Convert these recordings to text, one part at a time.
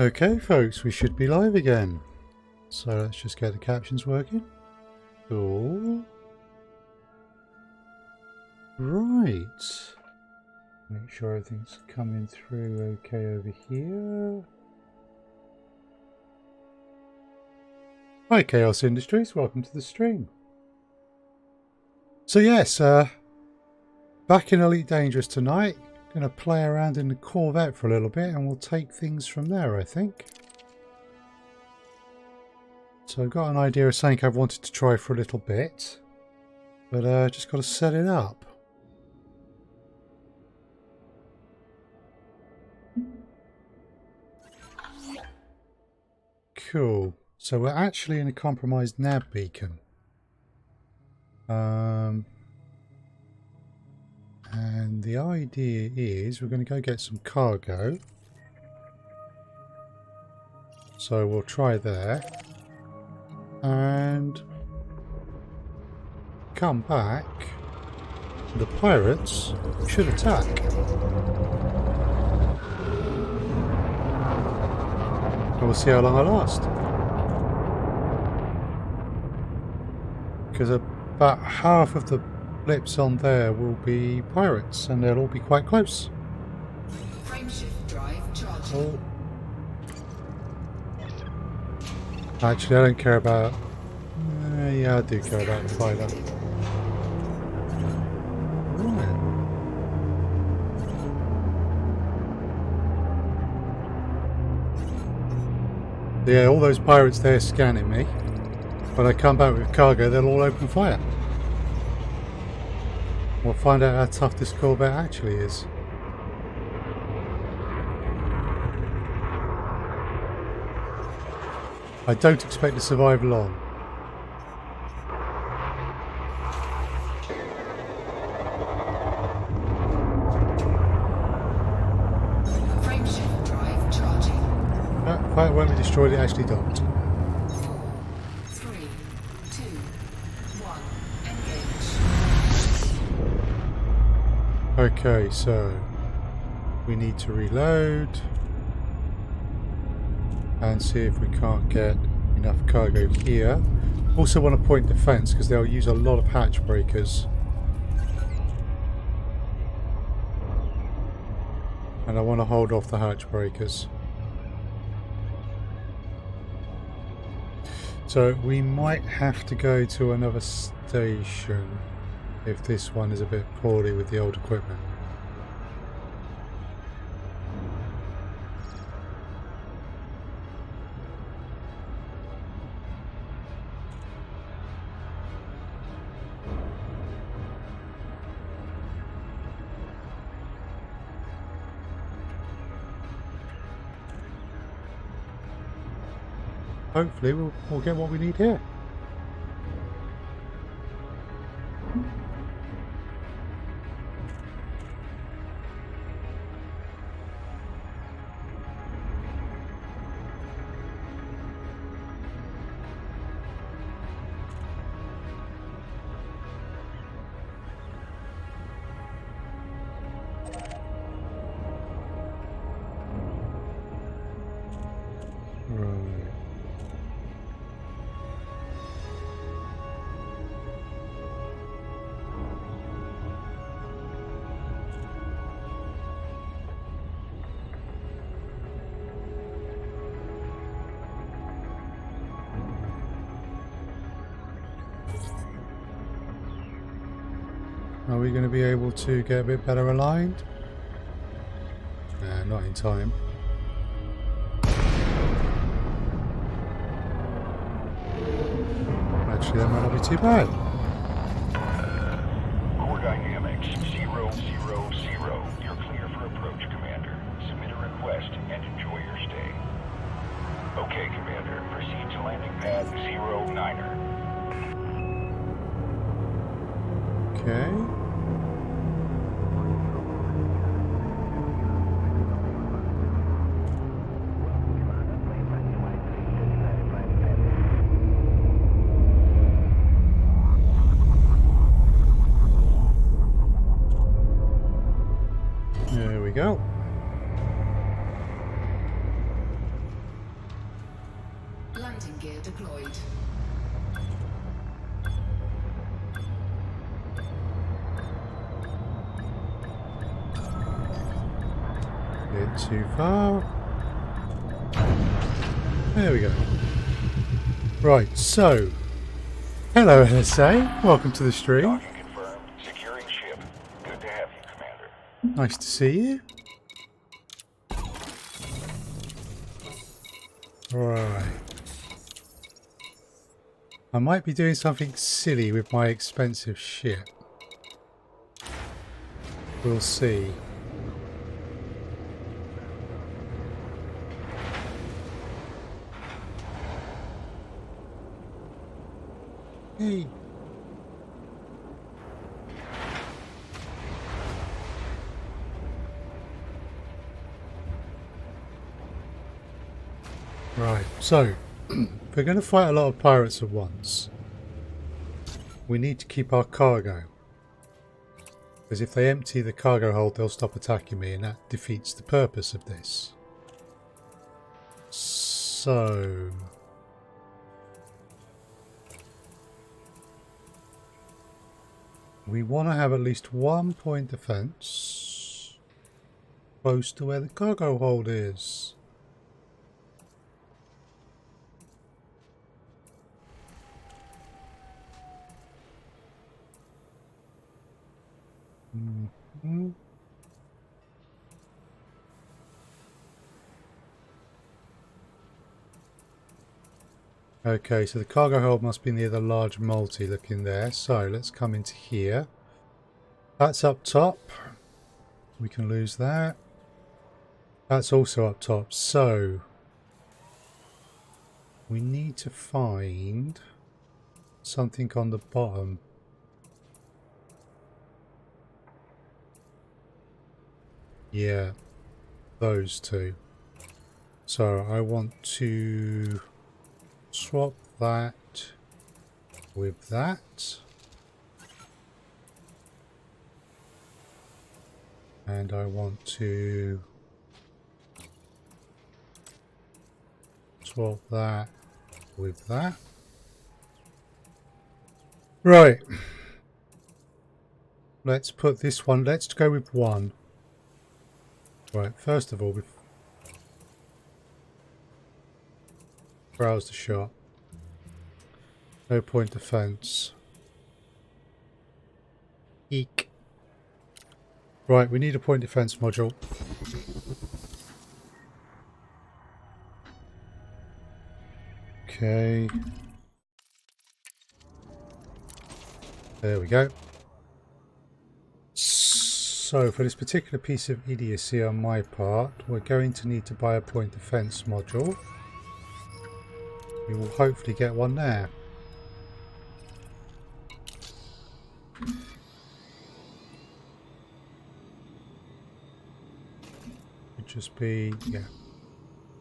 Okay folks, we should be live again. So let's just get the captions working. Cool. Right. Make sure everything's coming through okay over here. Hi Chaos Industries, welcome to the stream. So yes, back in Elite Dangerous tonight. Going to play around in the Corvette for a little bit and we'll take things from there, I think. So I've got an idea of something I've wanted to try for a little bit, but just got to set it up. Cool. So we're actually in a compromised nav beacon. And the idea is we're going to go get some cargo. So we'll try there. And come back. The pirates should attack. And we'll see how long I last. Because about half of the blips on there will be pirates, and they'll all be quite close. Frameshift drive charging. Oh. Actually, I don't care about. Yeah, I do care about the fighter. Right. Yeah, all those pirates there scanning me. When I come back with cargo, they'll all open fire. We'll find out how tough this Corvette actually is. I don't expect to survive long. Frameshift drive charging. If it won't be destroyed, it actually docked. 4, 3, 2, 1. Engage. Okay, so we need to reload and see if we can't get enough cargo here. Also want to point defense because they'll use a lot of hatch breakers. And I want to hold off the hatch breakers. So we might have to go to another station if this one is a bit poorly with the old equipment. Hopefully we'll get what we need here. Are we going to be able to get a bit better aligned? Nah, not in time. Actually, that might not be too bad. Core dynamics 000. You're clear for approach, Commander. Submit a request and enjoy your stay. Okay, Commander. Proceed to landing pad 09er. Okay. There we go. too far. There we go. Right, so hello NSA, welcome to the stream. Docking confirmed. Securing ship. Good to have you, Commander. Nice to see you. Right. I might be doing something silly with my expensive ship. We'll see. Hey. Right, so we're going to fight a lot of pirates at once. We need to keep our cargo. Because if they empty the cargo hold, they'll stop attacking me, and that defeats the purpose of this. So we want to have at least one point defense close to where the cargo hold is. Mm-hmm. Okay, so the cargo hold must be near the large multi looking there. So let's come into here. That's up top. We can lose that. That's also up top. So we need to find something on the bottom. Yeah, those two. So I want to swap that with that. And I want to swap that with that. Right. Let's put this one, let's go with one. Right, first of all, we've browsed the shop. No point defense. Eek. Right, we need a point defense module. Okay. There we go. So for this particular piece of idiocy on my part, we're going to need to buy a point defense module. We will hopefully get one there. Would just be, yeah,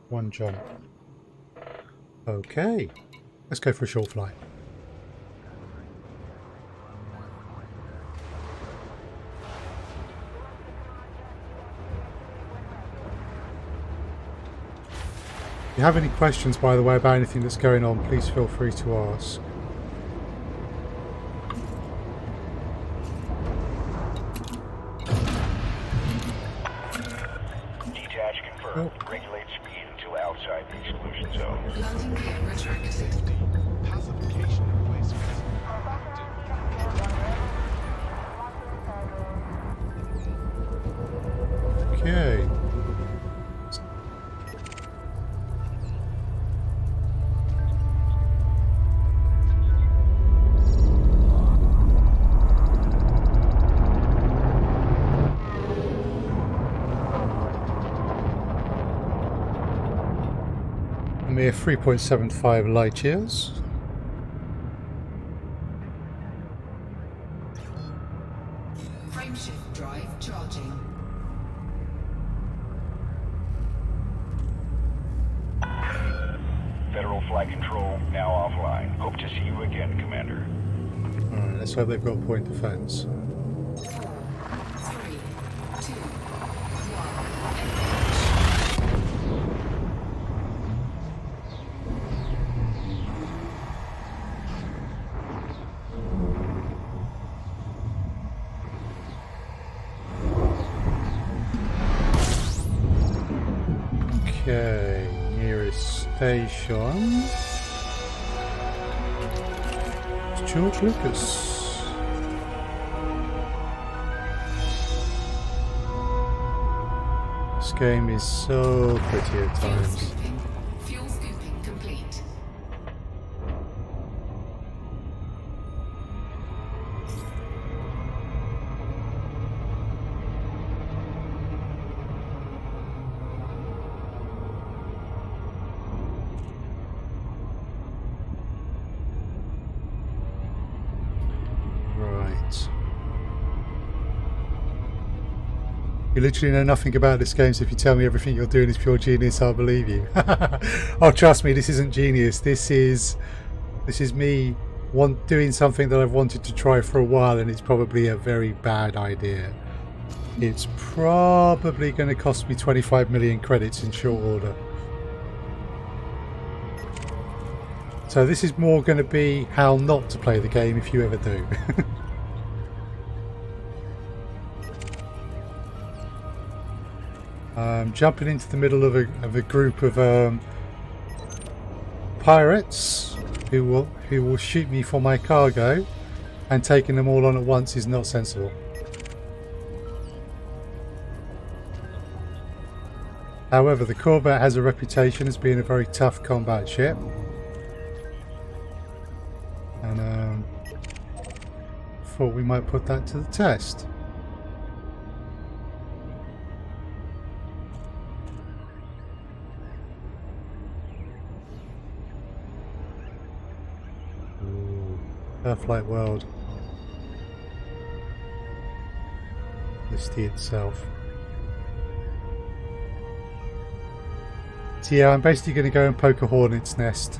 one jump. Okay, let's go for a short flight. If you have any questions, by the way, about anything that's going on, please feel free to ask. Detach confirmed. Oh. Regulate speed until outside the exclusion zone. Landing gear retracted. Pacification replacements. Okay. A mere 3.75 light years. Frameshift drive charging. Federal flight control now offline. Hope to see you again, Commander. Alright, let's hope they've got point defense. 4, 3, 2, 1. location. It's George Lucas. This game is so pretty at Fuel times. scooping. Fuel scooping complete. Right. You literally know nothing about this game, so if you tell me everything you're doing is pure genius, I'll believe you. Oh, trust me, this isn't genius. This is me doing something that I've wanted to try for a while, and it's probably a very bad idea. It's probably going to cost me 25 million credits in short order. So this is more going to be how not to play the game if you ever do. Jumping into the middle of a group of pirates who will shoot me for my cargo, and taking them all on at once is not sensible. However, the Corvette has a reputation as being a very tough combat ship, and thought we might put that to the test. Earthlight World. Listy itself. So yeah, I'm basically going to go and poke a hornet's nest.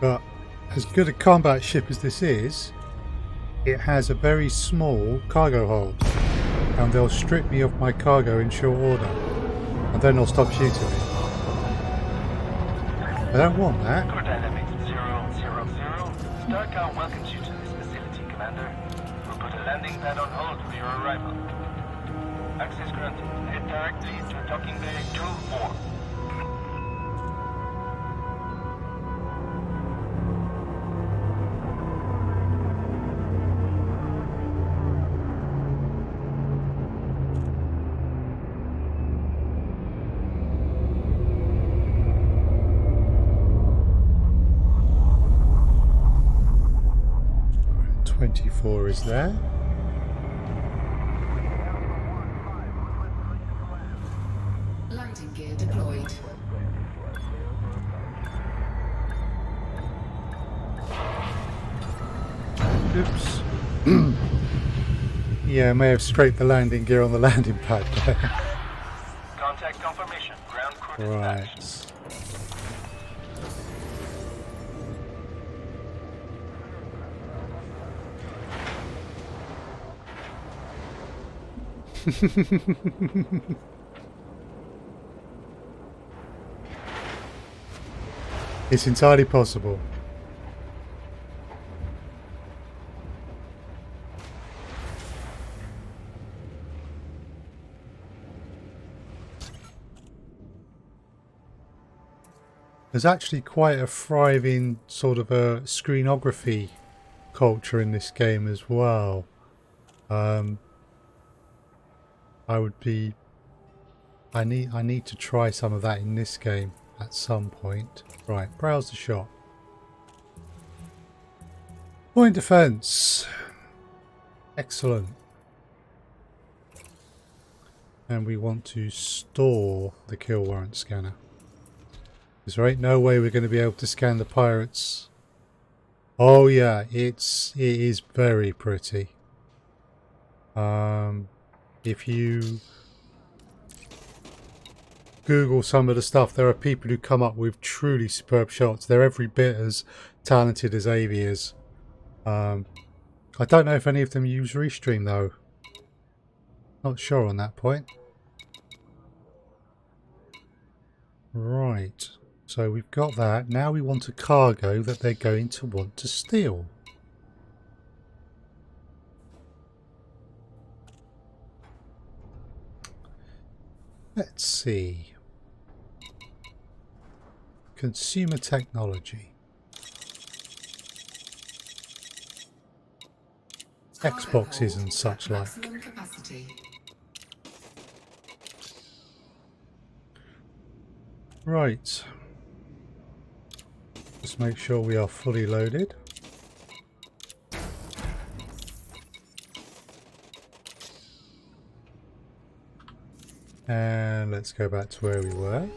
But as good a combat ship as this is, it has a very small cargo hold, and they'll strip me of my cargo in short order, and then they'll stop shooting me. I don't want that. Core Dynamics 000. Starcar welcomes you to this facility, Commander. We'll put a landing pad on hold for your arrival. Access granted. Head directly to docking bay 2-4. Alright, 24 is there. Landing gear deployed. Oops. Yeah, I may have scraped the landing gear on the landing pad there. Contact confirmation. Ground crew dispatched. Right. It's entirely possible. There's actually quite a thriving sort of a screenography culture in this game as well. I need to try some of that in this game at some point. Right, browse the shop. Point defense. Excellent. And we want to store the kill warrant scanner. Because there ain't no way we're going to be able to scan the pirates. Oh yeah, it is very pretty. If you Google some of the stuff, there are people who come up with truly superb shots. They're every bit as talented as Avi is. I I don't know if any of them use Restream though. Not sure on that point. Right, so we've got that. Now we want a cargo that they're going to want to steal. Let's see. Consumer technology. Xboxes and such like. Maximum capacity. Right. Just make sure we are fully loaded. And let's go back to where we were.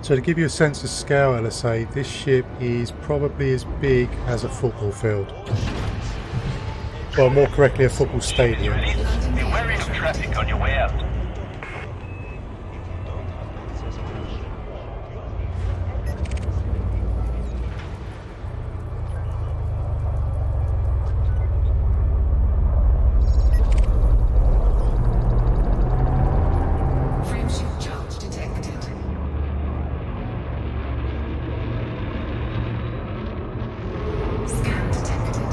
So to give you a sense of scale, LSA, this ship is probably as big as a football field. Well, more correctly, a football stadium. Be wary of traffic on your way out. Frameshift charge detected. Scan detected.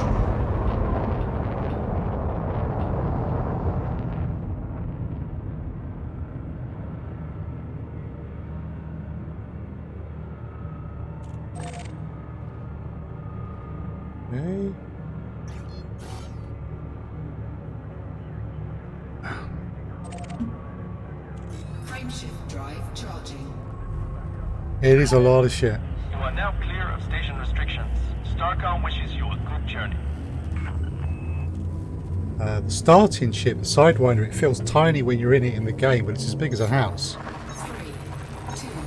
Okay. Frameshift drive charging. It is a lot of shit. You are now clear of station restrictions. Starcom wishes you a good journey. The starting ship, the Sidewinder, it feels tiny when you're in it in the game, but it's as big as a house. 3, 2, 1.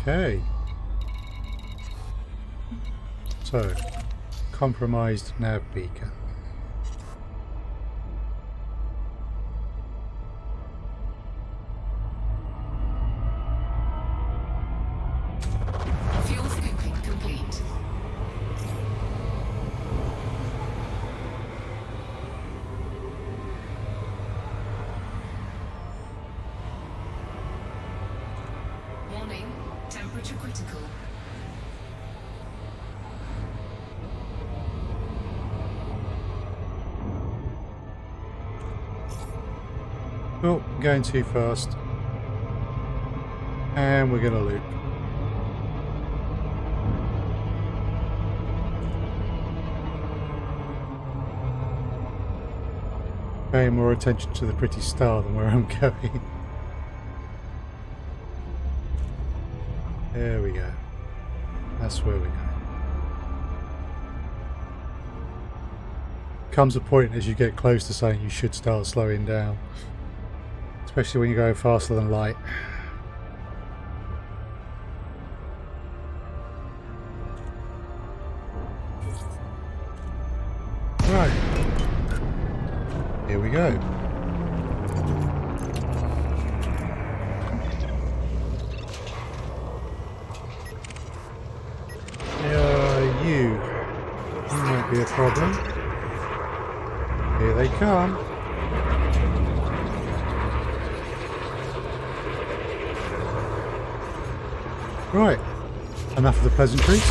Okay. So, compromised nav beacon. Fuel scooping complete. Warning, temperature critical. Oh, going too fast. And we're going to loop. Paying more attention to the pretty star than where I'm going. There we go. That's where we're going. Comes a point as you get close to saying you should start slowing down. Especially when you go faster than light. Right. Here we go. You might be a problem. Here they come. Right, enough of the pleasantries.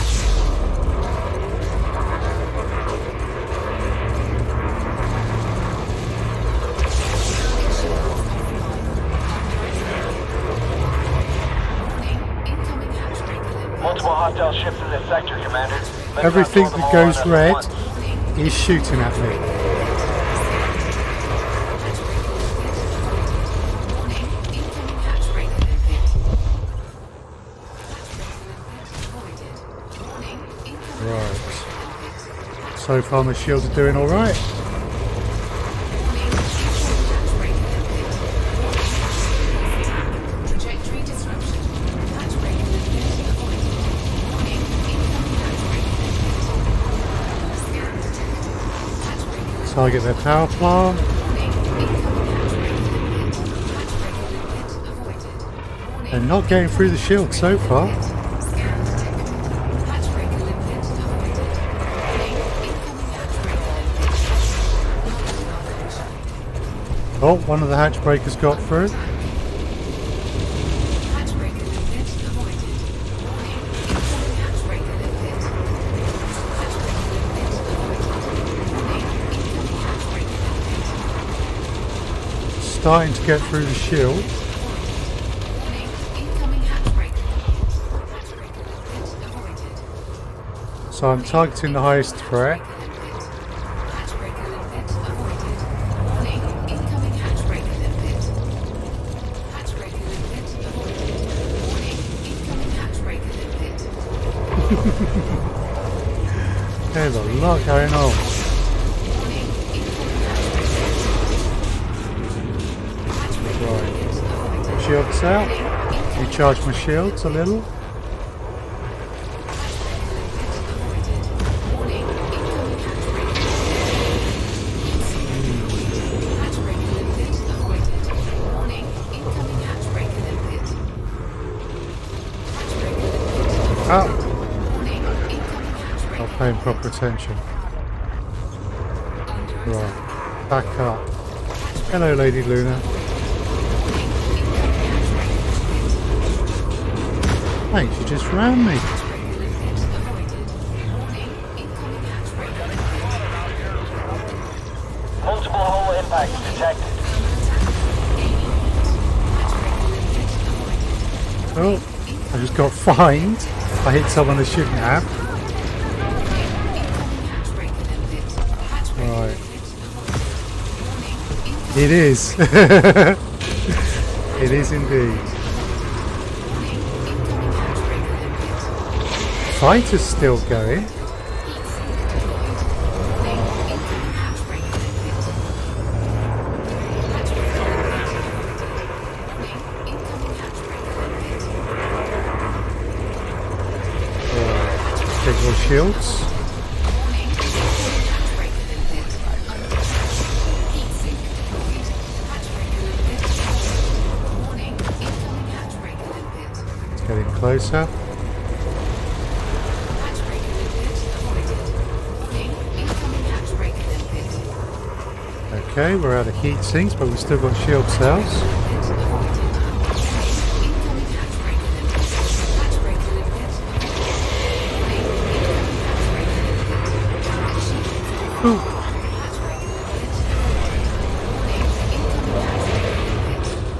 Multiple hostile ships in this sector, Commander. Let's Everything not throw them that all goes on us at red once. is shooting at me. Warning, incoming hatch break limit. So far my shields are doing alright. Trajectory disruption. Hatch brake avoided. Warning, incoming hatch brake. Scan detected. Hatch brake. Target their power plant. Warning, incoming hatch brake. Hatch brake avoided. Warning. They're not getting through the shield so far. Scan detected. Hatch brake avoided. Warning, incoming hatch brake. Oh, one of the hatch breakers got through. Hatch brake avoided. Warning, incoming hatch brake avoided. Hatch brake avoided. Warning, incoming hatch brake avoided. Starting to get through the shield. Warning, incoming hatch brake. Hatch brake avoided. So I'm targeting the highest threat. Hatch brake avoided. Warning, incoming hatch brake avoided. Hatch brake avoided. Warning, incoming hatch brake avoided. There's a lot going on. Warning, incoming hatch brake avoided. Right. Shields out. Recharge my shields a little. Warning, incoming hatch brake Hatch brake avoided. Warning, incoming hatch brake avoided. Hatch brake avoided. Ah, Warning, incoming hatch brake. not paying proper attention. Right. Back up. Hello, Lady Luna. Hey, she just ran me. Multiple hull impacts detected. Oh, I just got fined. I hit someone I shouldn't have. Right. It is. It is indeed. Fight is still going. Take your shields. It's getting closer. Okay, we're out of heat sinks, but we've still got shield cells. Ooh.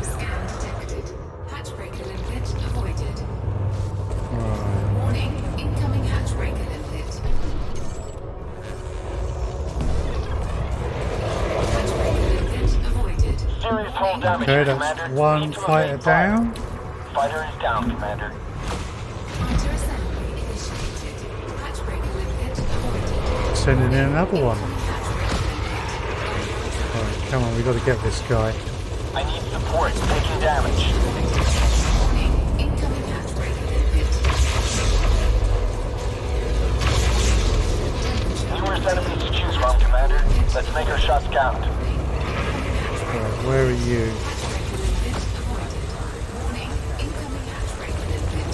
Scan detected. Hatch brake limpet avoided. Right. Warning, incoming hatch brake limpet. Hatch brake limpet avoided. Serious hull damage, Okay, Commander. that's one Need to fighter evade fire. down. Fighter is down, Commander. Fighter assembly initiated. Hatch brake limpet avoided. Sending in another one. Hatch brake Right, come on, we got to get this guy. I need support. Taking damage. warning, incoming hatch brake limpet. Numerous enemies to choose from, Commander. Let's make our shots count. Right, where are you? Warning, incoming hatch brake limpet.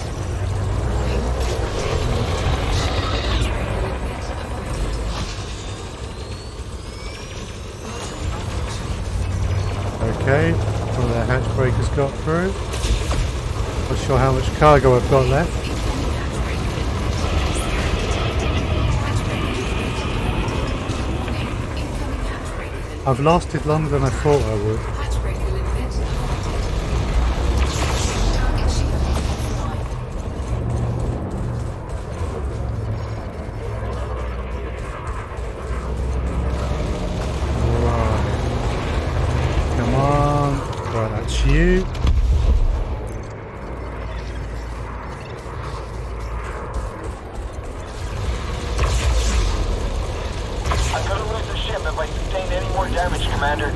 Okay, one of the hatch breakers got through. Not sure how much cargo I've got left. I've lasted longer than I thought I would. Hatch brake limpet. Target shield offline. Right. Come on. Right, that's you. ship if I sustain any more damage, Commander.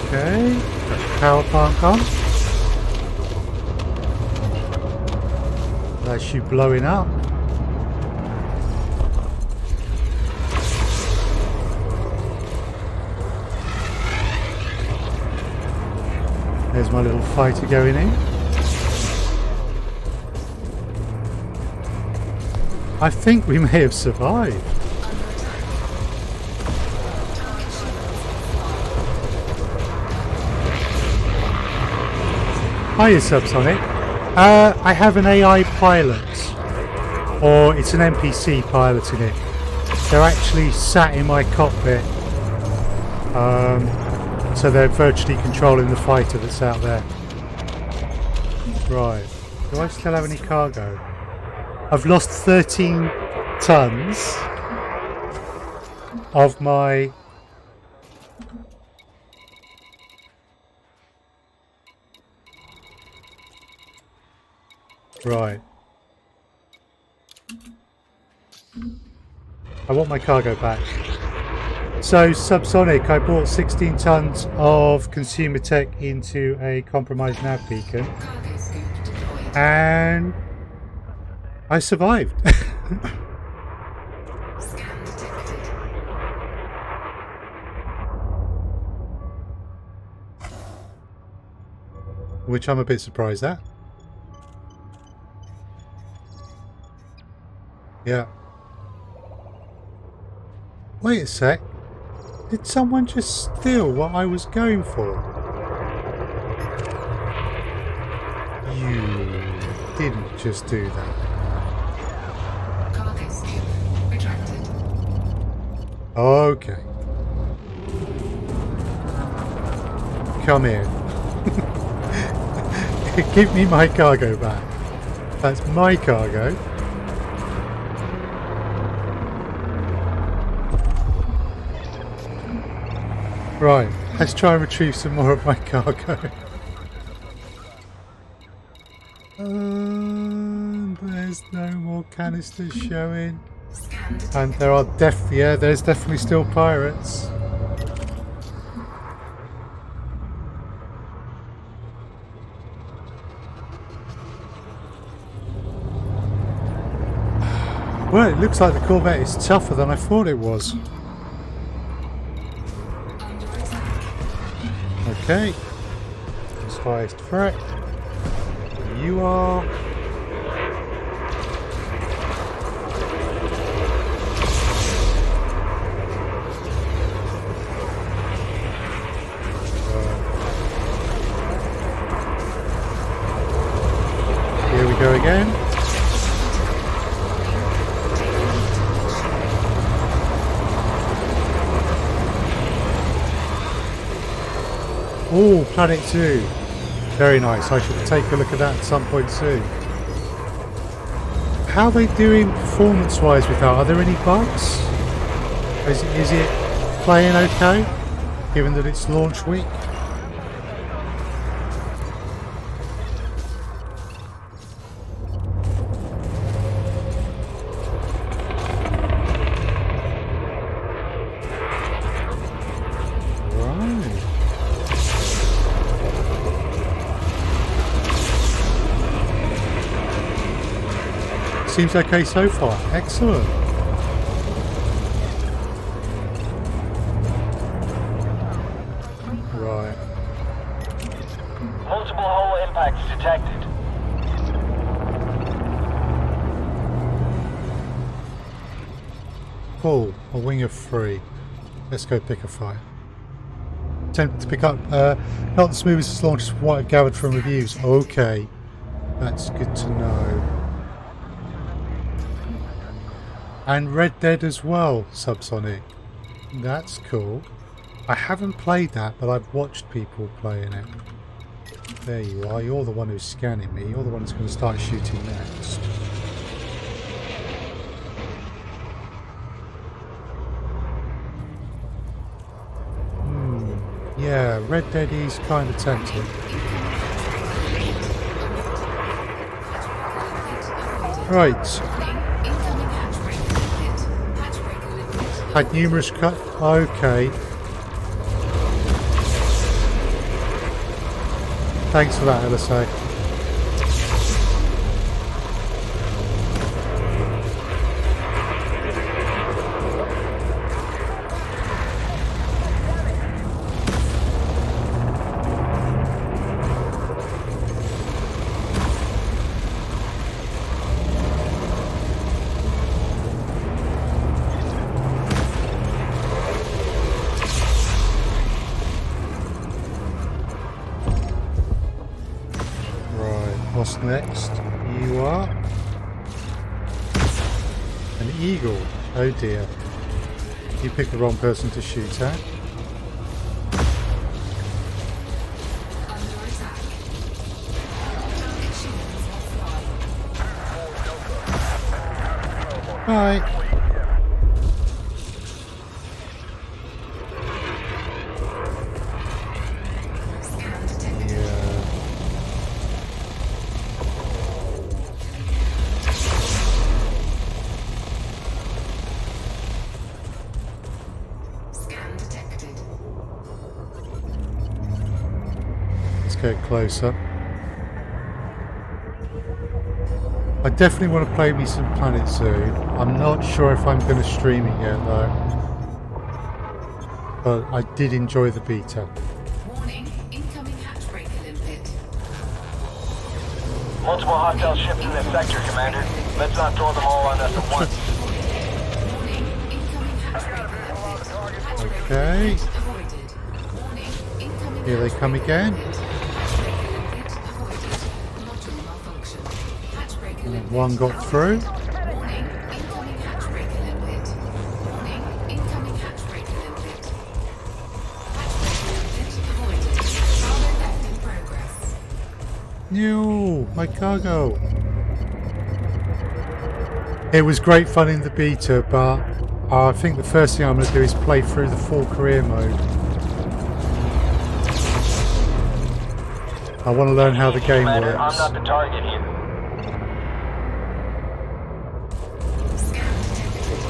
Okay, got the power plant on. That's you blowing up. There's my little fighter going in. I think we may have survived. Hiya, Subsonic. I have an AI pilot, or it's an NPC piloting it. They're actually sat in my cockpit, so they're virtually controlling the fighter that's out there. Right, do I still have any cargo? I've lost 13 tons of my... Right. I want my cargo back. So, Subsonic, I brought 16 tons of consumer tech into a compromised nav beacon. Cargo scoop deployed. And I survived. Scan detected. Which I'm a bit surprised at. Yeah. Wait a sec. Did someone just steal what I was going for? You didn't just do that. Cargo scoop retracted. Okay. Come here. Give me my cargo back. That's my cargo. Right, let's try and retrieve some more of my cargo. There's no more canisters showing. Scan detected. And there are there's definitely still pirates. Well, it looks like the Corvette is tougher than I thought it was. Under attack. Okay. It's highest threat. You are. Here we go again. Oh, Planet 2. Very nice. I should take a look at that at some point soon. How are they doing performance-wise with that? Are there any bugs? Is it playing okay, given that it's launch week? Seems okay so far. Excellent. Right. Multiple hull impacts detected. Cool. A wing of 3. Let's go pick a fight. Attempt to pick up. Not the smoothest launch from what I've gathered from reviews. Okay. That's good to know. And Red Dead as well, Subsonic. That's cool. I haven't played that, but I've watched people playing it. There you are. You're the one who's scanning me. You're the one who's going to start shooting next. Yeah, Red Dead is kind of tempting. Right. Incoming hatch breaker lit. Hatch breaker lit. Had numerous cut. Okay. Thanks for that, LSA. What's next? You are an eagle. Oh dear. You picked the wrong person to shoot at. Under attack. Bye. Scan detected. Yeah. Scan detected. Let's get closer. I definitely want to play me some Planet Zoo. I'm not sure if I'm going to stream it yet though. But I did enjoy the beta. Warning, incoming hatch breaker limpet. Multiple hostile ships in this sector, Commander. Let's not throw them all on us at once. Warning, incoming hatch breaker limpet. Hatch breaker Okay. limpet avoided. Warning, incoming Here they hatch come breaker again. limpet. Hatch breaker limpet avoided. Module malfunction. Hatch breaker limpet. One got through. Warning, incoming hatch breaker limpet. Warning, incoming hatch breaker limpet. Hatch breaker limpet avoided. Cargo theft in progress. No, my cargo. It was great fun in the beta, but I think the first thing I'm going to do is play through the full career mode. I want to learn how the game Commander, I'm works. not the target here. Scan detected.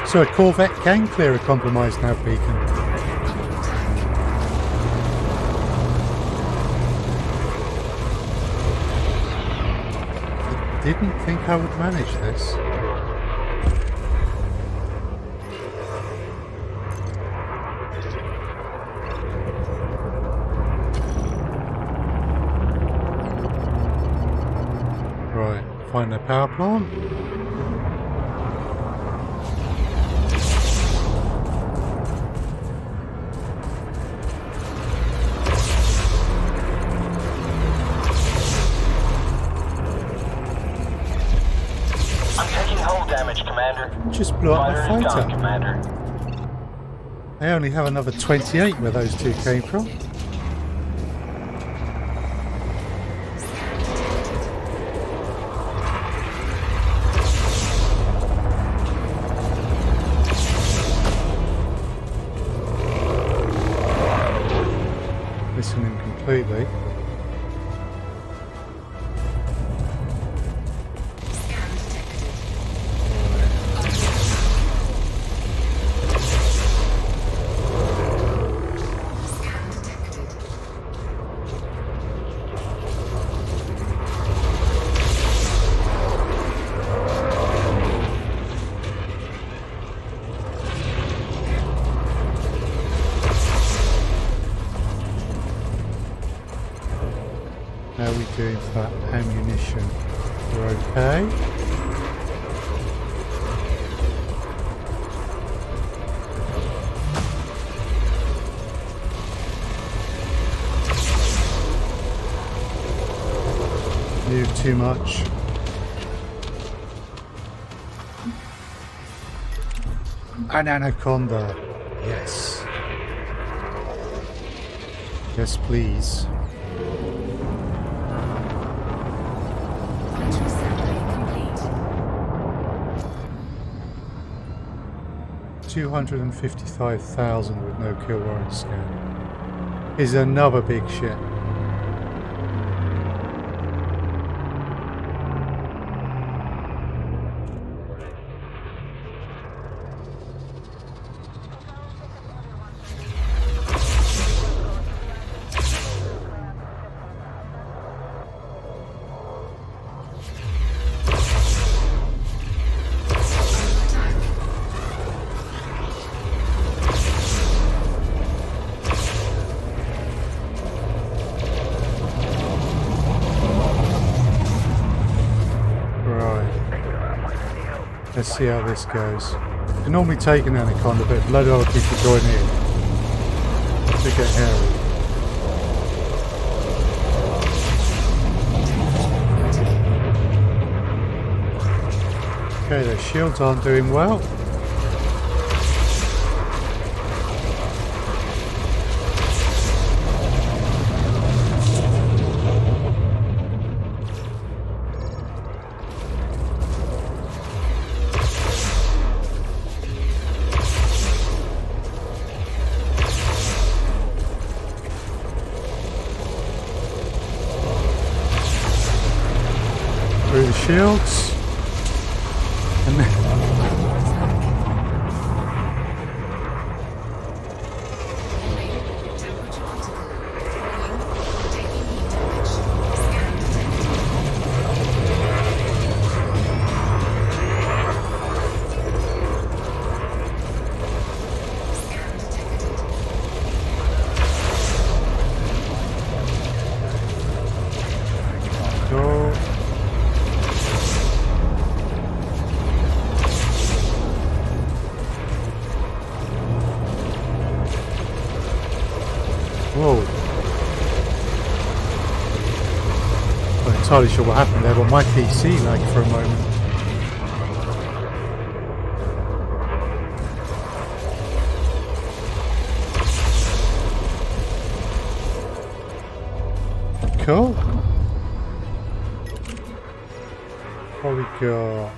So a Corvette can clear a compromised nav beacon. I didn't think I would manage this. Right, find the power plant. I'm taking hull damage, Commander. Just blew up Fighter my is done, fighter. Commander. I only have another 28 where those two came from. Missing him completely. Scan detected. Scan detected. How are we doing for that ammunition? We're okay. Move too much. An anaconda. Yes. Yes, please. Vital assembly complete. 255,000 with no kill warrant scan. Is another big ship. Let's see how this goes. You can normally take an anaconda, but a load of other people join in. They get hairy. Okay, their shields aren't doing well. Through the shields. And then go. Whoa. Not entirely sure what happened there, but my PC lagged for a moment. Cool. What we got?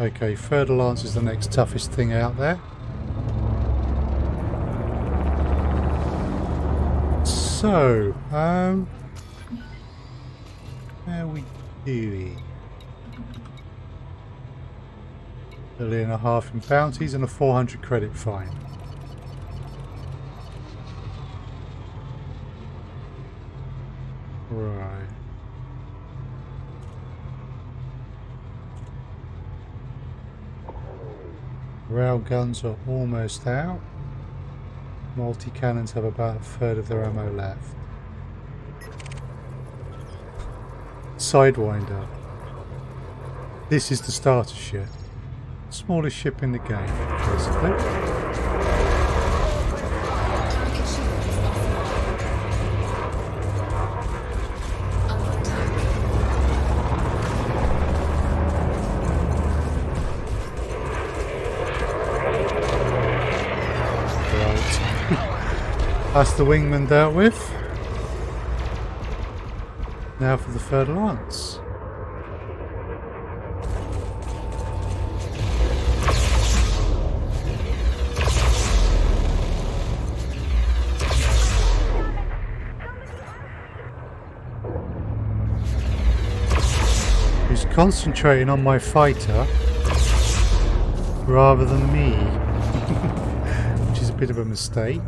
Okay, Third Alliance is the next toughest thing out there. So, how are we doing? $1.5 million in bounties and a 400 credit fine. Right. Rail guns are almost out. Multi-cannons have about a third of their ammo left. Sidewinder. This is the starter ship. Smallest ship in the game, basically. Target shields offline. Under attack. That's the wingman dealt with. Now for the Third Alliance. He's concentrating on my fighter rather than me, which is a bit of a mistake.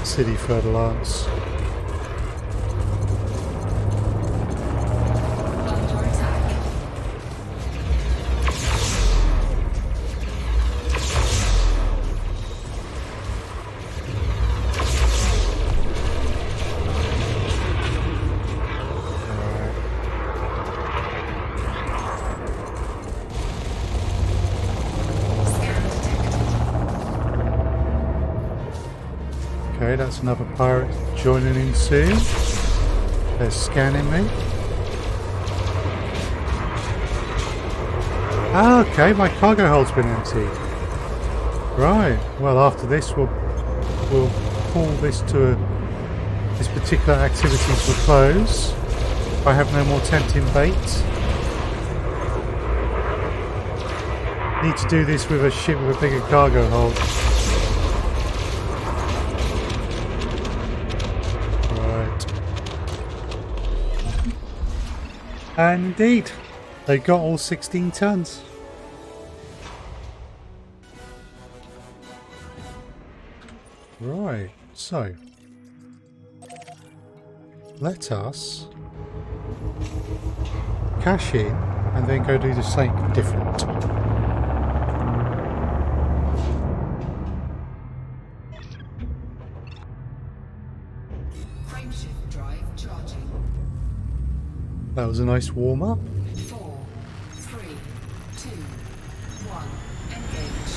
City Third Alliance. Under attack. Okay, that's another pirate joining in soon. They're scanning me. Ah, okay, my cargo hold's been emptied. Right. Well, after this, we'll pull this to this particular activity to a close. I have no more tempting bait. Need to do this with a ship with a bigger cargo hold. And indeed, they got all 16 tons. Right, so let us cash in and then go do something different. Frameshift drive charging. That was a nice warm-up. 4, 3, 2, 1. Engage.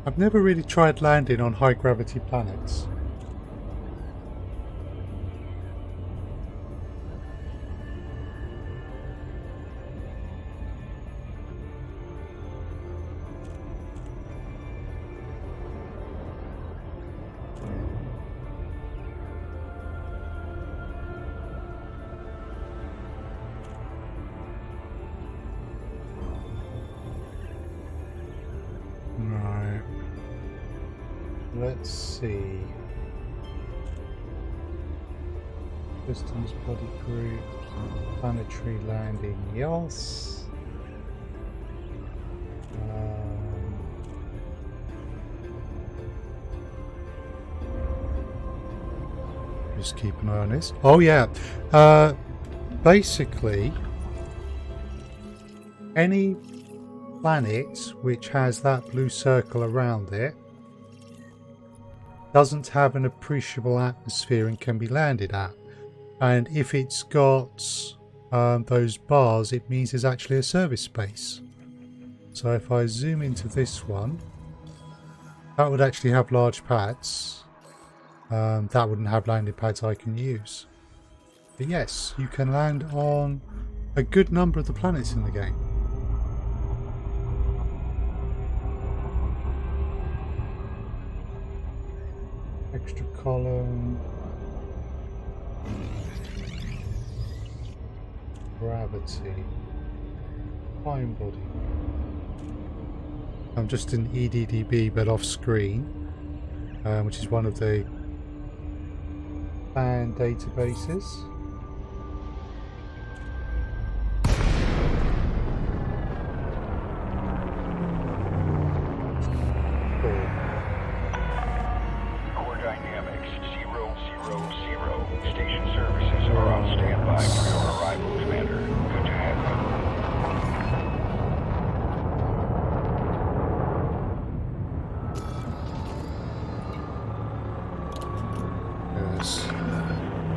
I've never really tried landing on high gravity planets. Right. Let's see. Systems, body groups, planetary landing, yes. Just keep an eye on this. Oh yeah. Basically, any planet which has that blue circle around it doesn't have an appreciable atmosphere and can be landed at. And if it's got those bars, it means there's actually a service space. So if I zoom into this one, that would actually have large pads. That wouldn't have landing pads I can use. But yes, you can land on a good number of the planets in the game. Extra column. Gravity. Fine body. I'm just in EDDB but off screen, which is one of the fan databases. Station services are on standby for your arrival, Commander. Good to have you. Yes.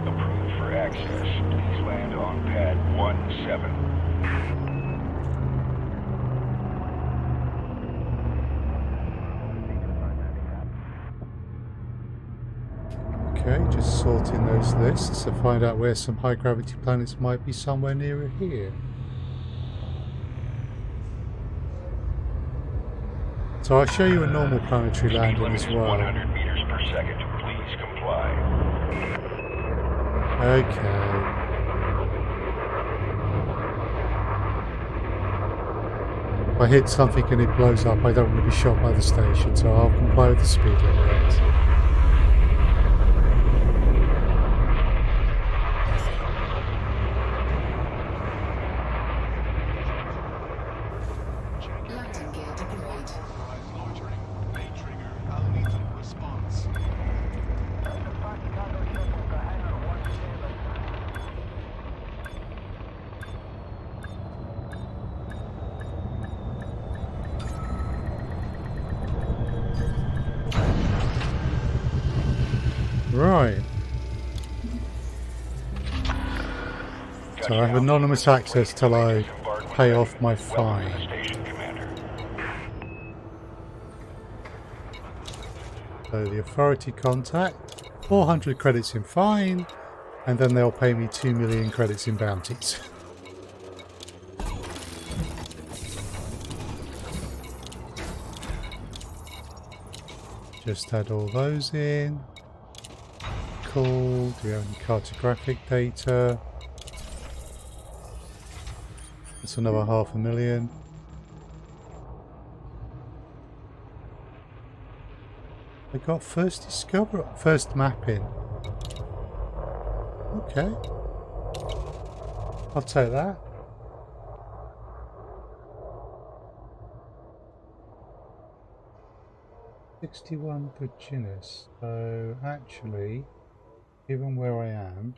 Approved for access. Please land on pad 17. Okay, just sorting those lists to find out where some high gravity planets might be somewhere nearer here. So I'll show you a normal planetary landing as well. 100 meters per second. Please comply. Okay. If I hit something and it blows up, I don't want to be shot by the station, so I'll comply with the speed limit. Landing gear deployed. Loitering. May trigger Alnitan response. Right. So I have anonymous access till I pay off my fine. So the authority contact, 400 credits in fine, and then they'll pay me 2 million credits in bounties. Just add all those in. Cool. Do we have any cartographic data? That's another 500,000. I got first mapping. Okay. I'll take that. $61 Virginis. So actually, given where I am,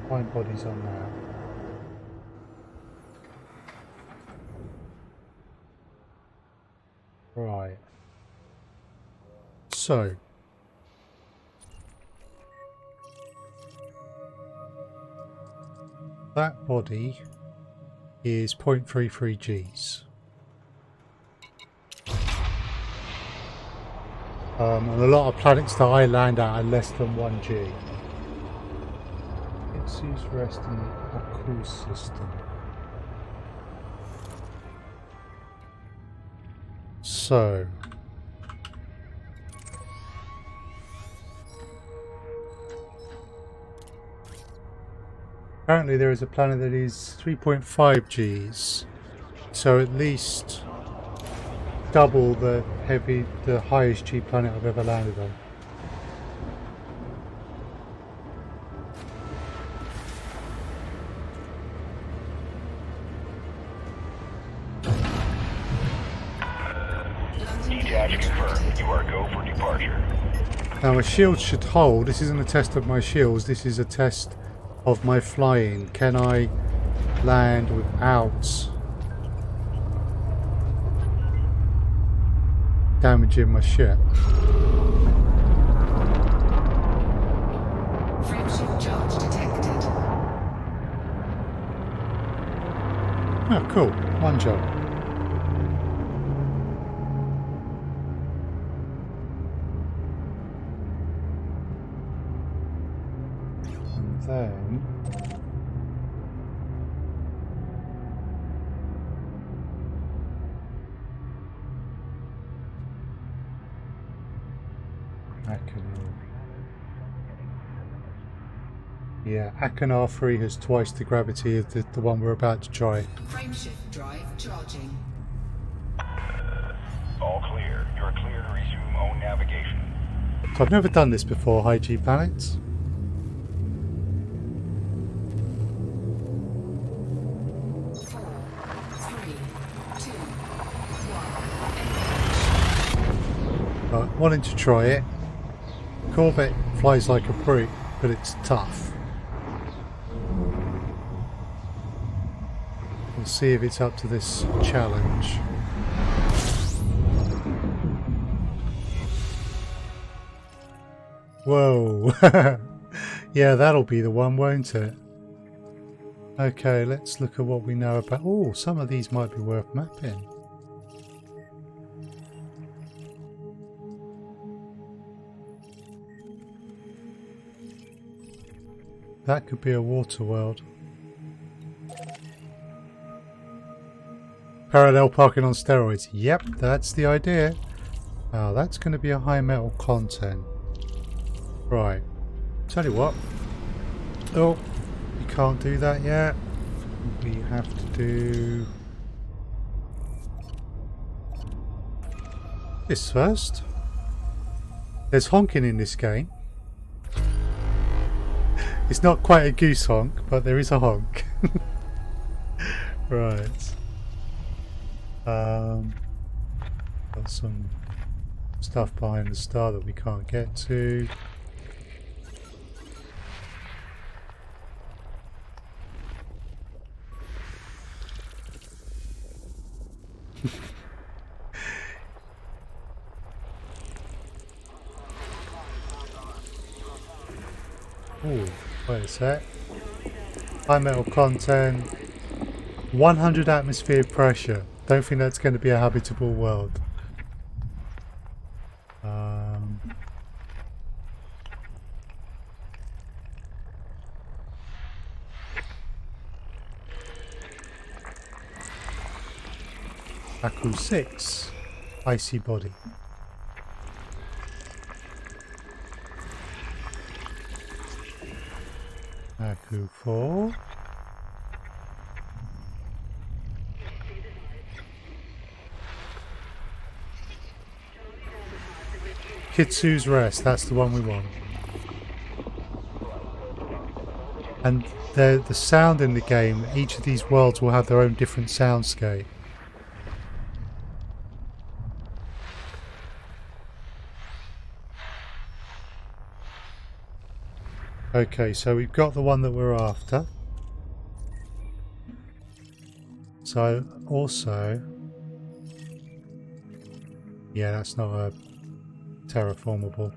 find bodies on that. Right. So that body is 0.33 Gs. And a lot of planets that I land at are less than 1 G. It's who's rest in the cool system. So apparently there is a planet that is 3.5 Gs, so at least double the highest G planet I've ever landed on. Detach confirmed. You are go for departure. Now my shield should hold. This isn't a test of my shields, this is a test of my flying. Can I land without damaging my ship? Frameshift charge detected. Oh, cool. One job. And then yeah, Achenar 3 has twice the gravity of the one we're about to try. Frameshift drive charging. All clear. You're clear to resume own navigation. So I've never done this before, high G planets. But wanting to try it. Corvette flies like a brute, but it's tough. We'll see if it's up to this challenge. Whoa! Yeah, that'll be the one, won't it? Okay, let's look at what we know about... Oh, some of these might be worth mapping. That could be a water world. Parallel parking on steroids. Yep, that's the idea. Oh, that's going to be a high metal content. Right. Tell you what. Oh, you can't do that yet. We have to do this first. There's honking in this game. It's not quite a goose honk, but there is a honk. Right. Got some stuff behind the star that we can't get to. Ooh, wait a sec. High metal content. 100 atmosphere pressure. Don't think that's going to be a habitable world. Aku 6. Icy body. Baku 4. Kitsu's Rest, that's the one we want. And the sound in the game, each of these worlds will have their own different soundscape. Okay, so we've got the one that we're after. So, also... Yeah, that's not a terraformable.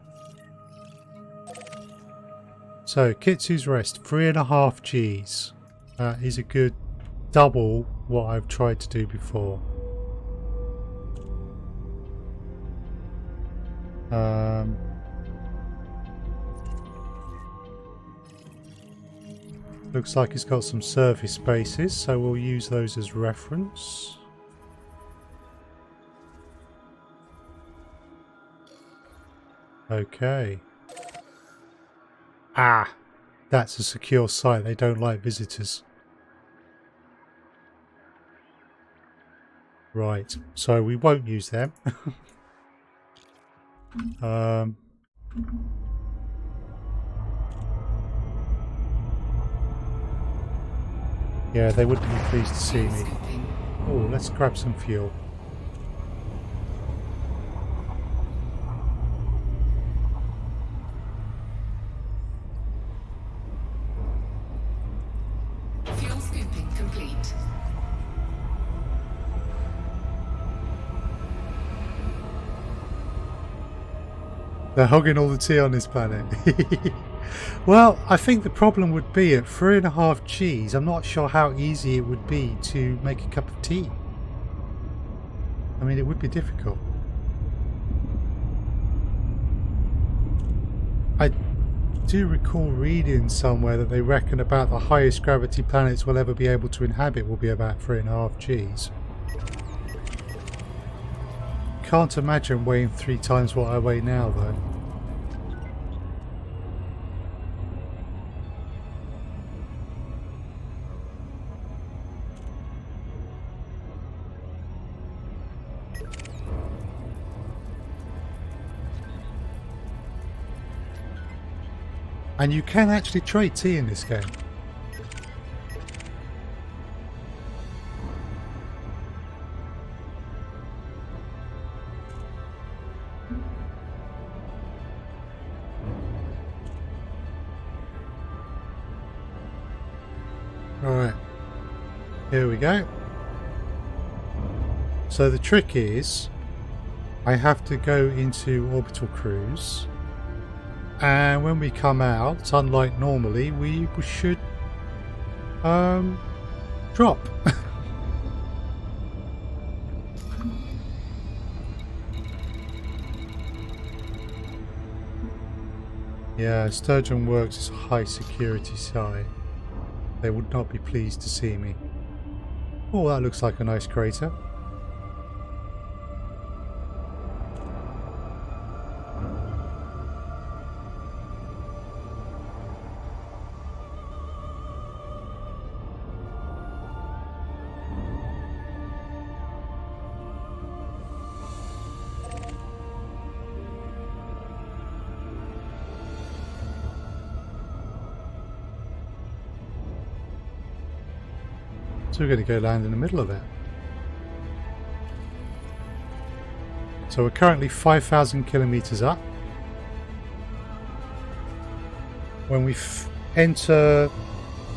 So, Kitsu's Rest, 3.5 Gs. That is a good double what I've tried to do before. Looks like it's got some surface bases, so we'll use those as reference. Okay. Ah! That's a secure site. They don't like visitors. Right. So we won't use them. Yeah, they wouldn't be pleased to see me. Oh, let's grab some fuel. Fuel scooping complete. They're hogging all the tea on this planet. Well, I think the problem would be at 3.5 Gs, I'm not sure how easy it would be to make a cup of tea. I mean, it would be difficult. I do recall reading somewhere that they reckon about the highest gravity planets we'll ever be able to inhabit will be about 3.5 Gs. Can't imagine weighing 3 times what I weigh now, though. And you can actually trade tea in this game. Alright, here we go. So the trick is, I have to go into orbital cruise. And when we come out, unlike normally, we should drop. Yeah, Sturgeon Works is a high security site. They would not be pleased to see me. Oh, that looks like a nice crater. So we're going to go land in the middle of it. So we're currently 5,000 kilometers up. When we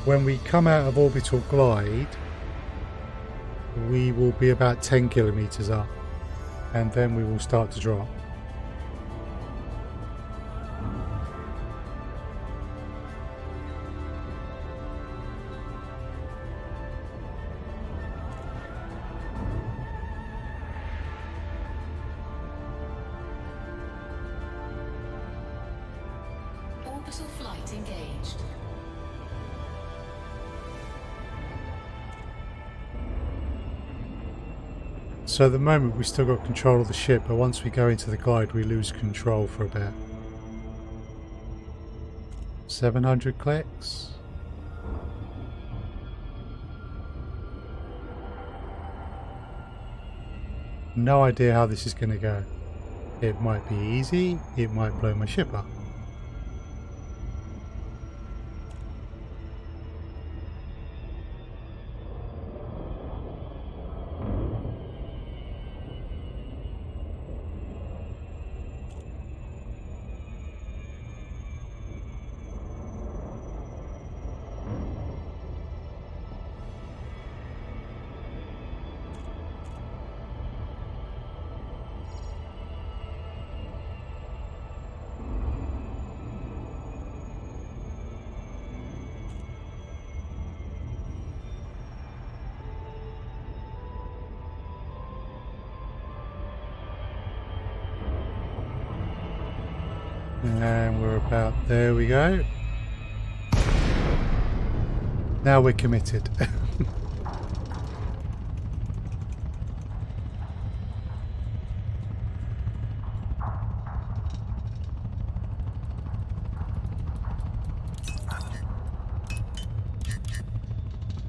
when we come out of orbital glide, we will be about 10 kilometers up, and then we will start to drop. Orbital flight engaged. So at the moment we've still got control of the ship, but once we go into the glide we lose control for a bit. 700 clicks. no idea how this is going to go. It might be easy, it might blow my ship up. And we're about, there we go. Now we're committed.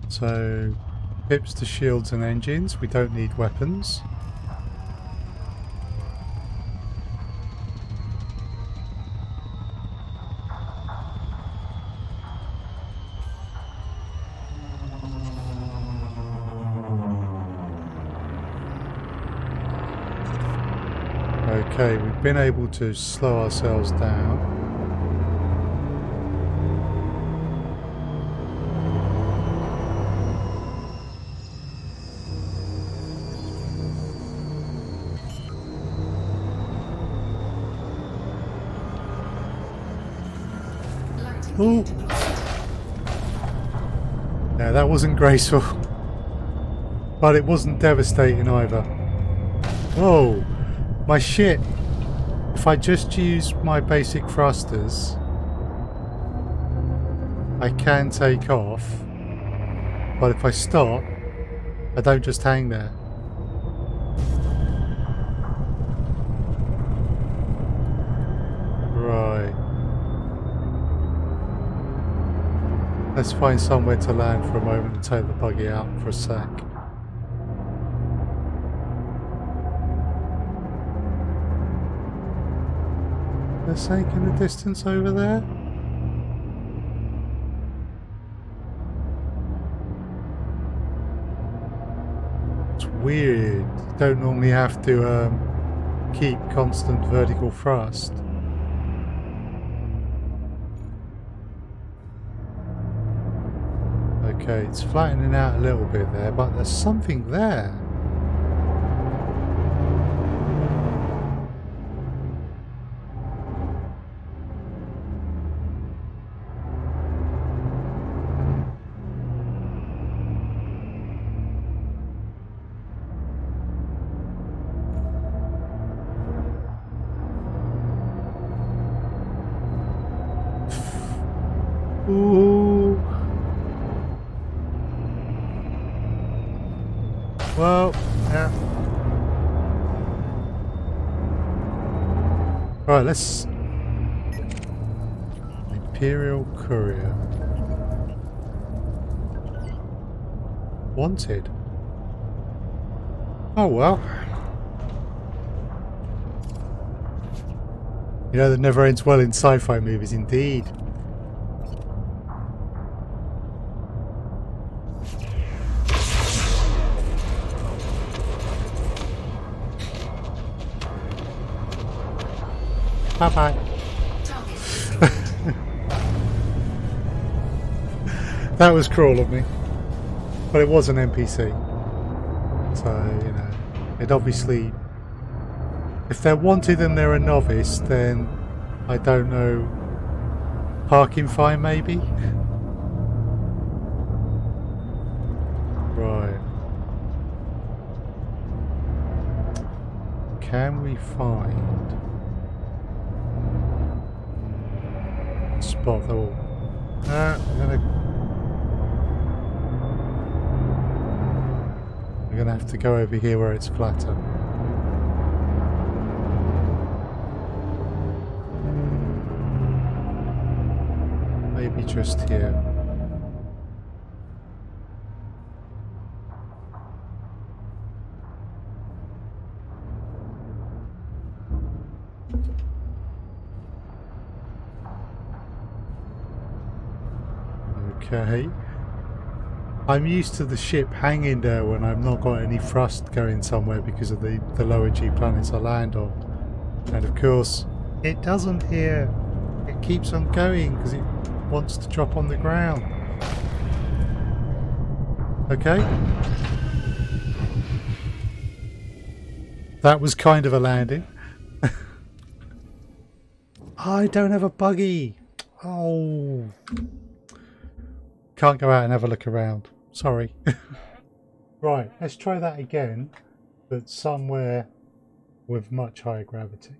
So, pips to shields and engines, we don't need weapons. Okay, we've been able to slow ourselves down. Ooh. Yeah, that wasn't graceful. But it wasn't devastating either. Whoa! My shit! If I just use my basic thrusters, I can take off. But if I stop, I don't just hang there. Right. Let's find somewhere to land for a moment and take the buggy out for a sec. There's something in the distance over there? It's weird. You don't normally have to keep constant vertical thrust. Okay, it's flattening out a little bit there, but there's something there. Ooh. Well, yeah. Right, let's... Imperial Courier. Wanted. Oh well. You know, that never ends well in sci-fi movies, indeed. Bye-bye. That was cruel of me. But it was an NPC. So, you know, it obviously... If they're wanted and they're a novice, then, I don't know, parking fine maybe? Right. Can we find... spot? Oh, we're gonna have to go over here where it's flatter. Maybe just here. Okay. I'm used to the ship hanging there when I've not got any thrust going somewhere because of the lower G planets I land on. And of course, it doesn't here. It keeps on going because it wants to drop on the ground. Okay. That was kind of a landing. I don't have a buggy. Oh. Can't go out and have a look around. Sorry. Right, let's try that again, but somewhere with much higher gravity.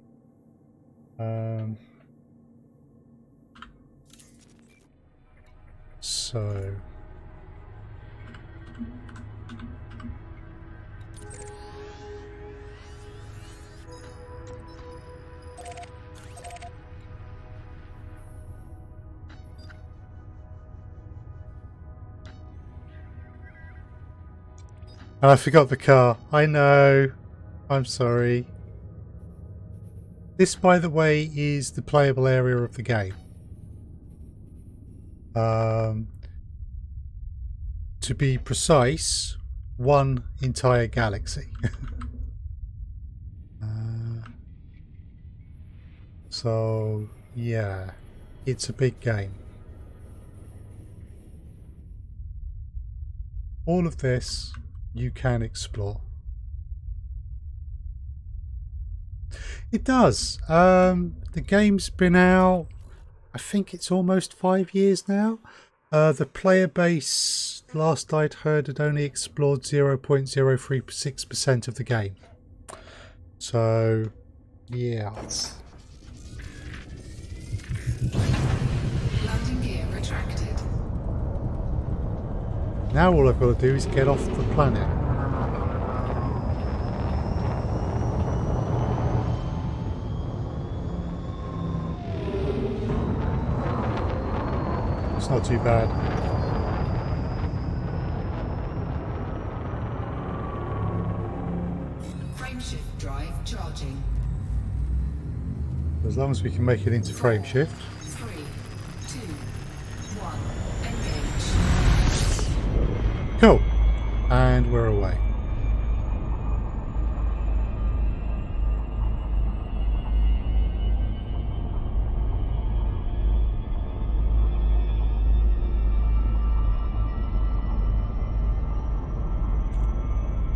So... I forgot the car. I know. I'm sorry. This, by the way, is the playable area of the game. To be precise, one entire galaxy. So, yeah, it's a big game. All of this you can explore. It does. The game's been out, I think it's almost 5 years now. The player base, last I'd heard, had only explored 0.036% of the game. So, yeah. Landing gear retracted. Now all I've got to do is get off the planet. It's not too bad. Frameshift drive charging. As long as we can make it into frameshift. 3, 2, 1, engage. Cool. And we're away.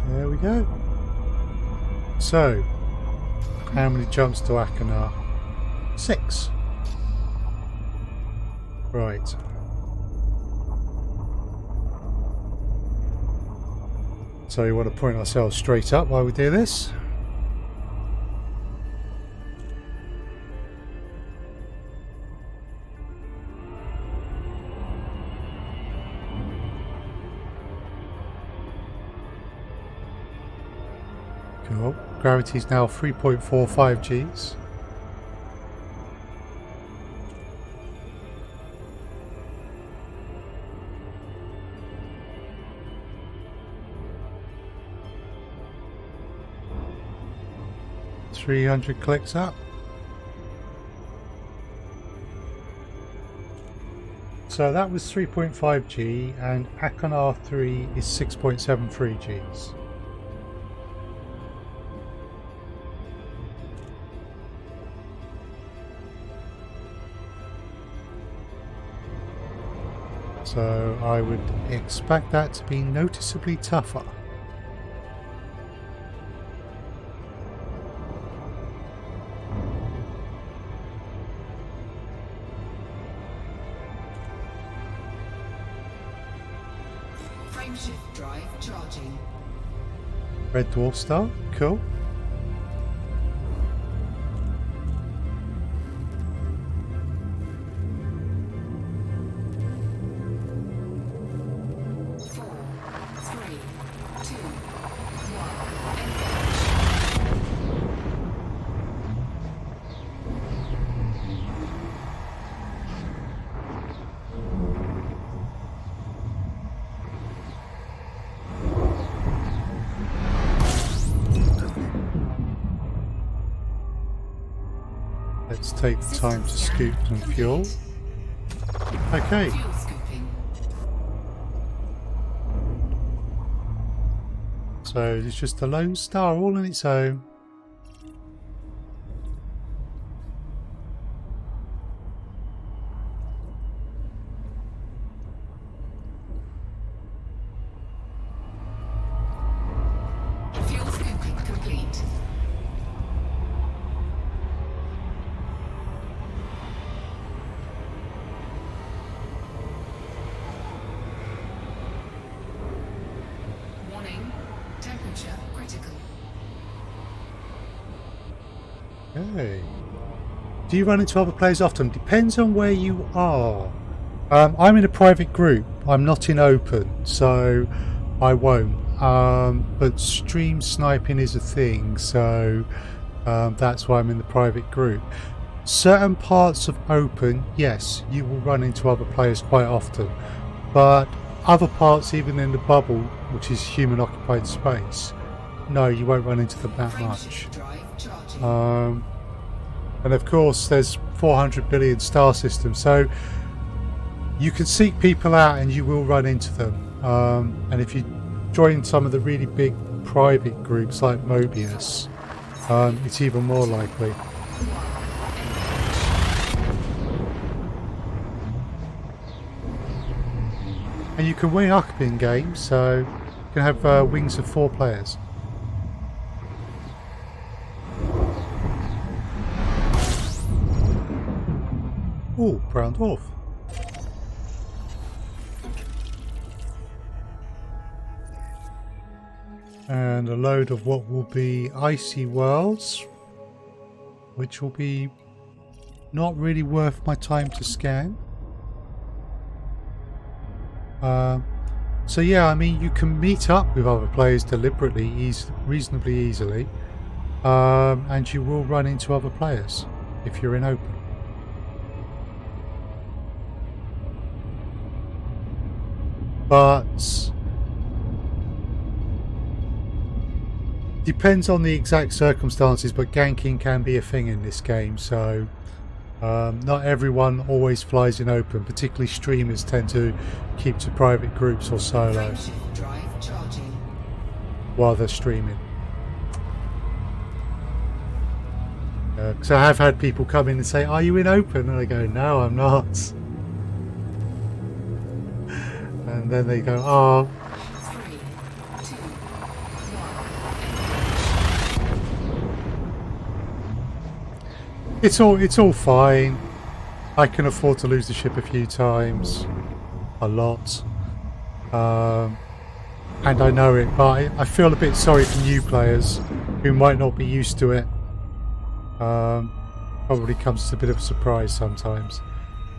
There we go. So, how many jumps to Akanar? 6. Right. So we want to point ourselves straight up while we do this. Cool. Gravity's now 3.45 Gs. .300 clicks up. So that was 3.5 G and Akanar 3 is 6.73 Gs. So I would expect that to be noticeably tougher. Frameshift drive charging. Red dwarf star, cool. Let's take the time to scoop some fuel. Okay, Fuel scooping. So it's just a lone star all on its own. Fuel scooping complete. Warning, temperature critical. Okay. Do you run into other players often? Depends on where you are. I'm in a private group. I'm not in open, so I won't. But stream sniping is a thing, so that's why I'm in the private group. Certain parts of open, yes, you will run into other players quite often. But other parts, even in the bubble, which is human occupied space, no, you won't run into them that much. Drive charging. And of course there's 400 billion star systems, so you can seek people out and you will run into them. And if you join some of the really big private groups like Mobius, it's even more likely. And you can wing up in games, so you can have wings of 4 players. Oh, brown dwarf. And a load of what will be icy worlds, which will be not really worth my time to scan. So yeah, I mean, you can meet up with other players deliberately, reasonably easily, and you will run into other players if you're in open. But depends on the exact circumstances, but ganking can be a thing in this game, so not everyone always flies in open. Particularly streamers tend to keep to private groups or solo Drive charging. while they're streaming. Because I have had people come in and say, "Are you in open?" And I go, "No, I'm not." And then they go, "Oh." 3, 2, 1. It's all fine. I can afford to lose the ship a few times, a lot, and I know it. But I feel a bit sorry for new players who might not be used to it. Probably comes as a bit of a surprise sometimes.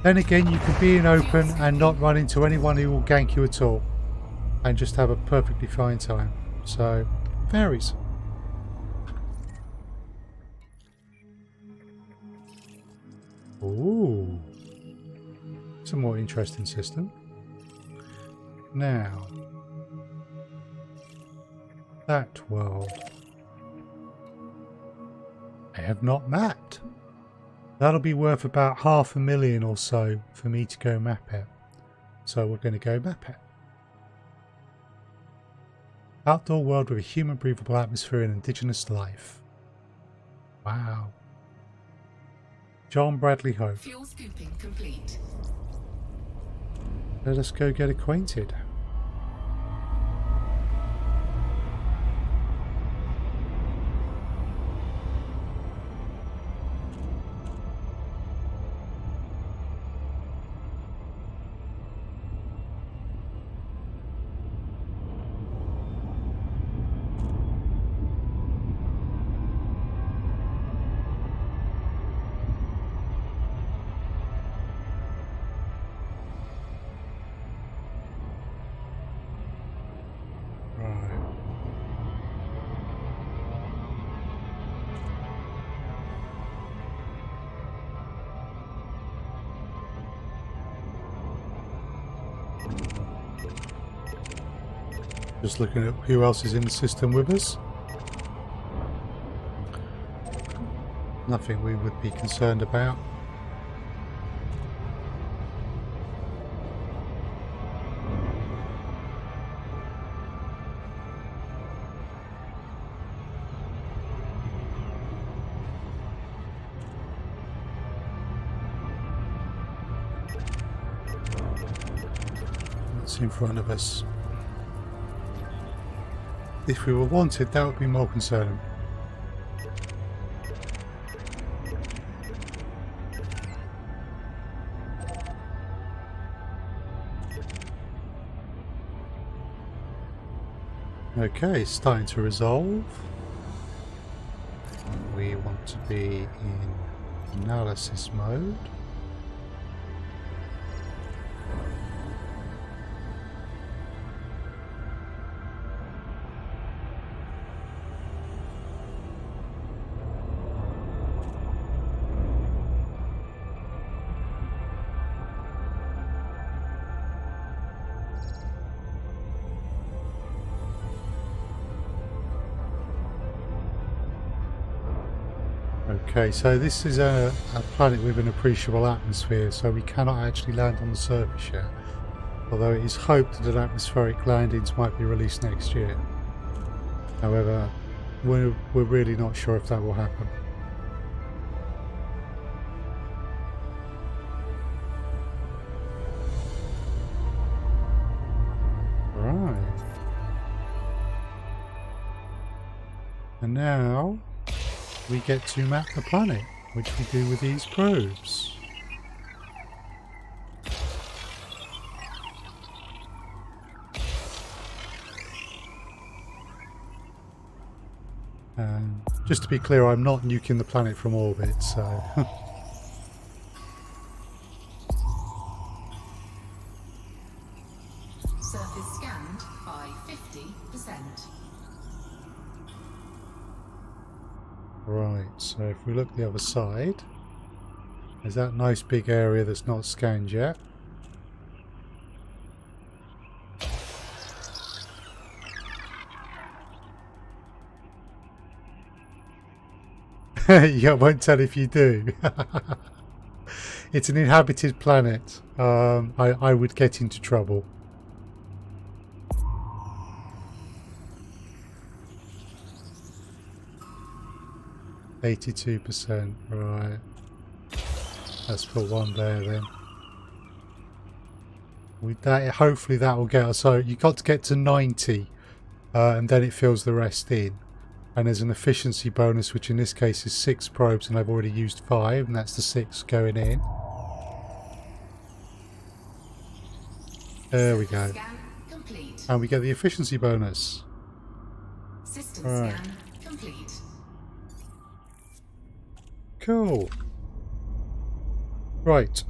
Then again, you can be in open and not run into anyone who will gank you at all, and just have a perfectly fine time. So, varies. Ooh, it's a more interesting system. Now, that world I have not mapped. That'll be worth about 500,000 or so for me to go map it. So we're going to go map it. Outdoor world with a human breathable atmosphere and indigenous life. Wow. John Bradley Hope. Fuel scooping complete. Let us go get acquainted. Just looking at who else is in the system with us. Nothing we would be concerned about. that's in front of us. If we were wanted, that would be more concerning. Okay, starting to resolve. We want to be in analysis mode. Okay, so this is a planet with an appreciable atmosphere, so we cannot actually land on the surface yet. Although it is hoped that atmospheric landings might be released next year. However, we're really not sure if that will happen. Right. And now we get to map the planet, which we do with these probes. Just to be clear, I'm not nuking the planet from orbit, so... Surface scanned by 50%. Right, so if we look the other side, there's that nice big area that's not scanned yet. Yeah, I won't tell if you do. It's an inhabited planet. I would get into trouble. %, right. Let's put one there then. With that, hopefully that will get us. So you got to get to 90, and then it fills the rest in. And there's an efficiency bonus, which in this case is 6 probes, and I've already used 5, and that's the 6 going in. There we go. Scan complete. And we get the efficiency bonus. System Right. scan complete. Cool. Right,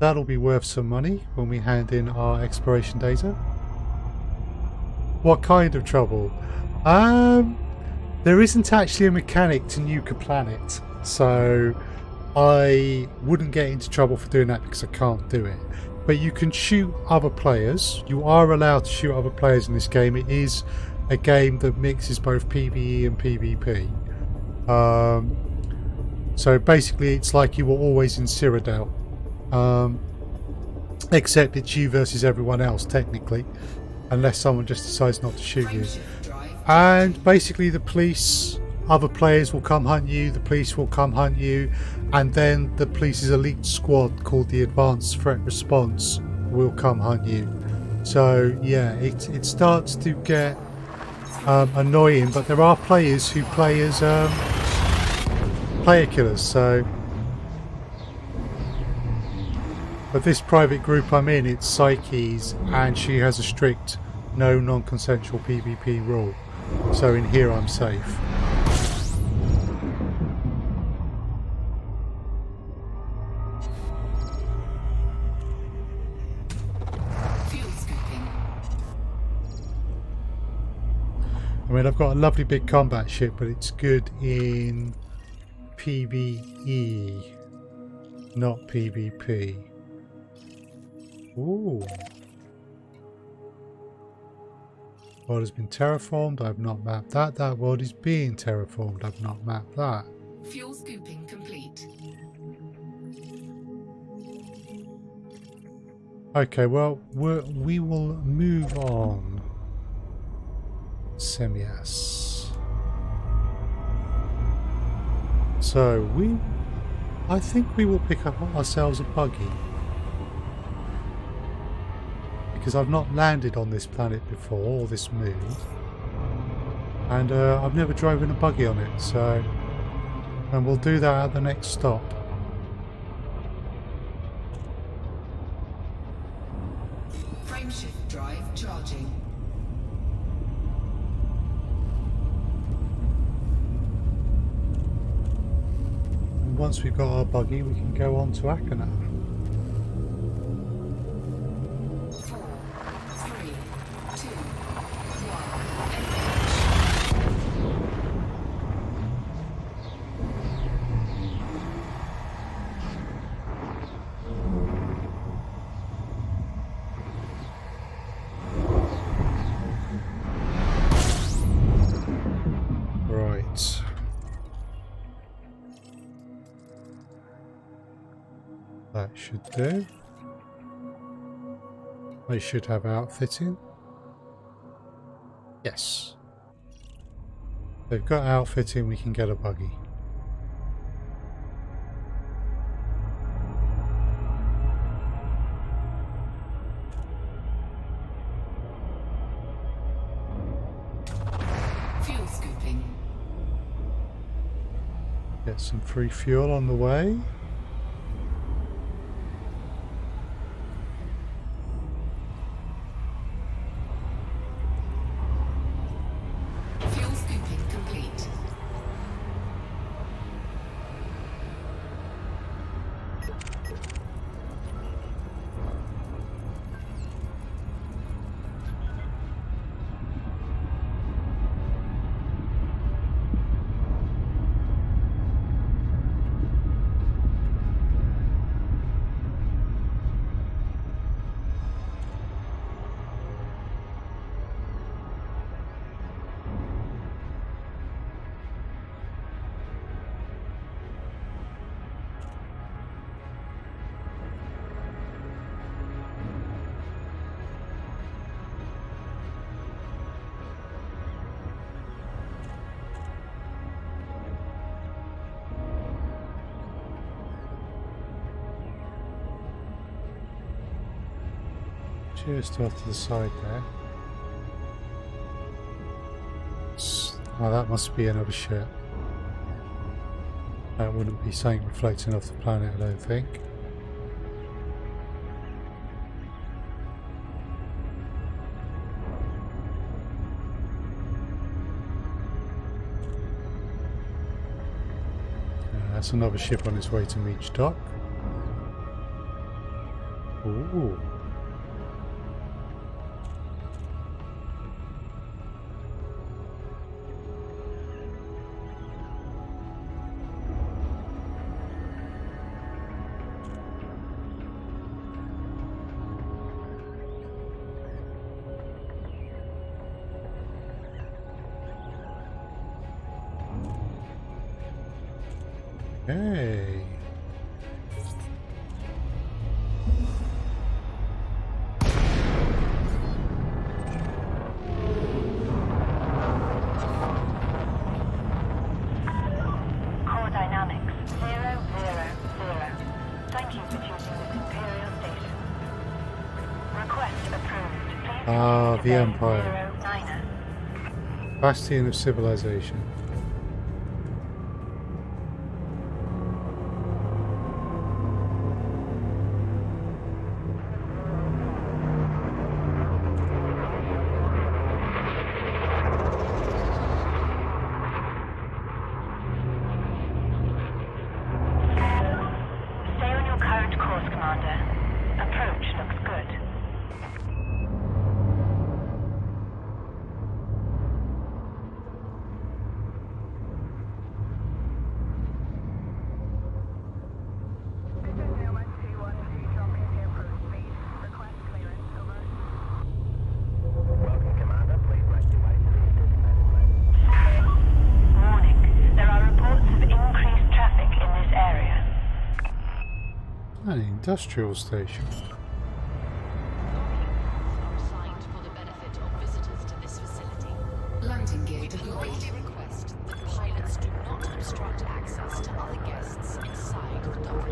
that'll be worth some money when we hand in our exploration data. What kind of trouble? There isn't actually a mechanic to nuke a planet, so I wouldn't get into trouble for doing that because I can't do it. But you can shoot other players. You are allowed to shoot other players in this game. It is a game that mixes both PvE and PvP. So basically it's like you were always in Cyrodiil, except it's you versus everyone else technically, unless someone just decides not to shoot you. And basically the police, other players will come hunt you, the police will come hunt you, and then the police's elite squad called the Advanced Threat Response will come hunt you. So yeah, it starts to get annoying, but there are players who play as player killers, so... But this private group I'm in, it's Psyche's, and she has a strict no non-consensual PvP rule. So in here I'm safe. Fuel scooping. I mean, I've got a lovely big combat ship, but it's good in PvE, not PvP. Ooh. World has been terraformed. I've not mapped that. That world is being terraformed. I've not mapped that. Fuel scooping complete. Okay, well, we will move on. Semias. So I think we will pick up ourselves a buggy. because I've not landed on this planet before, or this moon, and I've never driven a buggy on it, so, and we'll do that at the next stop. Frameshift drive charging. And once we've got our buggy, we can go on to Akana. 4, 3, 2, 1. Right. That should do. They should have outfitting. Yes. They've got outfitting, we can get a buggy. fuel scooping. Get some free fuel on the way. Fuel scooping complete. Just off to the side there. Oh, that must be another ship. That wouldn't be something reflecting off the planet, I don't think. That's another ship on its way to Meech Dock. Ooh. Hey. Core dynamics 000. Thank you for choosing this Imperial station. Request approved. Please Ah, proceed the to bay Empire. 09er. Bastion of Civilization. Stay on your current course, Commander. Approach looks good. Warning, there are reports of increased traffic in this area. An industrial station. Signed for the benefit of visitors to this facility. Landing gear We deployed. politely request that pilots do not obstruct access to other guests inside the dock.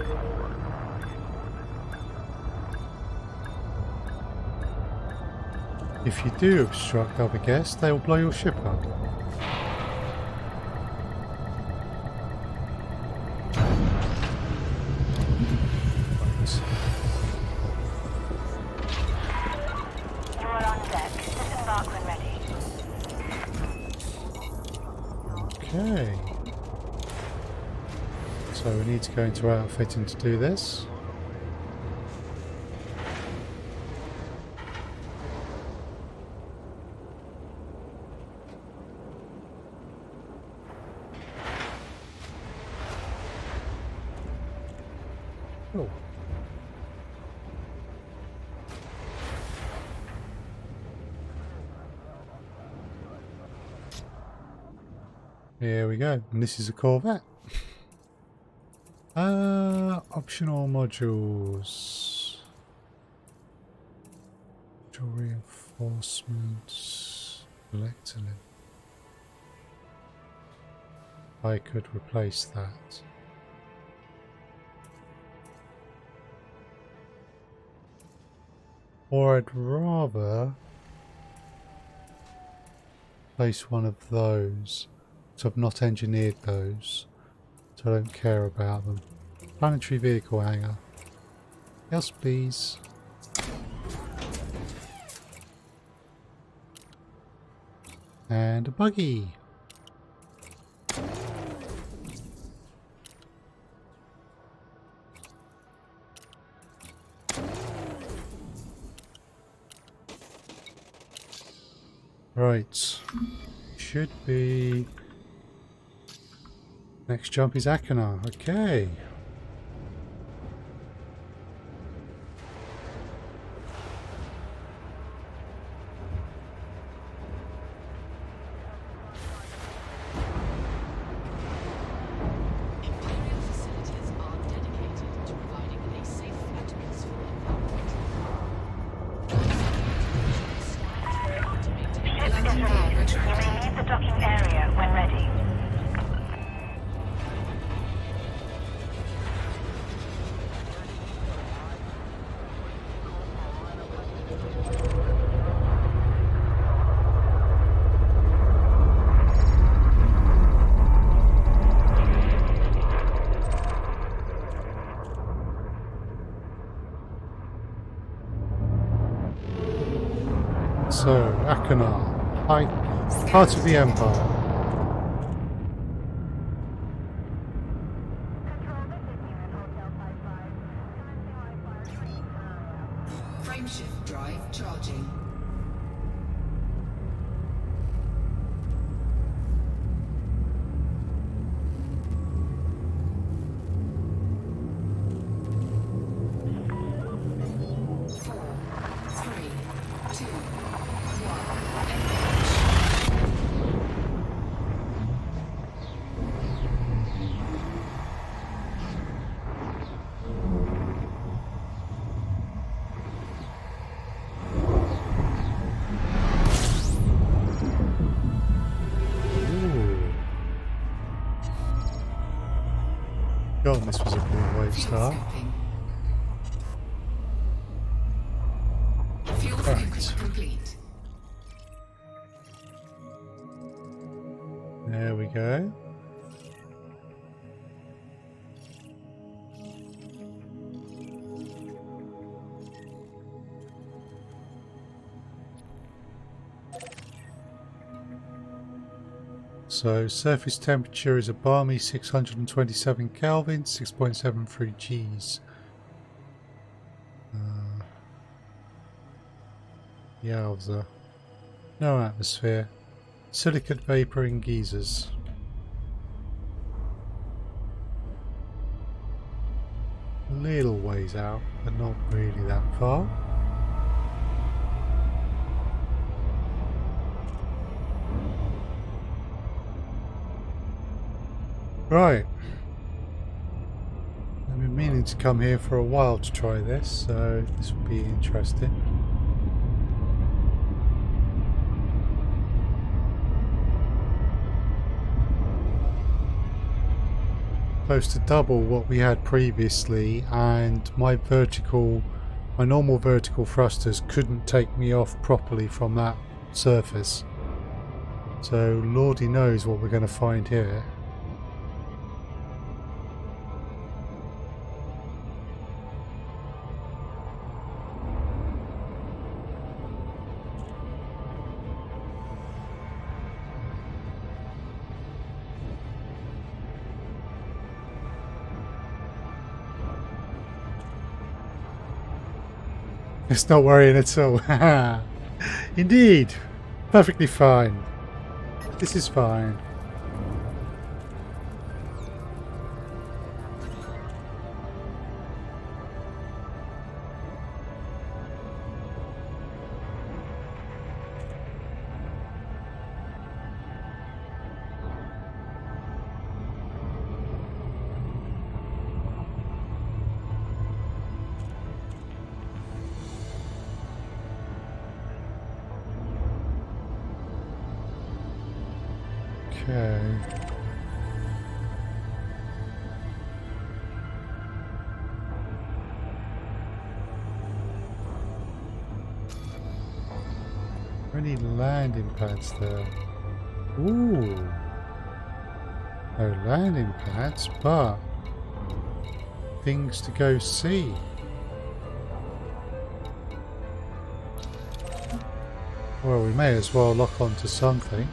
If you do obstruct other guests, they will blow your ship up. You are on deck. Disembark when ready. Okay. So we need to go into outfitting to do this. Oh. Here we go, and this is a Corvette. Optional modules. Module reinforcements. Electrolyte. I could replace that. Or I'd rather place one of those. So I've not engineered those, so I don't care about them. Planetary vehicle hangar. Yes, please. And a buggy. Right. Should be... Next jump is Akana. Okay. Imperial facilities are dedicated to providing a safe atmosphere environment. Ship is ready. You may leave the docking area when ready. So, Akana, part of the Empire. Frameshift drive charging. God, this was a cool way to start. Fuel focus complete. There we go. So surface temperature is a balmy 627 Kelvin, 6.73 Gs. Yowza. No atmosphere. Silicate vapor in geysers. A little ways out, but not really that far. Right. I've been meaning to come here for a while to try this, so this will be interesting. Close to double what we had previously, and my vertical My normal vertical thrusters couldn't take me off properly from that surface. So Lordy knows what we're going to find here. It's not worrying at all. Indeed. Perfectly fine. This is fine. Okay. Any landing pads there? Ooh. No landing pads, but things to go see. Well, we may as well lock onto something.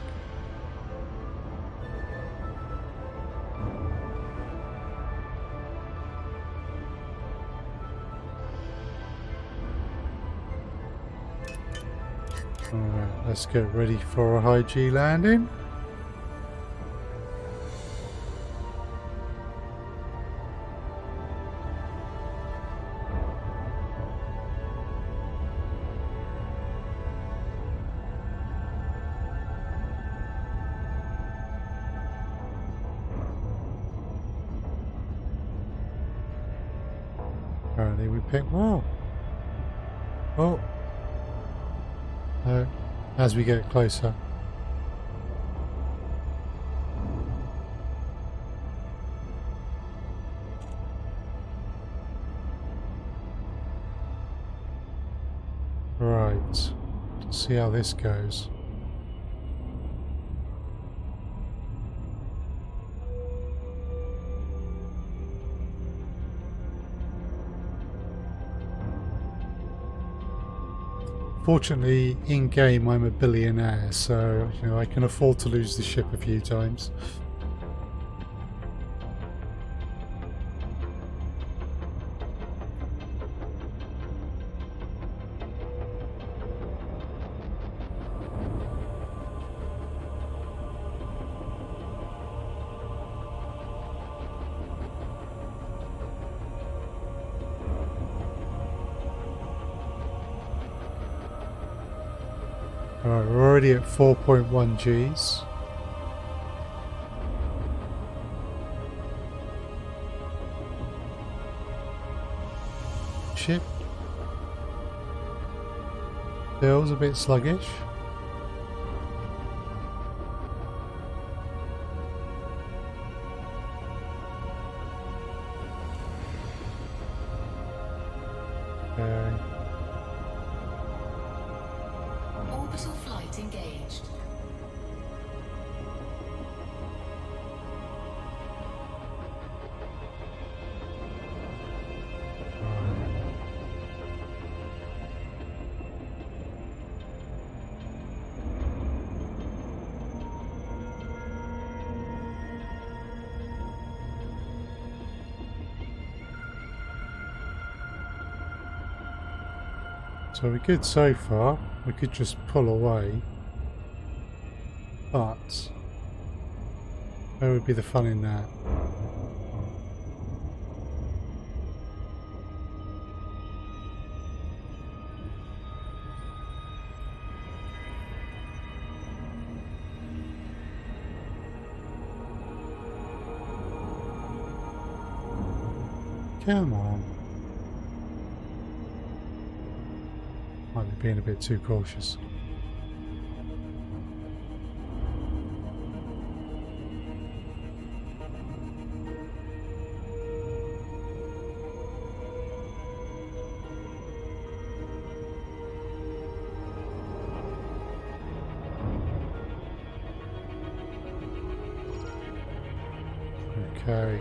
Alright, let's get ready for a high G landing. Apparently we picked well. Oh. As we get closer. Right. Let's see how this goes. Fortunately, in-game I'm a billionaire, so you know I can afford to lose the ship a few times. Alright, we're already at 4.1 Gs. Ship feels a bit sluggish. Okay. Orbital flight engaged. So we're good so far. We could just pull away. But where would be the fun in that? Come on. Might be being a bit too cautious. Okay.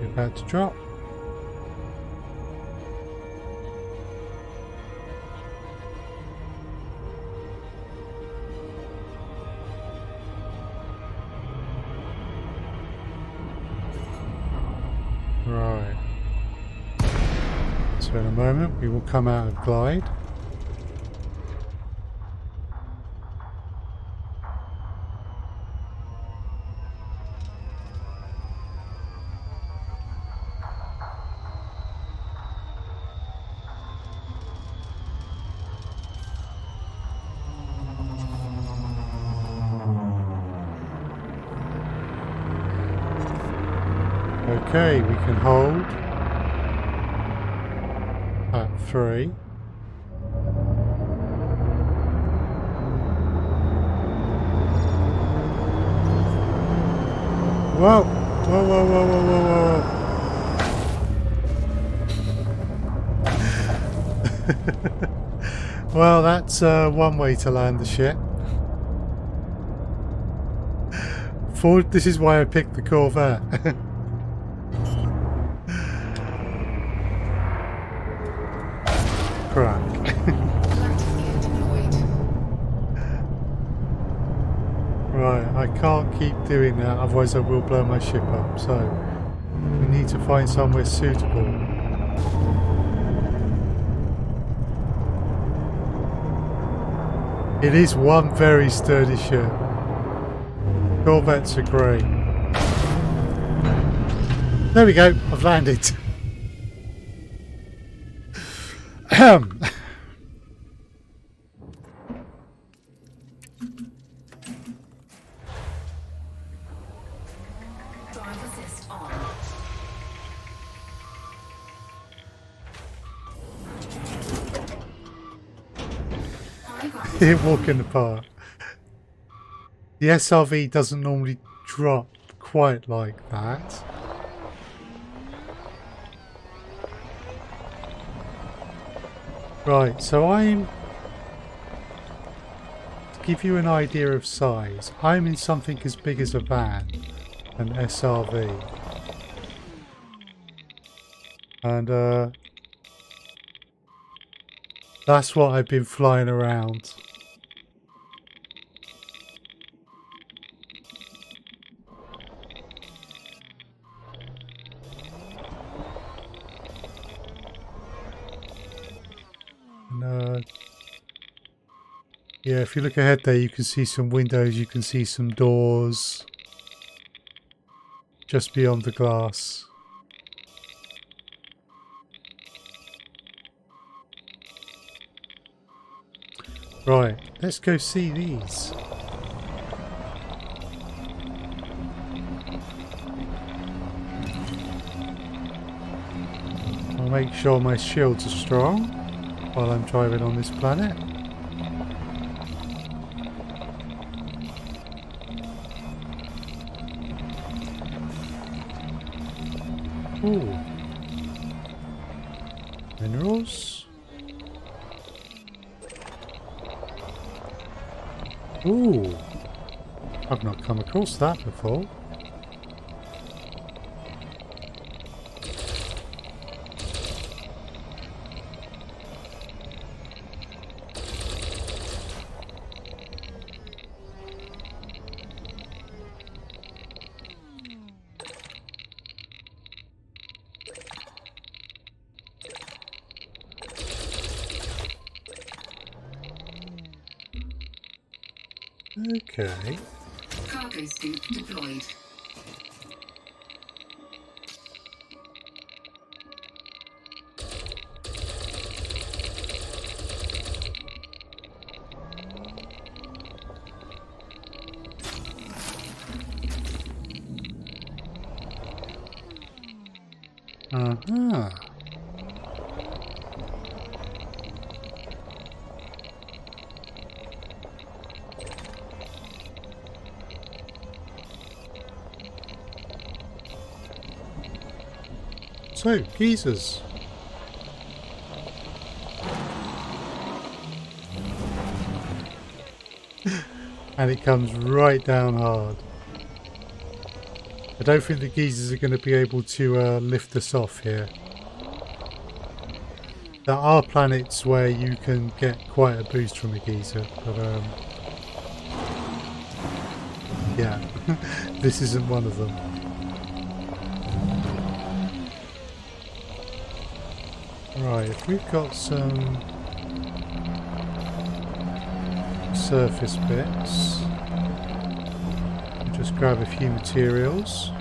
We're about to drop. Right. So in a moment we will come out of glide. Okay, we can hold at 3. Whoa! Whoa, whoa, whoa, whoa, whoa, whoa. Well, that's one way to land the ship. This is why I picked the Corvette. Crap. Landing gear deployed. Right, I can't keep doing that, otherwise I will blow my ship up. So, we need to find somewhere suitable. It is one very sturdy ship. Corvettes are great. There we go, I've landed. Drive assist on. It walk in the park. The SRV doesn't normally drop quite like that. Right, so to give you an idea of size, I'm in something as big as a van, an SRV. And that's what I've been flying around. And, yeah, if you look ahead there, you can see some windows, you can see some doors just beyond the glass. Right, let's go see these. I'll make sure my shields are strong while I'm driving on this planet. Ooh. Minerals. Ooh. I've not come across that before. Okay. Cargo scoop deployed. Uh-huh. So, geezers. And it comes right down hard. I don't think the geezers are going to be able to lift us off here. There are planets where you can get quite a boost from a geezer, but yeah, this isn't one of them. Right, if we've got some surface bits, we'll just grab a few materials.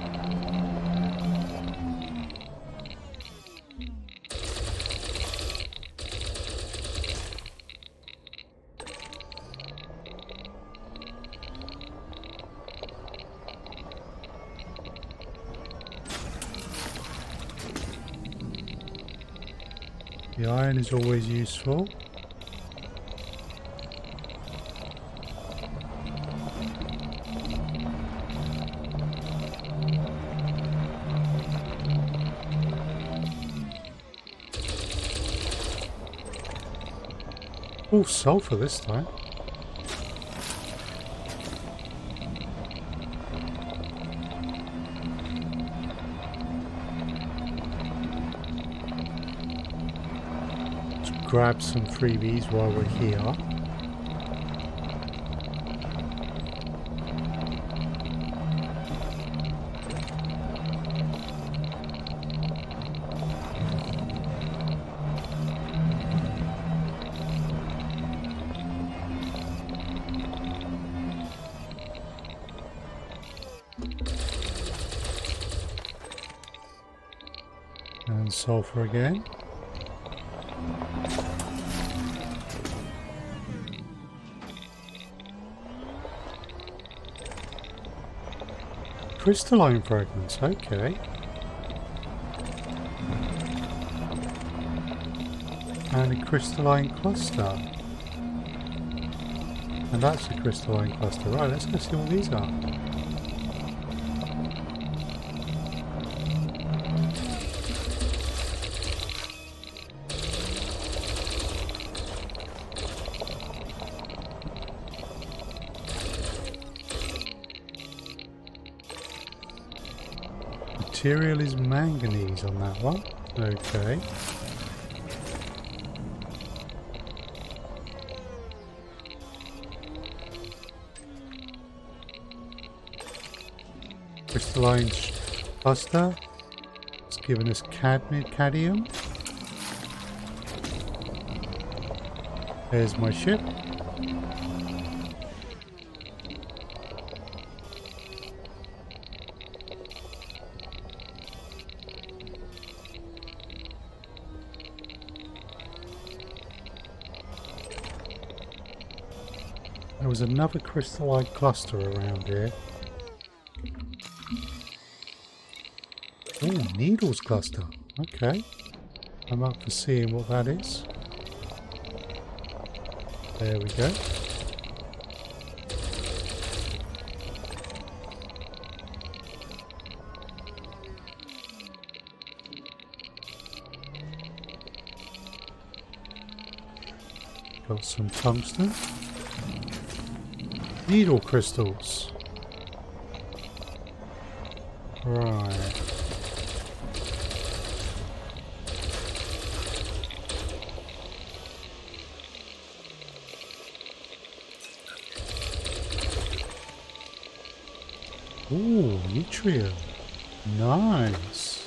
The iron is always useful. Oh, sulfur this time. Grab some freebies while we're here. And sulfur again. Crystalline fragments, okay. And a crystalline cluster. And that's a crystalline cluster. Right, let's go see what these are. Material is manganese on that one. Okay. Crystalline cluster. It's given us cadmium. There's my ship. There was another crystalline cluster around here. Oh, needles cluster. Okay. I'm up for seeing what that is. There we go. Got some tungsten. Needle crystals. Right. Ooh, yttrium. Nice.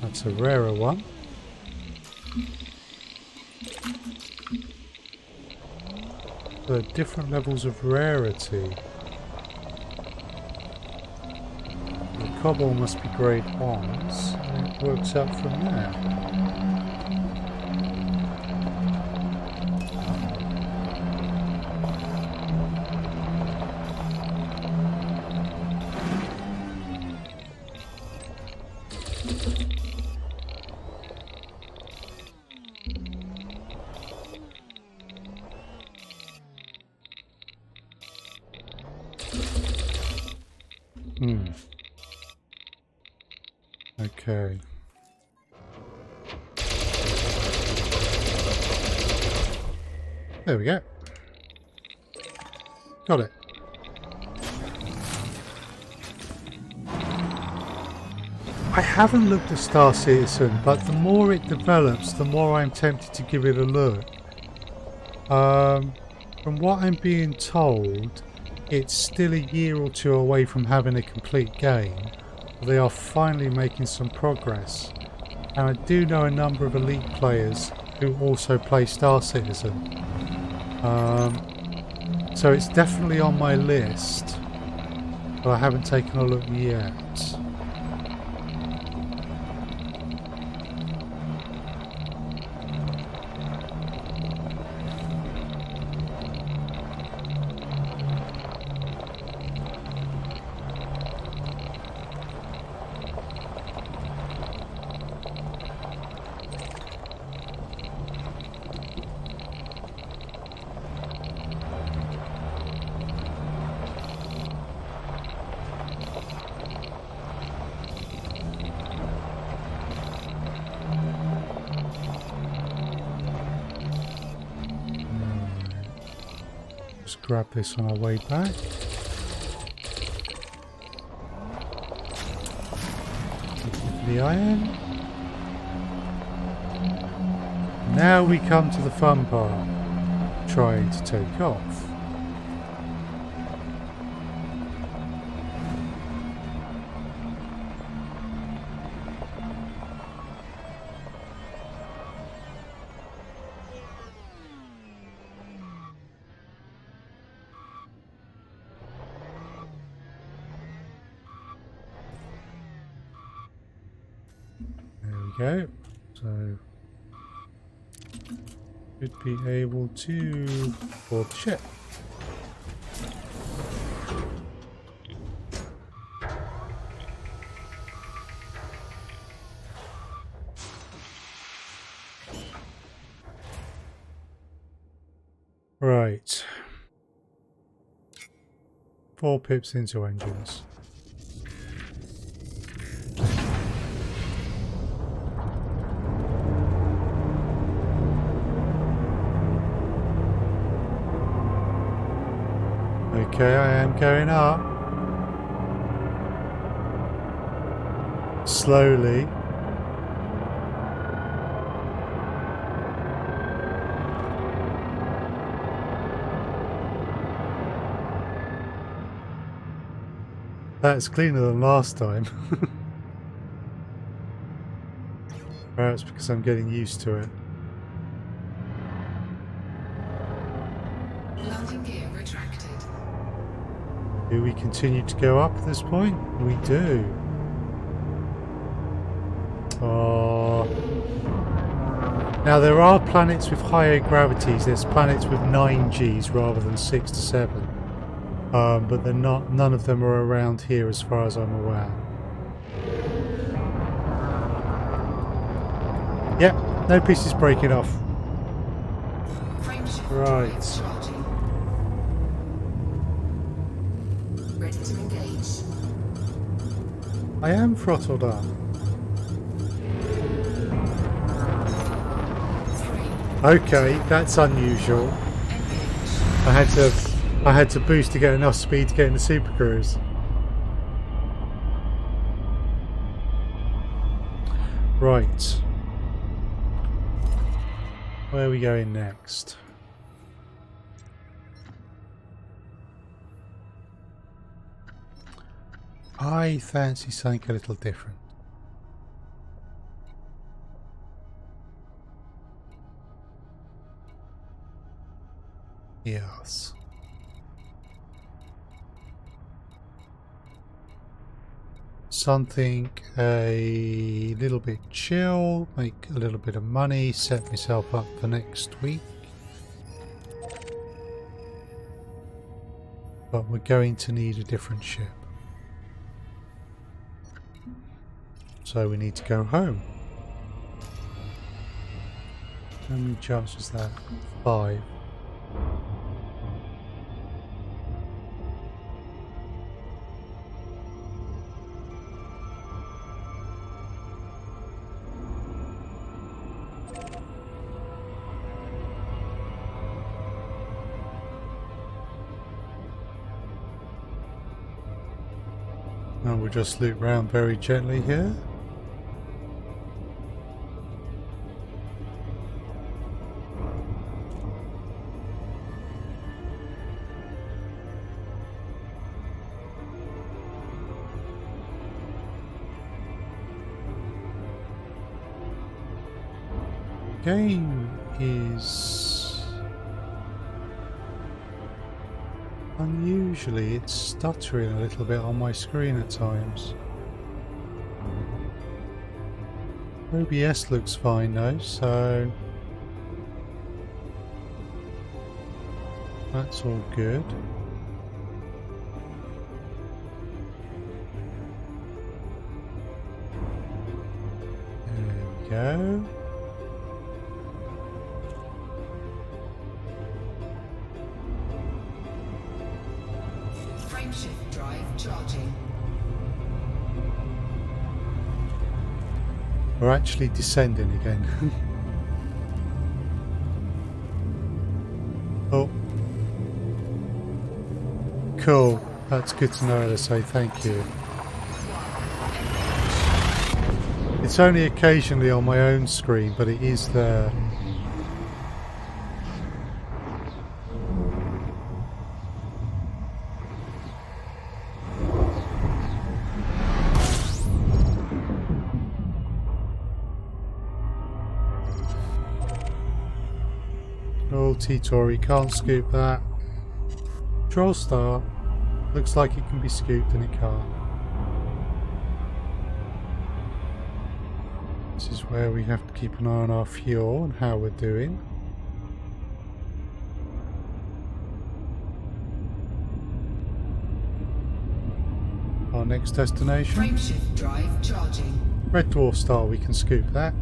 That's a rarer one. The different levels of rarity. The cobble must be grade 1s, and it works out from there. Okay. There we go. Got it. I haven't looked at Star Citizen, but the more it develops, the more I'm tempted to give it a look. From what I'm being told, it's still a year or two away from having a complete game. They are finally making some progress. And I do know a number of elite players who also play Star Citizen. So it's definitely on my list, but I haven't taken a look yet. Grab this on our way back. The iron. Now we come to the fun part. Trying to take off. Go. So should be able to board the ship. Right. 4 pips into engines. Okay, I am going up. Slowly. That's cleaner than last time. Perhaps because I'm getting used to it. Landing gear retracted. Do we continue to go up at this point? We do. Now there are planets with higher gravities. There's planets with 9 Gs rather than 6 to 7. But they're not. None of them are around here, as far as I'm aware. Yep, no pieces breaking off. Frameshift Right. drives charging. Ready to engage. I am throttled up. 3. Okay, that's unusual. Engage. I had to boost to get enough speed to get in the Super Cruise. Right. Where are we going next? I fancy something a little different. Yes. Something a little bit chill, make a little bit of money, set myself up for next week. But we're going to need a different ship. So we need to go home. How many jumps was that? 5. And we'll just loop round very gently here. game is unusually, it's stuttering a little bit on my screen at times. OBS looks fine though, so that's all good. There we go. Frameshift drive charging. We're actually descending again. Oh. Cool. That's good to know to say thank you. It's only occasionally on my own screen, but it is there. Oh, T-Tori, can't scoop that. Troll Star. Looks like it can be scooped and it can't. This is where we have to keep an eye on our fuel and how we're doing. Our next destination. Frameshift drive charging. Red Dwarf Star, we can scoop that.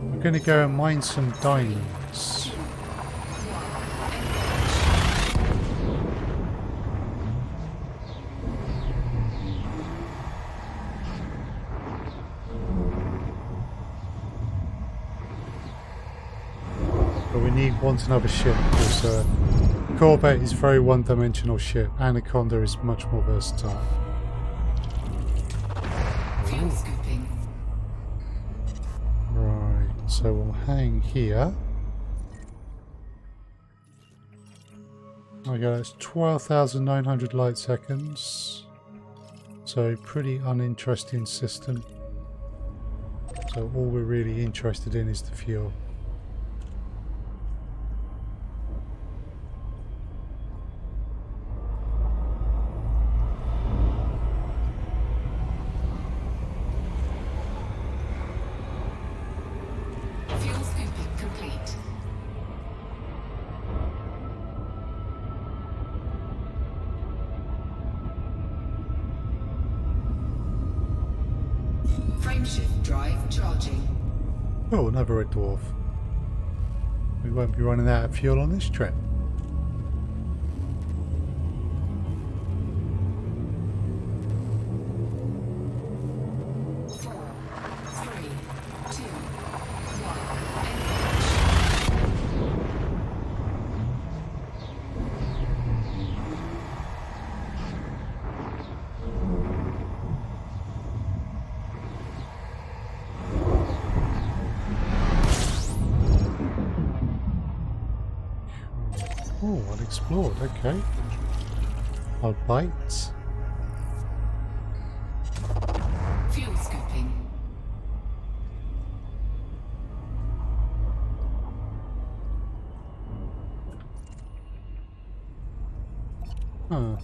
I'm going to go and mine some diamonds. But we want another ship because Corvette is a very one-dimensional ship. Anaconda is much more versatile. Fuel scooping. Right, so we'll hang here. Okay, that's 12,900 light seconds. So pretty uninteresting system. So all we're really interested in is the fuel. Fuel scooping complete. Frameshift drive charging. Oh, another red dwarf. We won't be running out of fuel on this trip. Oh, unexplored, okay. I'll bite. Fuel scooping. Huh.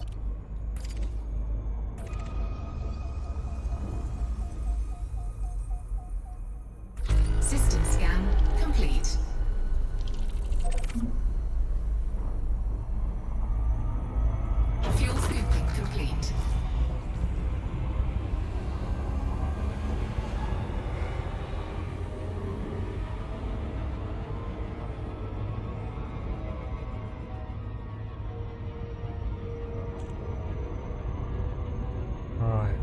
System scan complete. Fuel scooping complete. Right.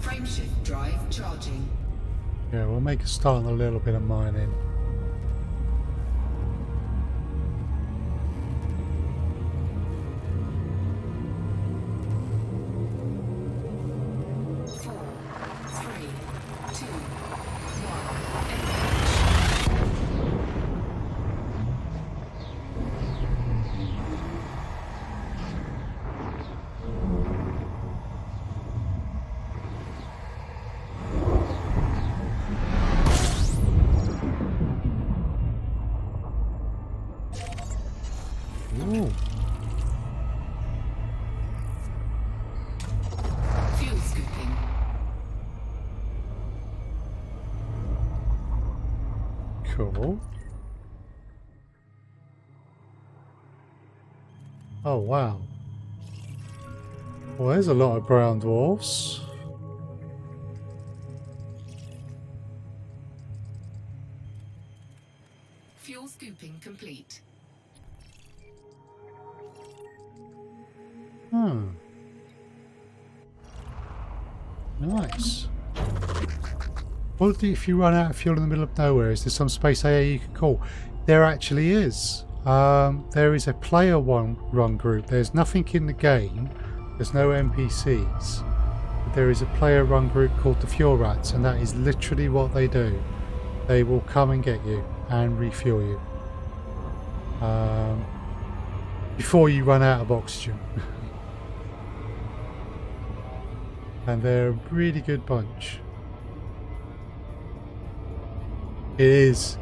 Frameshift drive charging. Yeah, we'll make a start on a little bit of mining. Ooh. Fuel scooping. Cool. Oh wow. Well, there's a lot of brown dwarfs. Fuel scooping complete. Hmm. Nice. What if you run out of fuel in the middle of nowhere? Is there some space AA you can call? There actually is. There is a player run group. There's nothing in the game. There's no NPCs. But there is a player run group called the Fuel Rats, and that is literally what they do. They will come and get you and refuel you. Before you run out of oxygen. And they're a really good bunch. It is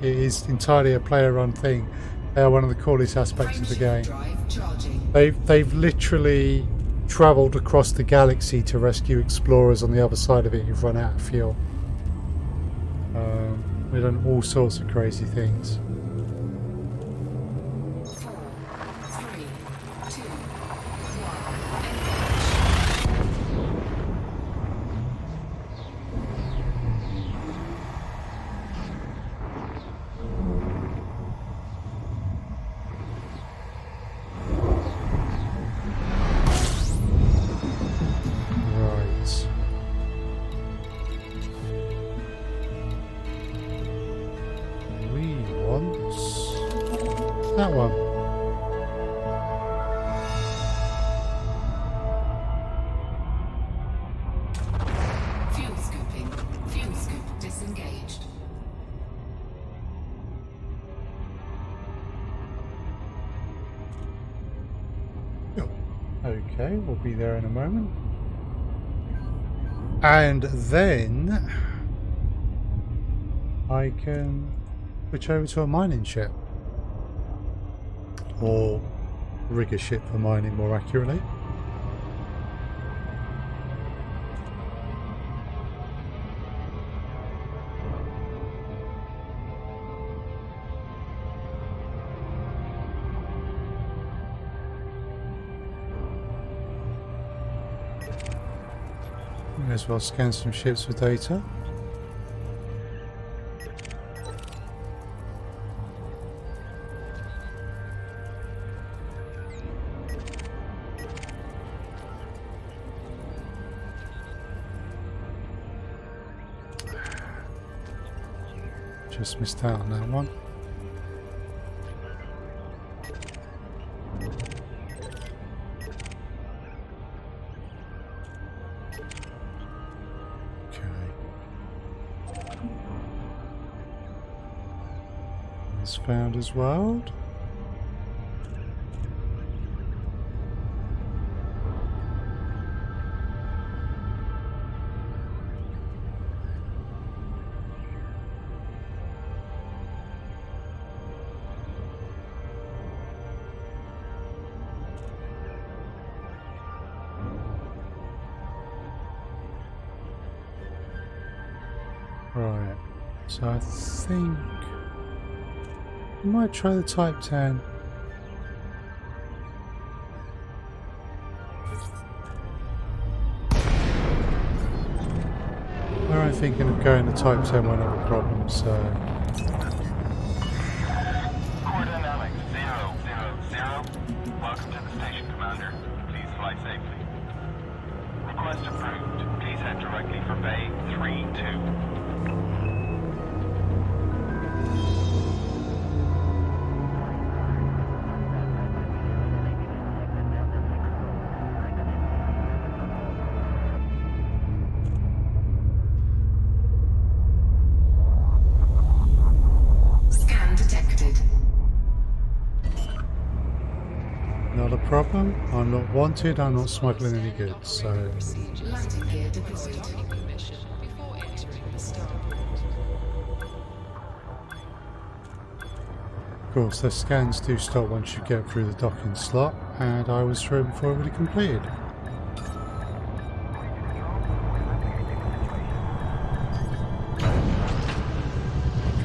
entirely a player-run thing. They are one of the coolest aspects of the game. Drive charging. They've literally travelled across the galaxy to rescue explorers on the other side of it who've run out of fuel. We've done all sorts of crazy things. 4, 3, 2, 1, Right. We want that one. Fuel scooping. Fuel scoop disengaged. Okay, we'll be there in a moment. And then I can switch over to a mining ship. Or rigger ship for mining, more accurately. May as well scan some ships for data. Just missed out on that one. Founder's World. Right, so I think I might try the Type 10. I'm thinking of going to Type 10 won't have a problem, so... Coordinate 000. Welcome to the station, Commander. Please fly safely. Request approved. Please head directly for Bay 32. Not a problem. I'm not wanted. I'm not smuggling any goods, so... Landing gear deployed. Permission before entering the star. course, the scans do stop once you get through the docking slot, and I was through before it would have completed.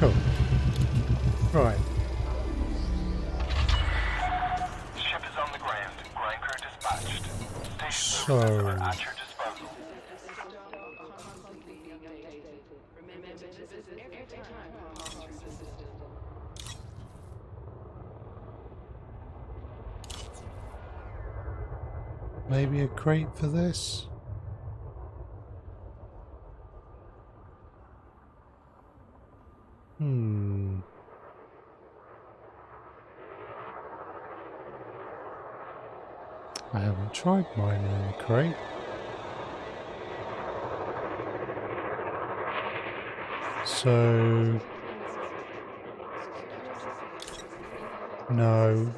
Cool. Right. Ship is on the ground. Ground crew dispatched. Station So- services are at your disposal. Maybe a crate for this? I haven't tried mining in a crate. So... no.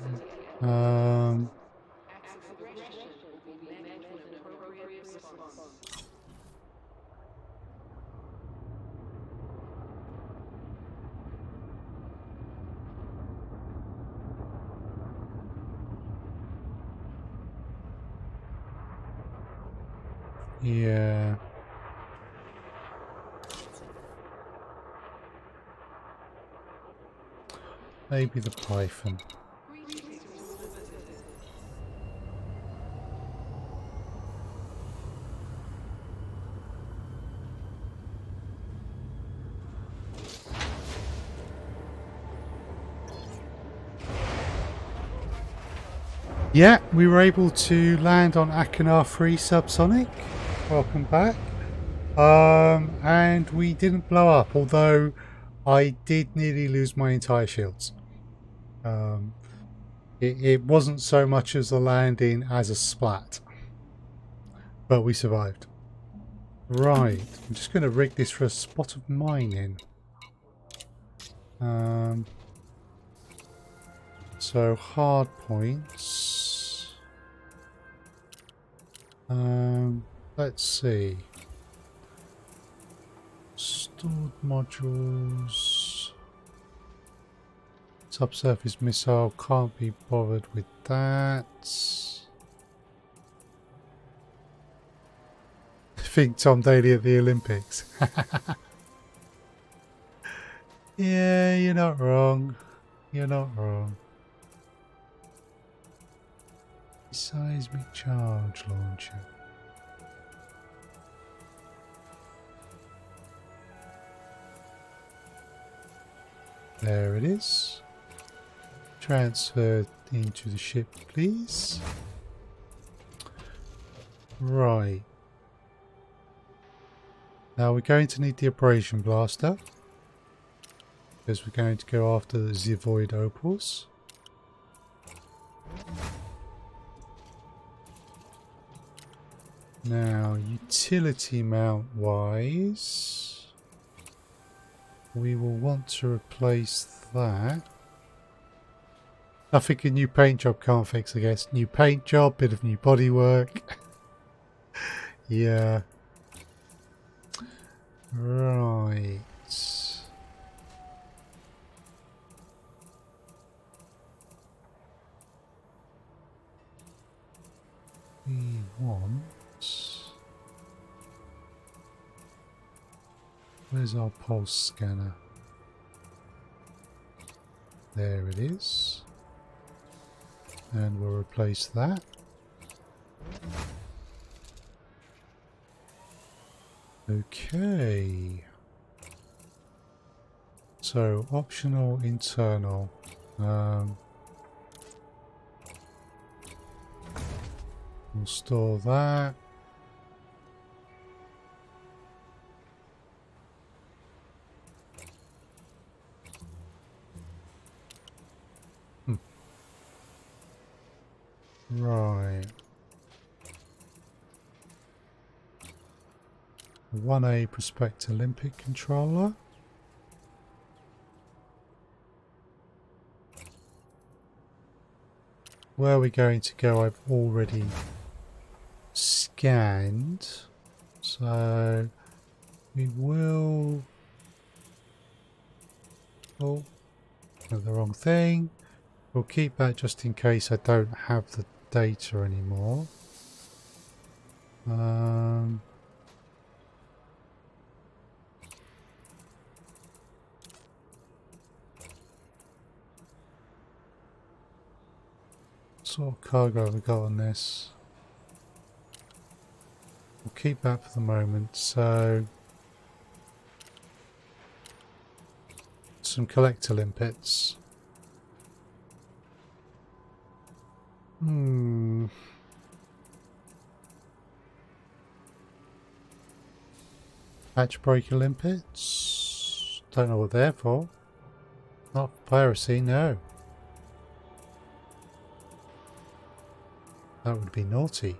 Yeah. Maybe the Python. Yeah, we were able to land on Akinar 3 subsonic. Welcome back. And we didn't blow up, although I did nearly lose my entire shields. It wasn't so much as a landing as a splat. But we survived. Right, I'm just going to rig this for a spot of mining. So hard points. Let's see. Stored modules. Subsurface missile, can't be bothered with that. Think Tom Daly at the Olympics. Yeah, you're not wrong. You're not wrong. Seismic charge launcher. There it is. Transfer into the ship, please. Right. Now we're going to need the abrasion blaster, because we're going to go after the Zevoid opals. Now, utility mount wise, we will want to replace that. Nothing a new paint job can't fix, I guess. New paint job, bit of new bodywork. Yeah. Right. We want... Where's our pulse scanner? There it is. And we'll replace that. Okay. So, optional internal. We'll store that. Right. 1A Prospect Olympic controller. Where are we going to go? I've already scanned. So we will... Oh, looking at the wrong thing. We'll keep that just in case I don't have the data anymore. What sort of cargo have we got on this? We'll keep that for the moment. So some collector limpets. Hatch breaker limpets. Don't know what they're for. Not piracy, no. That would be naughty.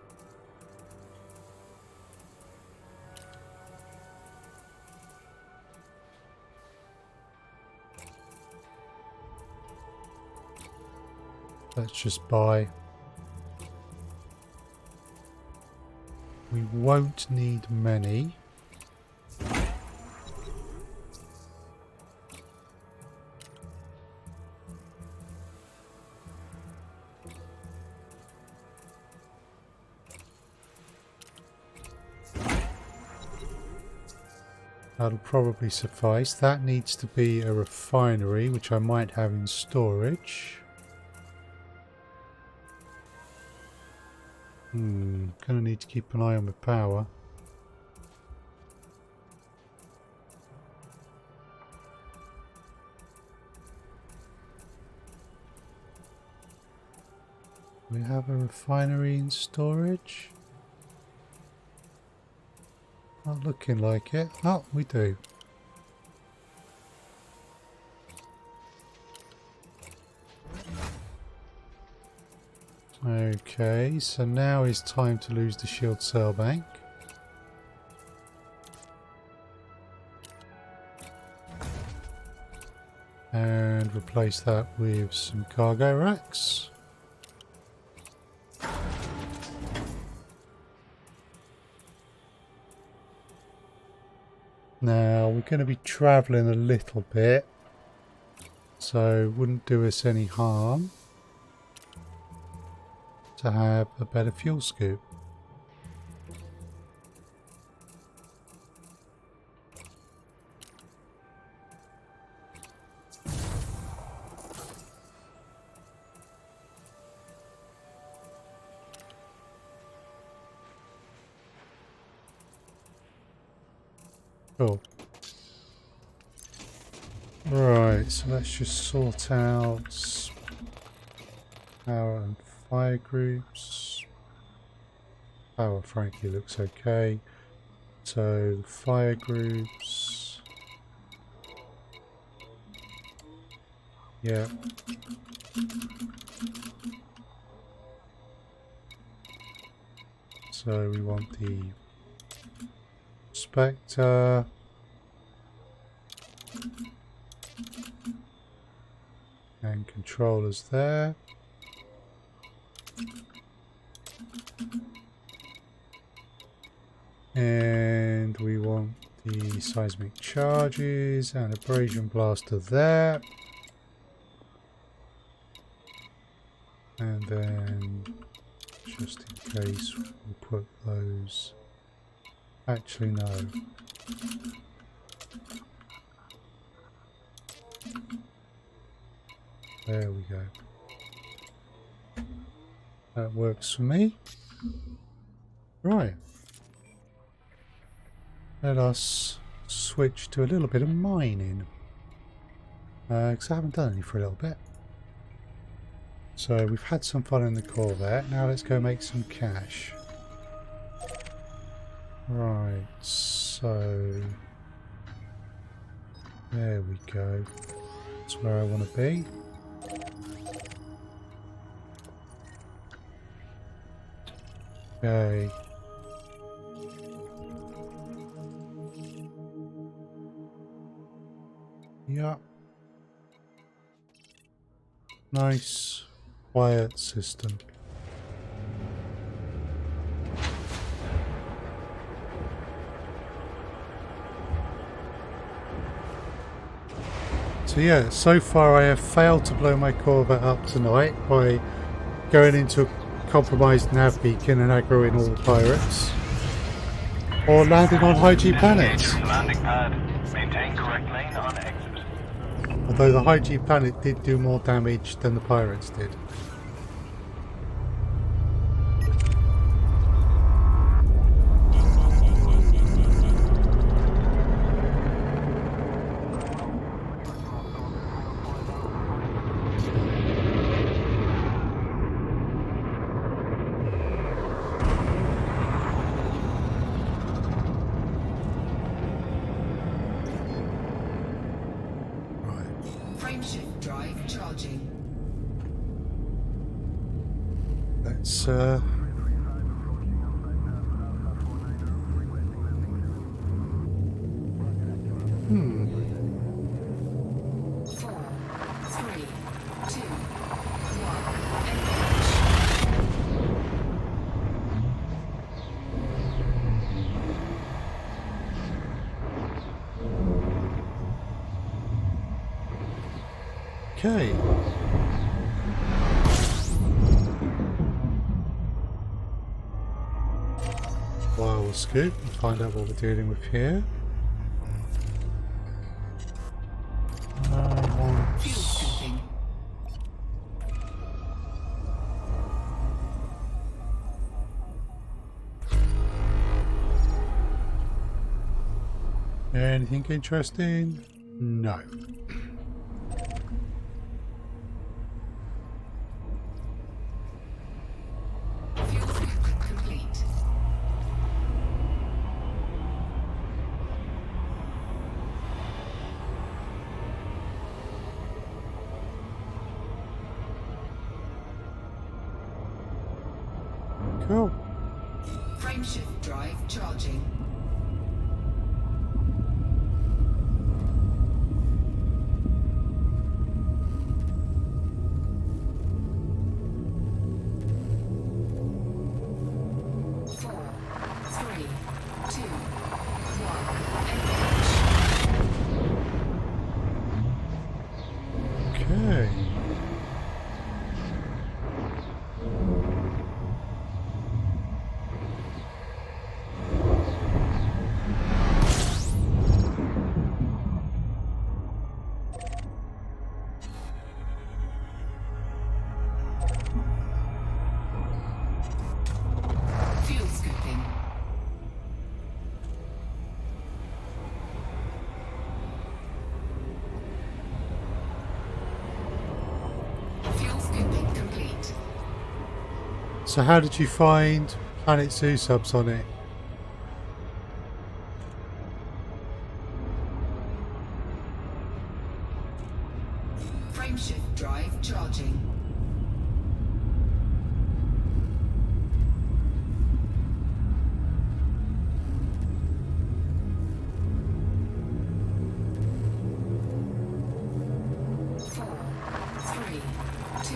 Let's just buy. We won't need many. That'll probably suffice. That needs to be a refinery, which I might have in storage. Gonna need to keep an eye on the power. We have a refinery in storage. Not looking like it. Oh, we do. Okay, so now is time to lose the shield cell bank. And replace that with some cargo racks. Now we're going to be travelling a little bit, so it wouldn't do us any harm to have a better fuel scoop. Cool. Right, so let's just sort out power and fire groups. Power frankly looks okay. So fire groups. Yeah. So we want the Spectre. And controllers there. And we want the seismic charges and abrasion blaster there. And then, just in case, we'll put those. Actually, no. There we go. That works for me. Right. Let us switch to a little bit of mining. Because I haven't done any for a little bit. So we've had some fun in the Corvette. Now let's go make some cash. Right, so there we go. That's where I want to be. Okay. Yeah. Nice, quiet system. So yeah, so far I have failed to blow my Corvette up tonight by going into a compromised nav beacon and aggroing all the pirates. Or landing on high G planets. Disengage from the landing pad. Maintain correct lane on exit. Although the high G planet did do more damage than the pirates did. Frameshift drive charging. Let's Four, three, two, one. okay. Well, we'll scoop and find out what we're dealing with here. Fuel scooping. Anything interesting? No. Fuel scoop complete. Cool. Frameshift drive charging. Four, three, two, one. Okay. Fuel scooping. Fuel scooping complete. So how did you find Planet Zoo subs on it? Frameshift drive charging. Four, three, two,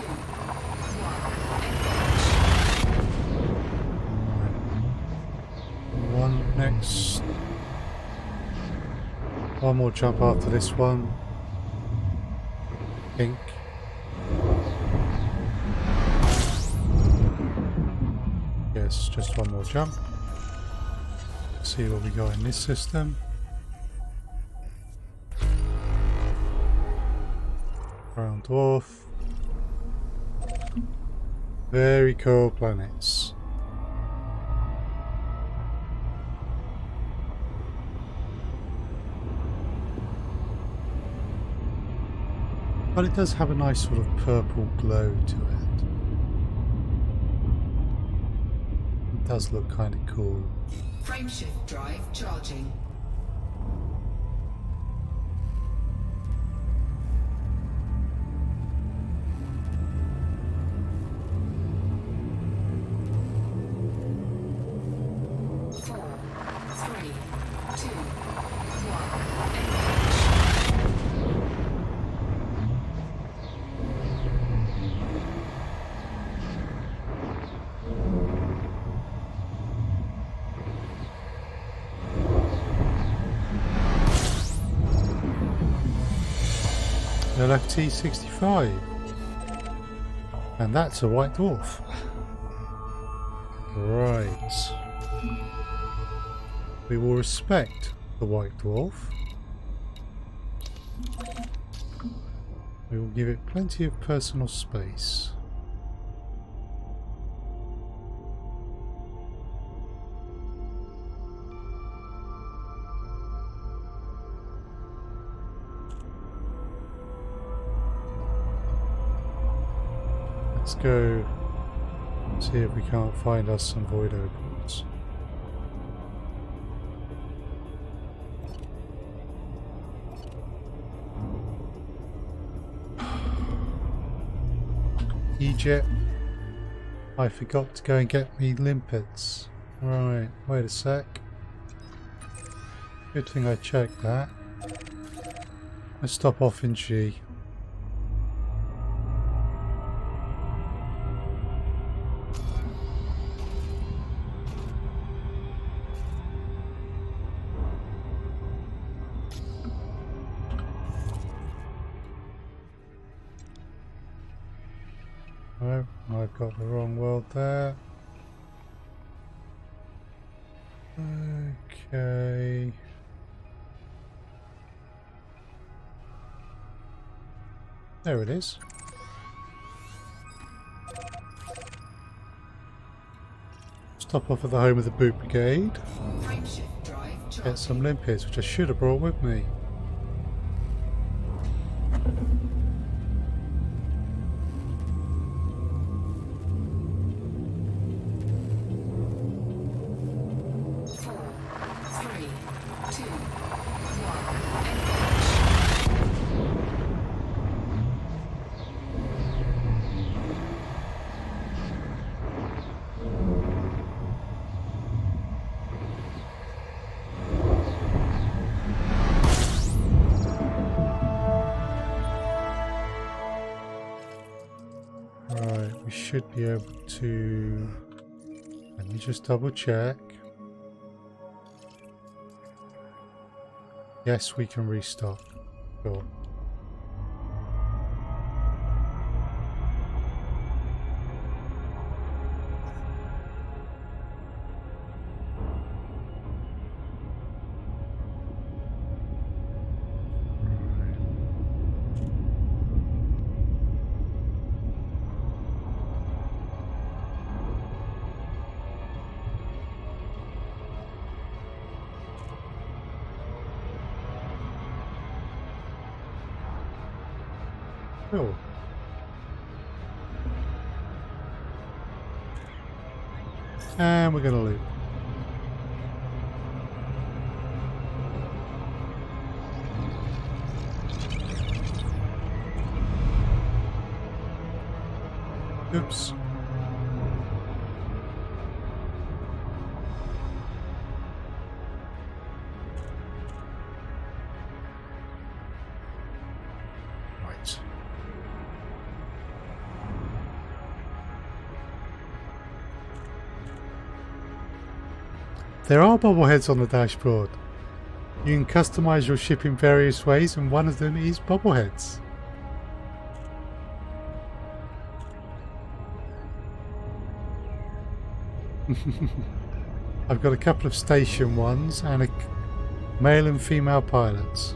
one. One next. One more jump after this one. Pink. Yes, just one more jump. See what we got in this system. Brown dwarf. Very cool planets. But it does have a nice sort of purple glow to it. It does look kind of cool. Frameshift drive charging. Four, three, two, one. LFT-65. And that's a white dwarf. Right. We will respect the white dwarf. We will give it plenty of personal space. Let's go see if we can't find us some void opals. Egypt. I forgot to go and get me limpets. Right, wait a sec. Good thing I checked that. Let's stop off in G. Oh, I've got the wrong world there. Okay. There it is. Stop off at the home of the boot brigade. Frameshift drive charged. Get some limpets, which I should have brought with me. Should be able to, let me just double check. Yes, we can restock. Cool. Cool. And we're going to loop. Oops. Right. There are bobbleheads on the dashboard. You can customize your ship in various ways, and one of them is bobbleheads. I've got a couple of station ones and a male and female pilots.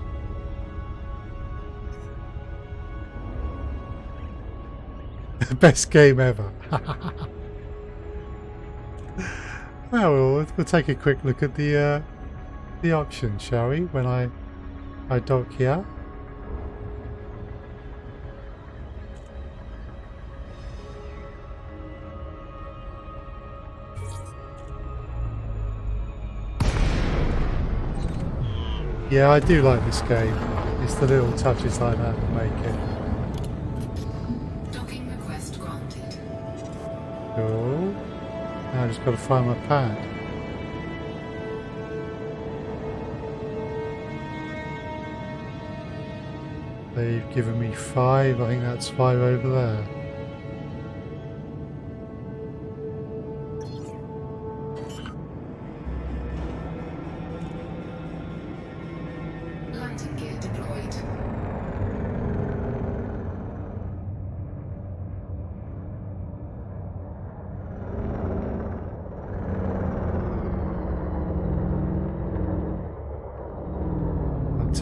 Best game ever. Well, we'll take a quick look at the options, shall we? When I dock here. Yeah, I do like this game. It's the little touches like that that make it. Docking request granted. Cool. Now I just got to find my pad. They've given me 5. I think that's 5 over there. Landing gear deployed.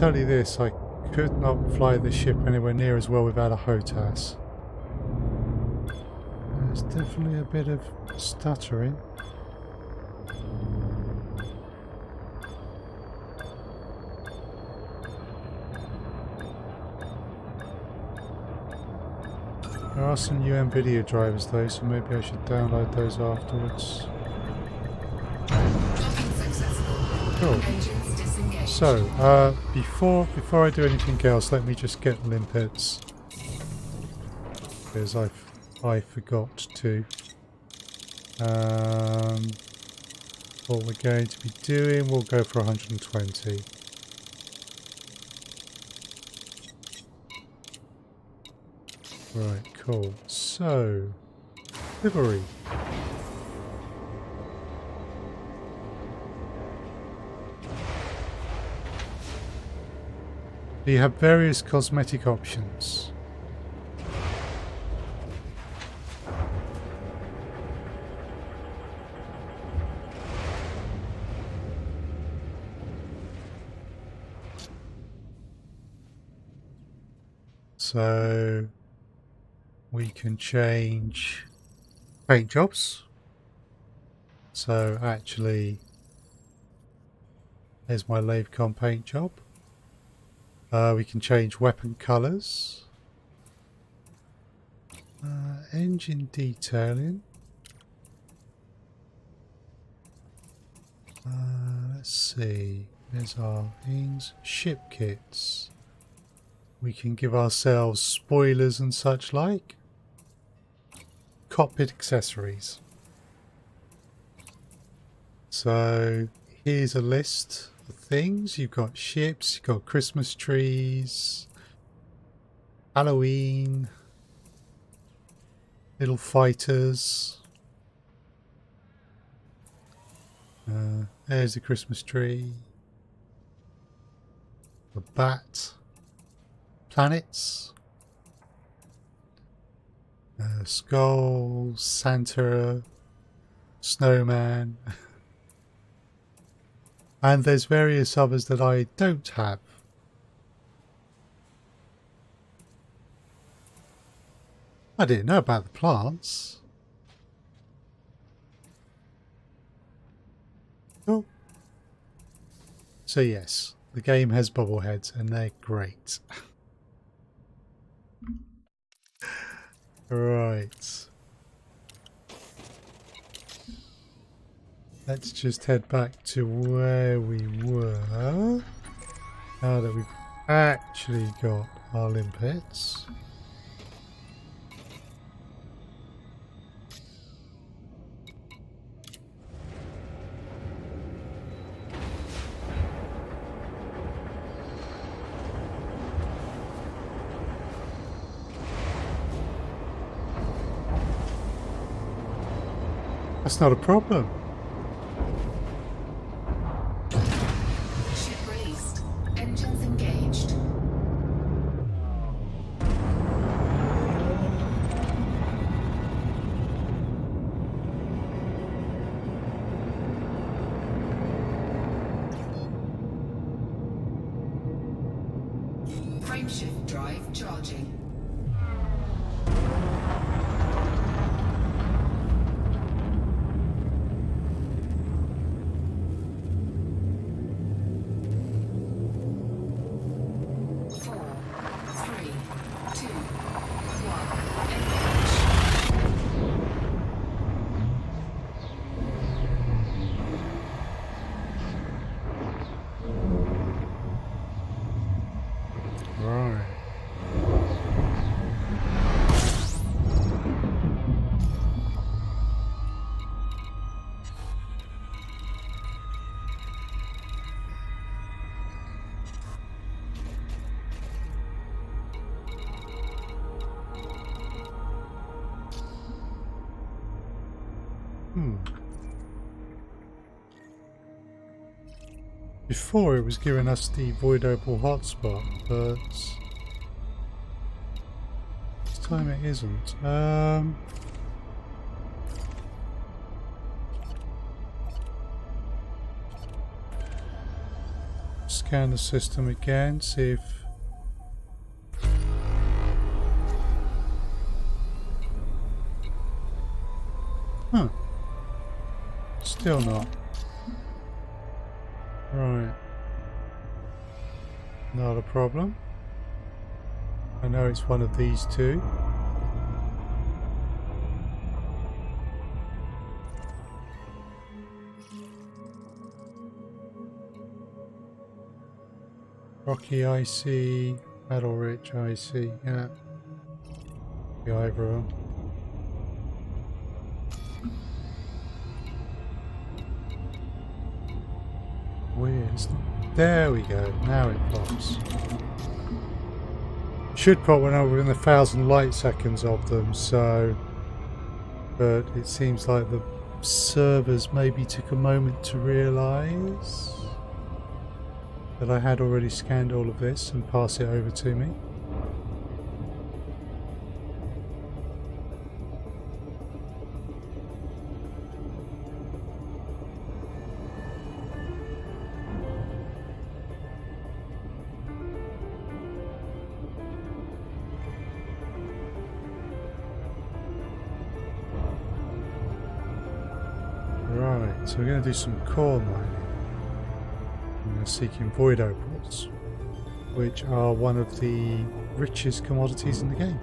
tell you this, I could not fly the ship anywhere near as well without a HOTAS. There's definitely a bit of stuttering. There are some new NVIDIA drivers though, so maybe I should download those afterwards. Docking successful. Cool. Engines disengaged. So, before I do anything else, let me just get limpets. Because I forgot to. What we're going to be doing, we'll go for 120. Right, cool. So, livery. You have various cosmetic options. So we can change paint jobs. So actually, there's my Lavecon paint job. We can change weapon colours. Engine detailing. Let's see. There's our things. Ship kits. We can give ourselves spoilers and such like. Cockpit accessories. So here's a list of things. You've got ships, you've got Christmas trees, Halloween, little fighters. There's the Christmas tree. The bat. Planets. Skull, Santa, Snowman. And there's various others that I don't have. I didn't know about the plants. Oh. So yes, the game has bobbleheads and they're great. Right. Let's just head back to where we were. Now that we've actually got our limpets. That's not a problem. Ship released. Engines engaged. Frameshift drive charging. Before it was giving us the void opal hotspot, but this time it isn't. Scan the system again, see if... Huh. Still not. Right. Not a problem. I know it's one of these two. Rocky icy, Battle Rich icy, yeah. The either of them. Weird. There we go. Now it pops. Should pop when over in 1,000 light seconds of them, so... But it seems like the servers maybe took a moment to realise that I had already scanned all of this and pass it over to me. Right, so we're going to do some core mining. We're seeking void opals, which are one of the richest commodities in the game.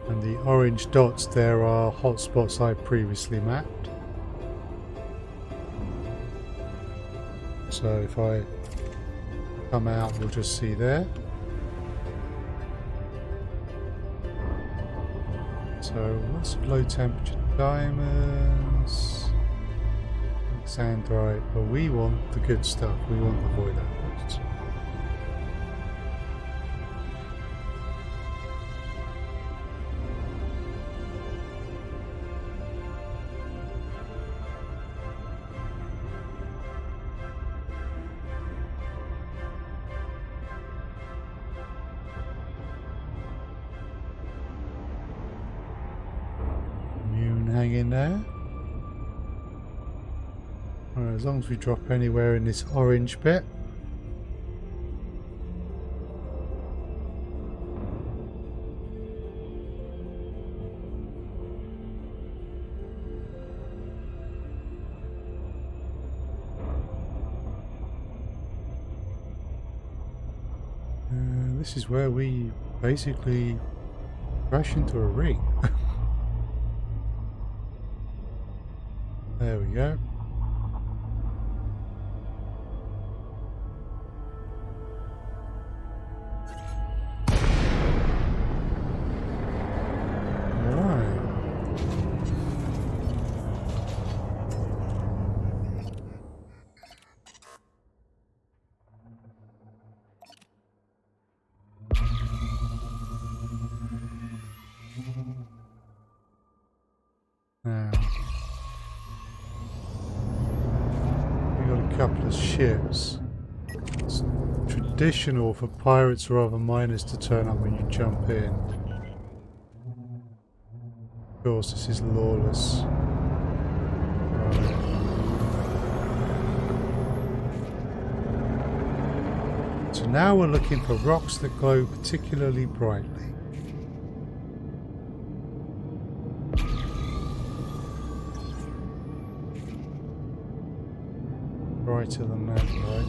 And the orange dots there are hotspots I previously mapped. So if I come out, you'll just see there. So lots of low temperature diamonds, sandrite, but we want the good stuff. We want the void opals. Hang in there. Right, as long as we drop anywhere in this orange bit. This is where we basically crash into a ring. There we go. Alright. Now. Couple of ships. It's traditional for pirates or other miners to turn up when you jump in. Of course, this is lawless. Right. So now we're looking for rocks that glow particularly brightly. Brighter than that, right?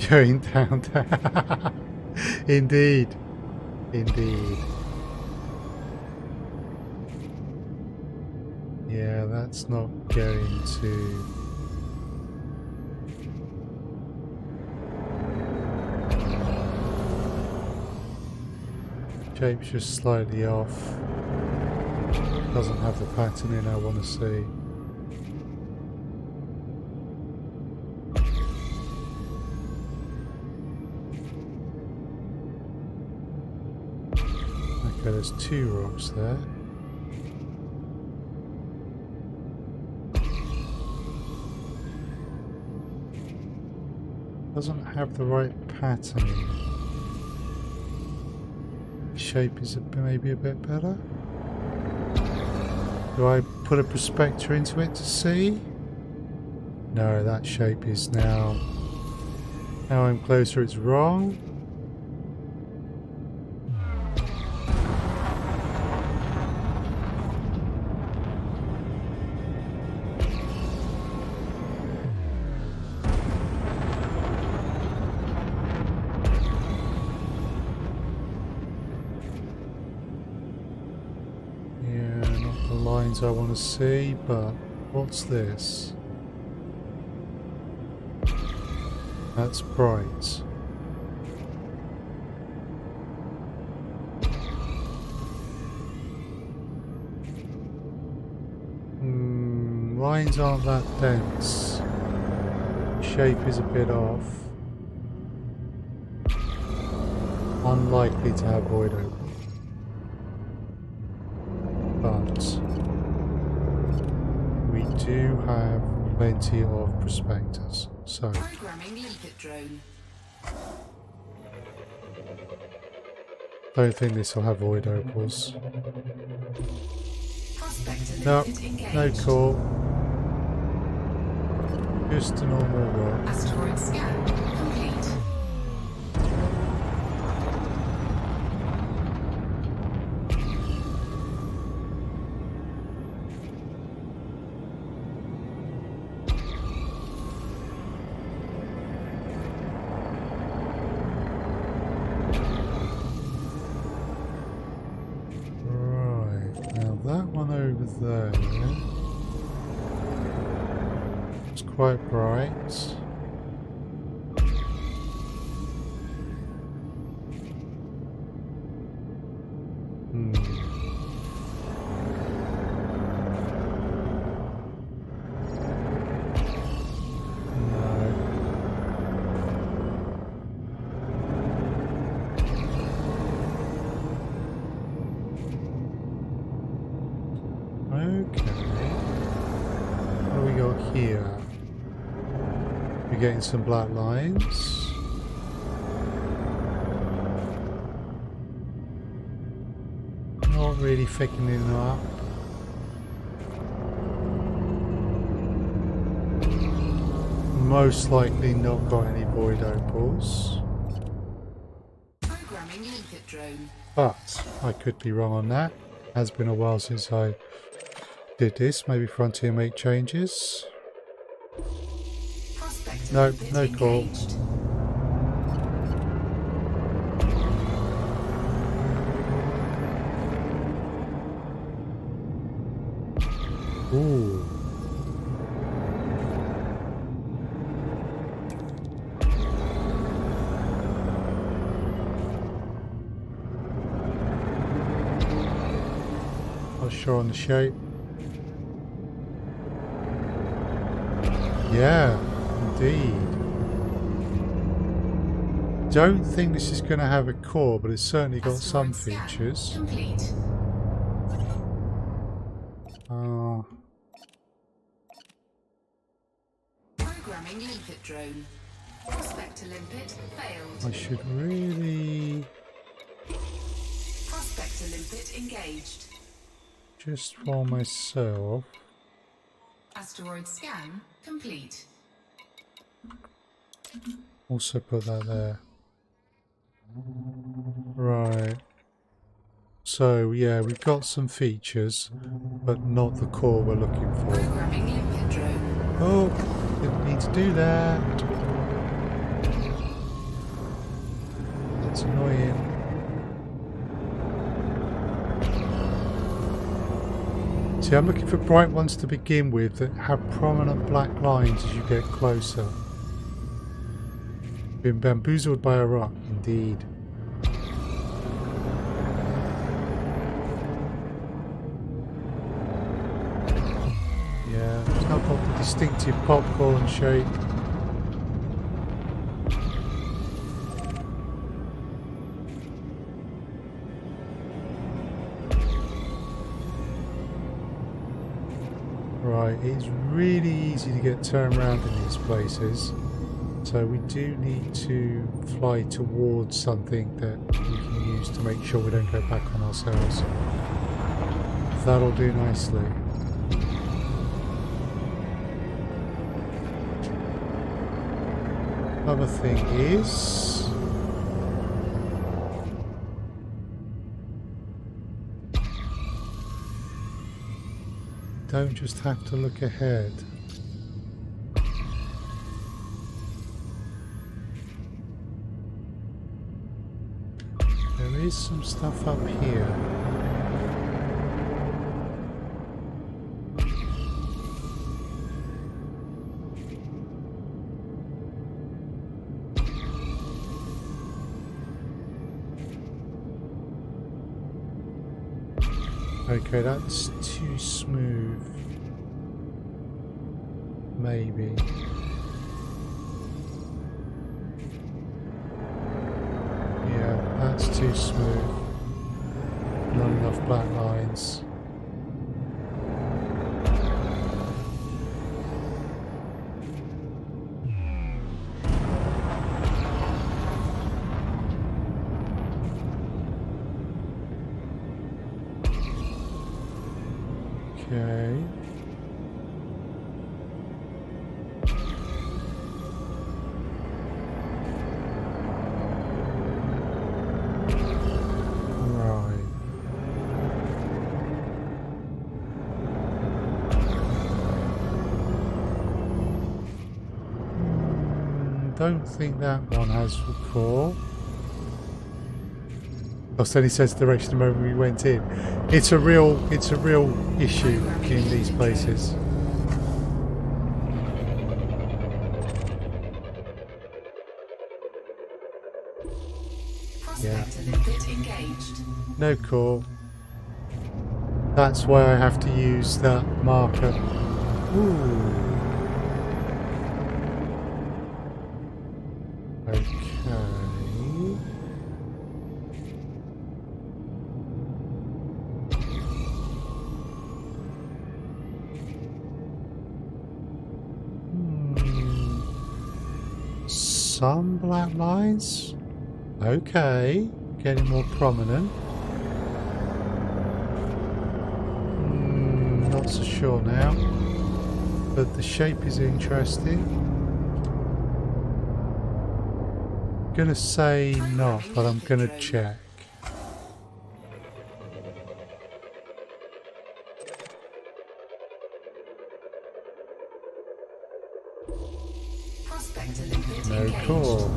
Going down. Indeed. Indeed. Yeah, that's not going to... Shape's just slightly off. Doesn't have the pattern in I want to see. Okay, there's 2 rocks there. Doesn't have the right pattern. Shape is maybe a bit better. Do I put a prospector into it to see? No, that shape is now I'm closer, it's wrong. I want to see, but what's this? That's bright. Lines aren't that dense. Shape is a bit off. Unlikely to have void open. But we do have plenty of prospectors, so Programming limpet drone. don't think this will have void opals. Prospector No, limpet engaged. no core. Just a normal rock. Asteroid scan complete. There. It's quite bright. Getting some black lines. Not really thickening them up. Most likely not got any void opals. Programming limpet drone. But I could be wrong on that. Has been a while since I did this. Maybe Frontier make changes. No, no call. Ooh. Not sure on the shape. Yeah. Indeed. Don't think this is going to have a core, but it's certainly got some features. Complete. Programming limpet drone. Prospector limpet failed. I should really Prospector limpet engaged. just for myself. Asteroid scan complete. Also put that there. Right. So yeah, we've got some features, but not the core we're looking for. Programming limpet drone. Oh, didn't need to do that. That's annoying. See, I'm looking for bright ones to begin with that have prominent black lines as you get closer. Been bamboozled by a rock, indeed. distinctive popcorn shape. Right, it's really easy to get turned around in these places, so we do need to fly towards something that we can use to make sure we don't go back on ourselves. That'll do nicely. Other thing is, don't just have to look ahead. There is some stuff up here. Okay, that's too smooth. Maybe. Yeah, that's too smooth. Not enough black lines. Okay. Right. Don't think that one has core. Then he says direction the moment we went in. It's a real issue in these places. Prospector limpet engaged. No core. That's why I have to use that marker. Ooh. Okay. Some black lines. Okay, getting more prominent. Not so sure now, but the shape is interesting. Gonna say not, but I'm gonna check. Prospector limpet No engaged. core.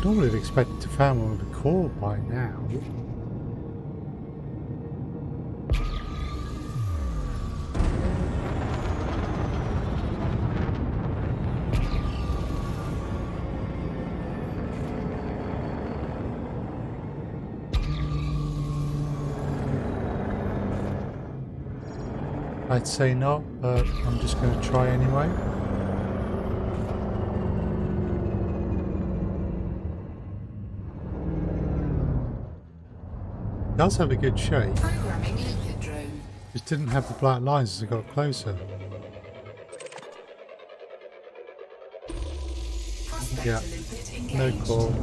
I would have expected to find one with a core by now. I'd say not, but I'm just going to try anyway. Does have a good shape. Programming limpet drone. Just didn't have the black lines as I got closer. Prospector Yeah, limpet no engaged. core.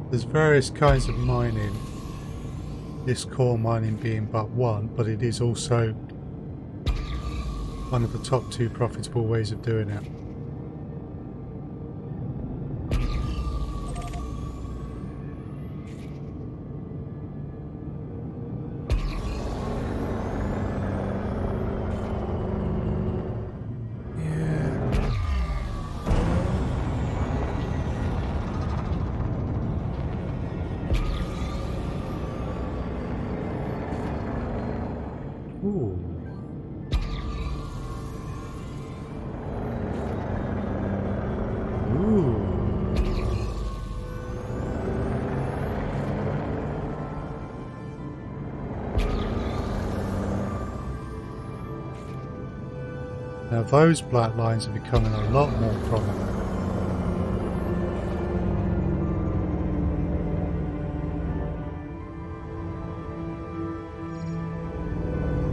There's various kinds of mining. This core mining being but one, but it is also one of the top 2 profitable ways of doing it. Ooh. Ooh. Now those black lines are becoming a lot more prominent.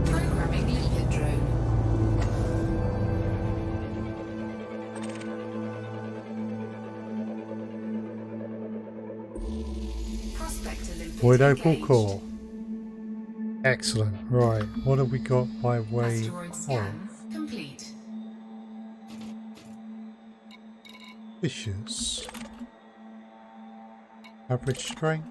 Programming limpet drone. Prospector limpet Void opal engaged. core. Excellent. Right, what have we got by way Asteroid of scan complete. fishes? Average strength,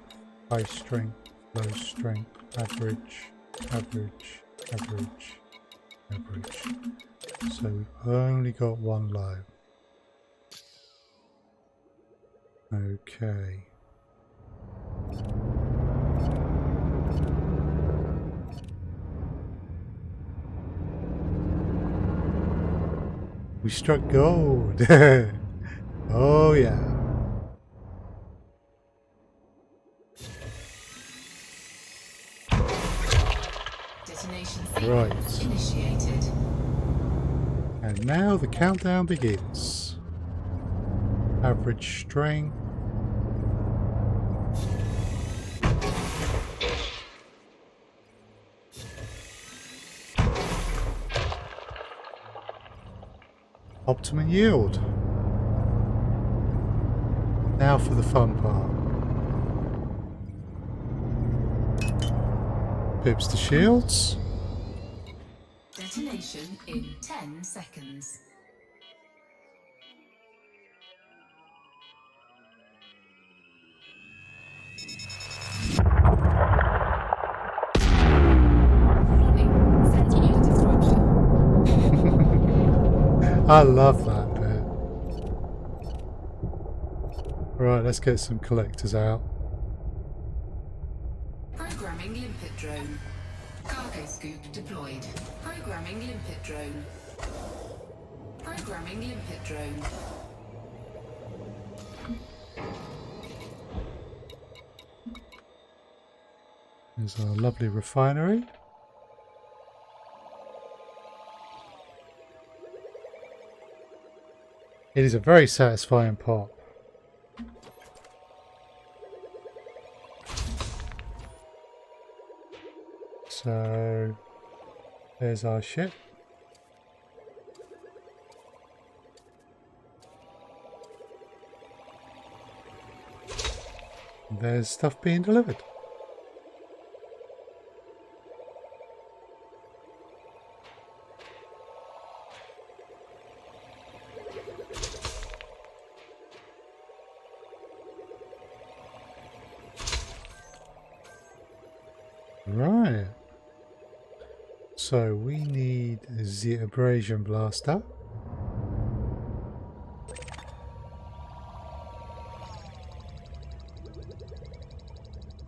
high strength, low strength, average, average, average, average. So we've only got one low. Okay. We struck gold. Oh yeah. Detonation Right. sequence initiated. And now the countdown begins. Average strength. Optimum yield. Now for the fun part. Pips to shields. Detonation in 10 seconds. Warning, sensor unit disruption. I love that bit. Right, let's get some collectors out. Programming limpet drone. Cargo scoop deployed. Programming limpet drone. Programming limpet drone. There's our lovely refinery. It is a very satisfying pop. So there's our ship. There's stuff being delivered. Right. So we need the abrasion blaster.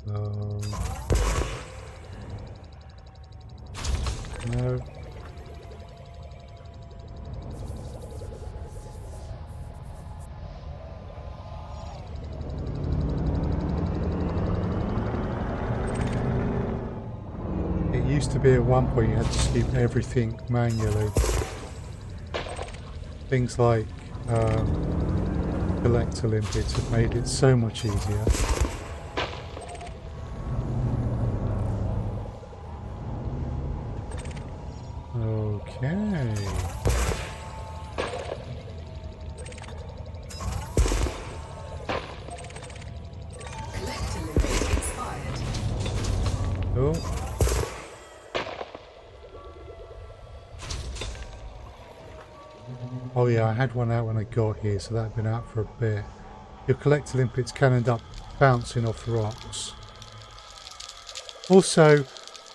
No. It used to be at one point you had to sweep everything manually. Things like collector limpets have made it so much easier. Okay. Cool. Oh yeah, I had one out when I got here, so that had been out for a bit. Your collector limpets can end up bouncing off the rocks. Also,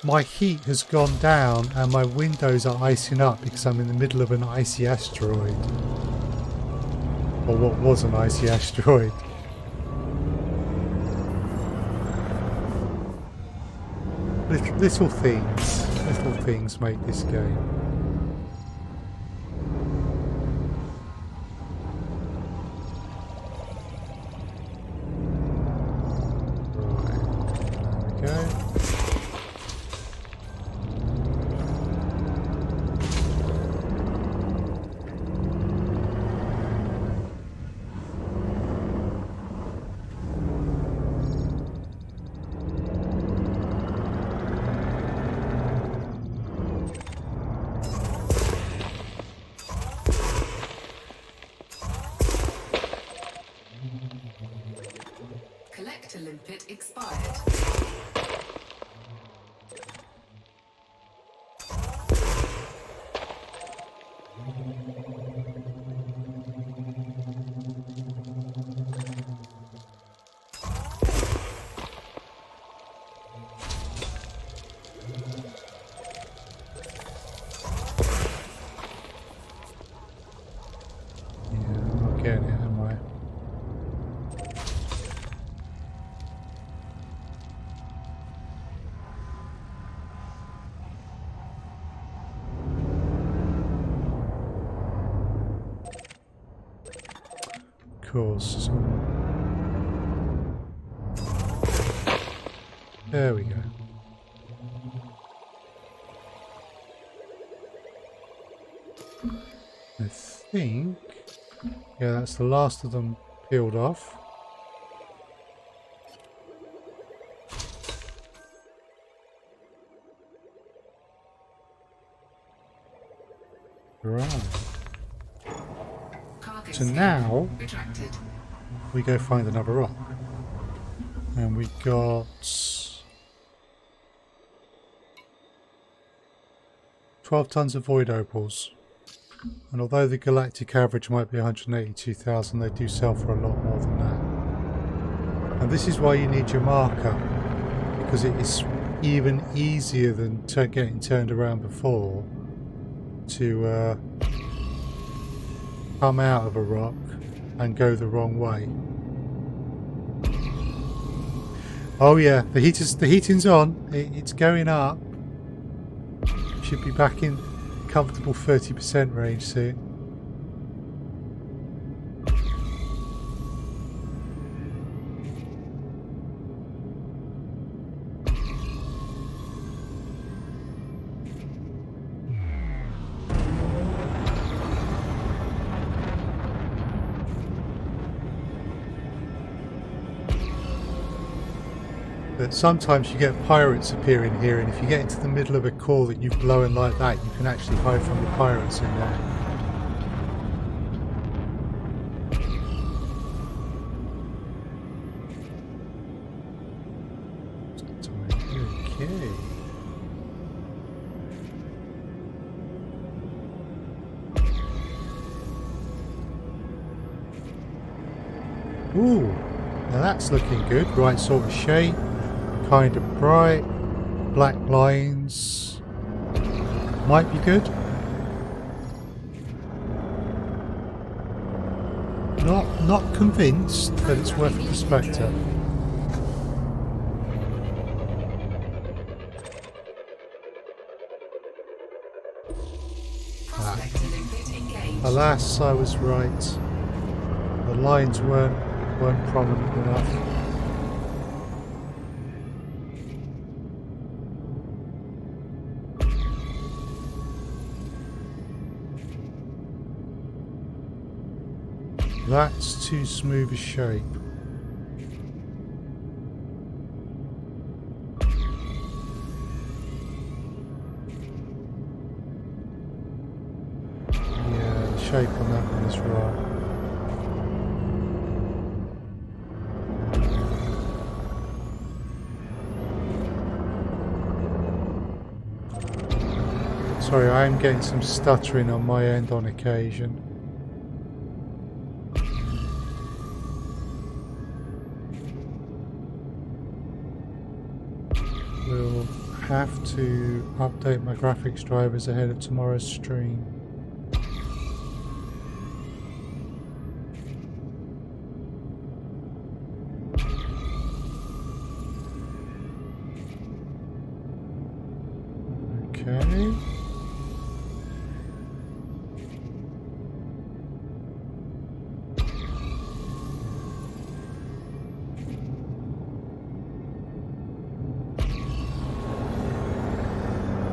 my heat has gone down and my windows are icing up because I'm in the middle of an icy asteroid. Or what was an icy asteroid. Little things make this game. Right, there we go. Collector limpet expired. Yeah, I'm not getting it, am I? Of course. There we go. I think, yeah, that's the last of them peeled off. Right. Cargo So scan now retracted. we go find another rock. And we got 12 tons of void opals. And although the galactic average might be 182,000, they do sell for a lot more than that. And this is why you need your marker, because it is even easier than getting turned around before to come out of a rock and go the wrong way. Oh yeah, the heating's on. It's going up. Should be back in comfortable 30% range soon. But sometimes you get pirates appearing here, and if you get into the middle of a core that you've blown like that, you can actually hide from the pirates in there. Okay. Ooh, now that's looking good. Right sort of shape. Kind of bright, black lines, might be good. Not convinced, but it's worth a perspective. Prospector limpet engaged. Alas, I was right. The lines weren't prominent enough. That's too smooth a shape. Yeah, the shape on that one is right. Sorry, I am getting some stuttering on my end on occasion. We'll have to update my graphics drivers ahead of tomorrow's stream. Okay.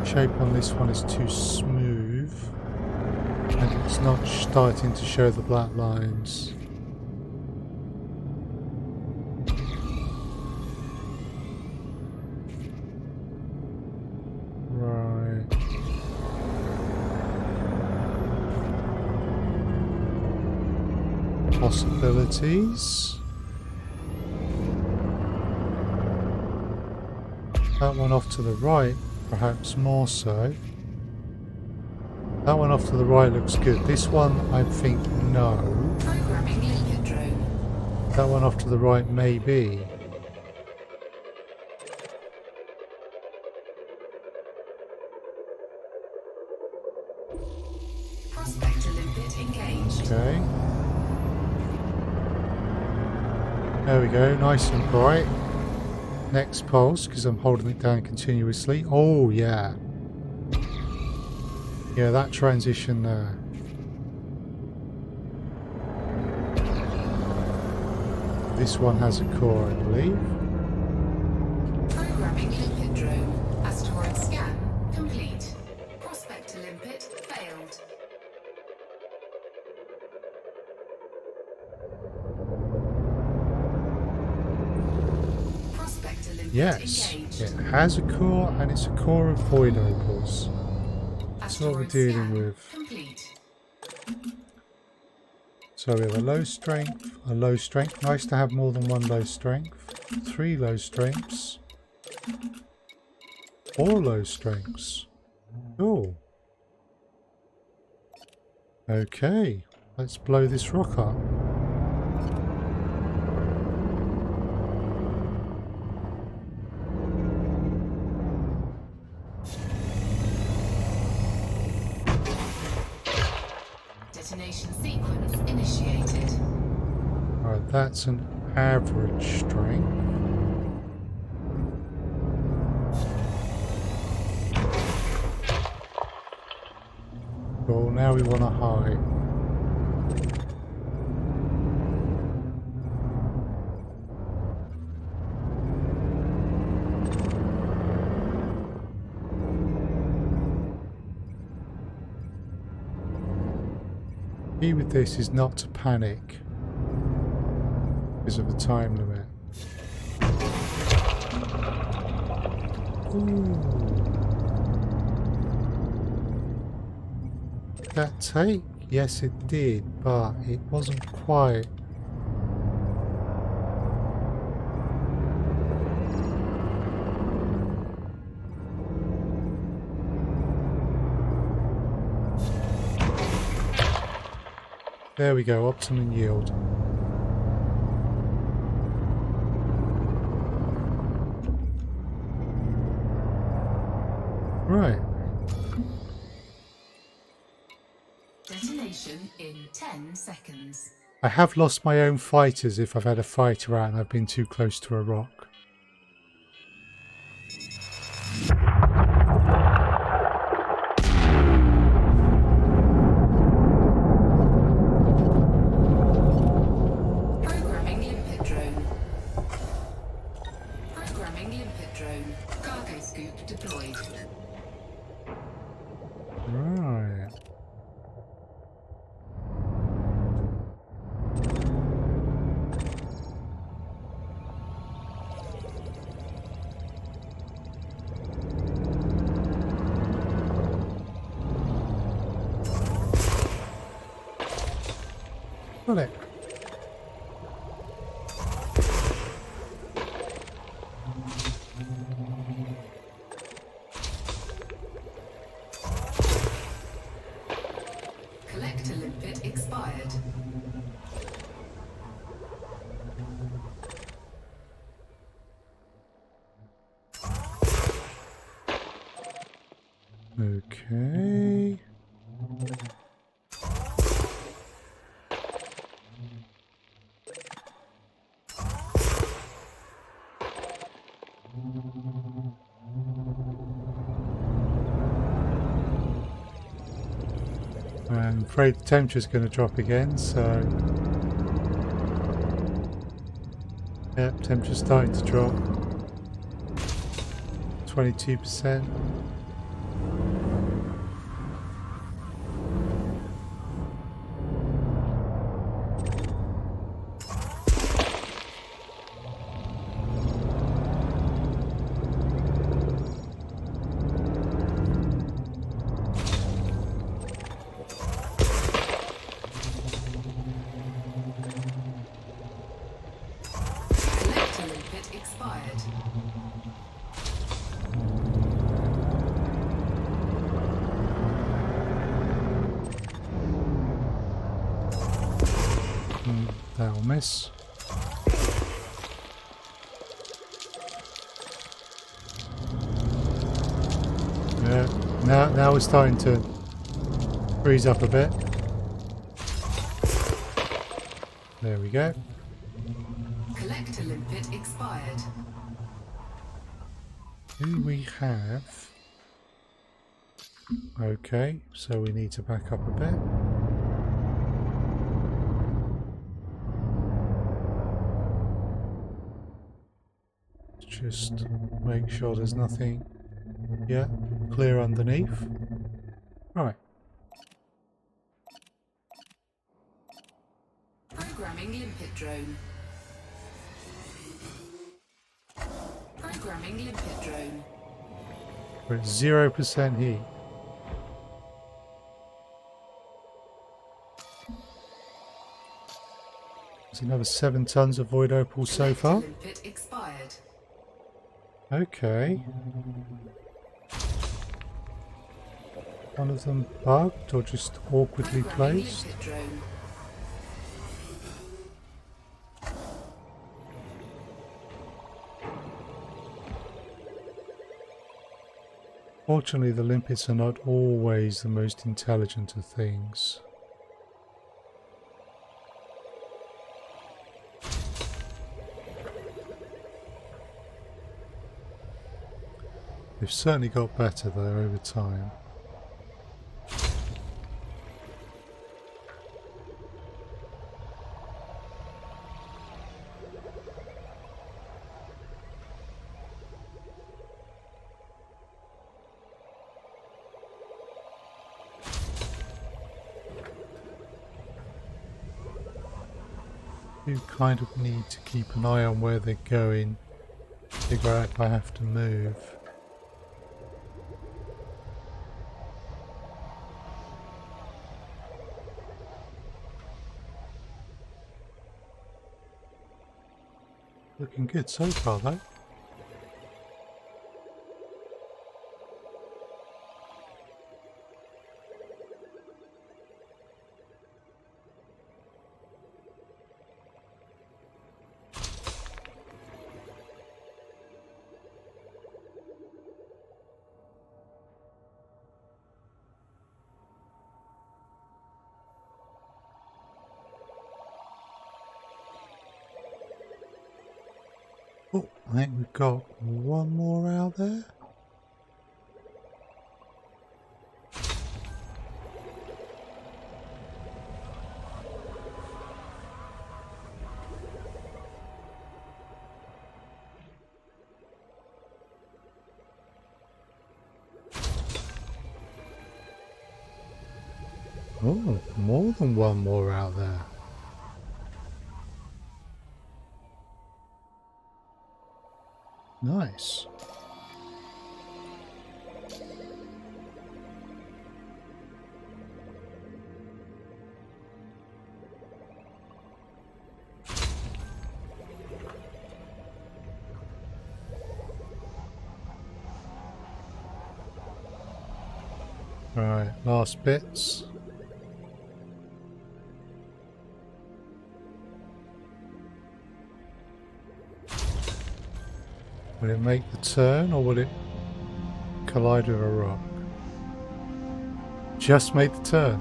Shape on this one is too smooth and it's not starting to show the black lines. Right. Possibilities. That one off to the right. Perhaps more so. That one off to the right looks good. This one, I think, no. Programming limpet drone. That one off to the right, maybe. Prospector limpet engaged. Okay. There we go, nice and bright. Next pulse, because I'm holding it down continuously. Oh, yeah. Yeah, that transition there. This one has a core, I believe. Programming limpet drone. Asteroid scan complete. Prospector limpet failed. Prospector limpet Yes, engaged. it has a core, and it's a core of void opals. That's what we're Asteroid dealing scan with. complete. So we have a low strength. Nice to have more than one low strength. 3 low strengths. 4 low strengths. Cool. Okay, let's blow this rock up. Detonation sequence initiated. Alright, that's an average strength. Cool, now we want a high. Key with this is not to panic because of the time limit. Ooh. Did that take? Yes, it did, but it wasn't quite. There we go, optimum yield. Right. Detonation in 10 seconds. I have lost my own fighters if I've had a fighter out and I've been too close to a rock. Programming limpet drone. Programming limpet drone. Cargo scoop deployed. Right. Got it. Okay. I'm afraid the temperature's going to drop again, so... Yep, temperature's starting to drop. 22%. Collector limpet expired. That'll miss. Yeah, now we're starting to freeze up a bit. There we go. Collector limpet expired. Do we have... Okay, so we need to back up a bit. Just make sure there's nothing. Yeah, clear underneath. Right. Programming limpet drone. Programming limpet drone. We're at 0% heat. There's another 7 tons of void opal so far. Limpet expired. Okay. One of them bugged or just awkwardly Programming placed. limpet drone. Fortunately, the limpets are not always the most intelligent of things. They've certainly got better though over time. You kind of need to keep an eye on where they're going, figure out if I have to move. Looking good so far though. Oh, I think we've got one more out there. Oh, more than one more out there. Nice. Right, last bits. Will it make the turn or will it collide with a rock? Just made the turn.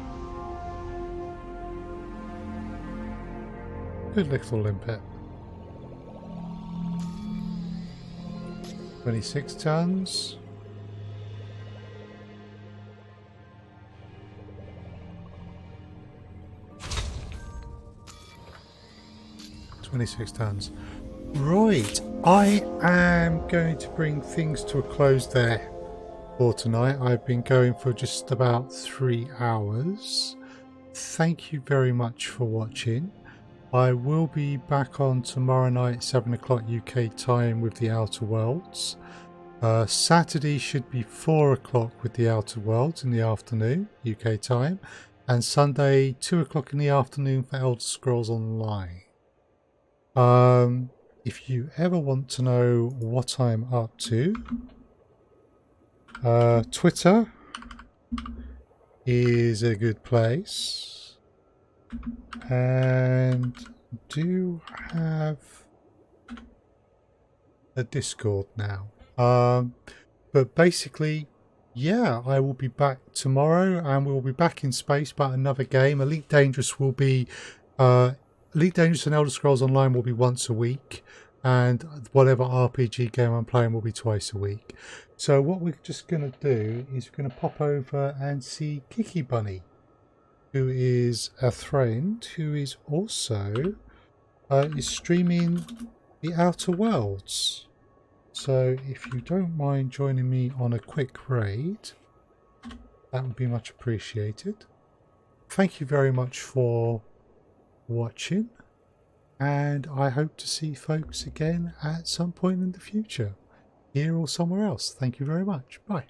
Good little limpet. 26 tons. Right, I am going to bring things to a close there for tonight. I've been going for just about 3 hours. Thank you very much for watching. I will be back on tomorrow night, 7 o'clock UK time with the Outer Worlds. Saturday should be 4 o'clock with the Outer Worlds in the afternoon, UK time. And Sunday, 2 o'clock in the afternoon for Elder Scrolls Online. If you ever want to know what I'm up to, Twitter is a good place, and do have a Discord now. But basically, yeah, I will be back tomorrow, and we'll be back in space, but another game. Elite Dangerous will be Elite Dangerous and Elder Scrolls Online will be once a week, and whatever RPG game I'm playing will be twice a week. So what we're just going to do is we're going to pop over and see Kiki Bunny, who is a friend who is also is streaming the Outer Worlds. So if you don't mind joining me on a quick raid, that would be much appreciated. Thank you very much for watching, and I hope to see folks again at some point in the future, here or somewhere else. Thank you very much. Bye.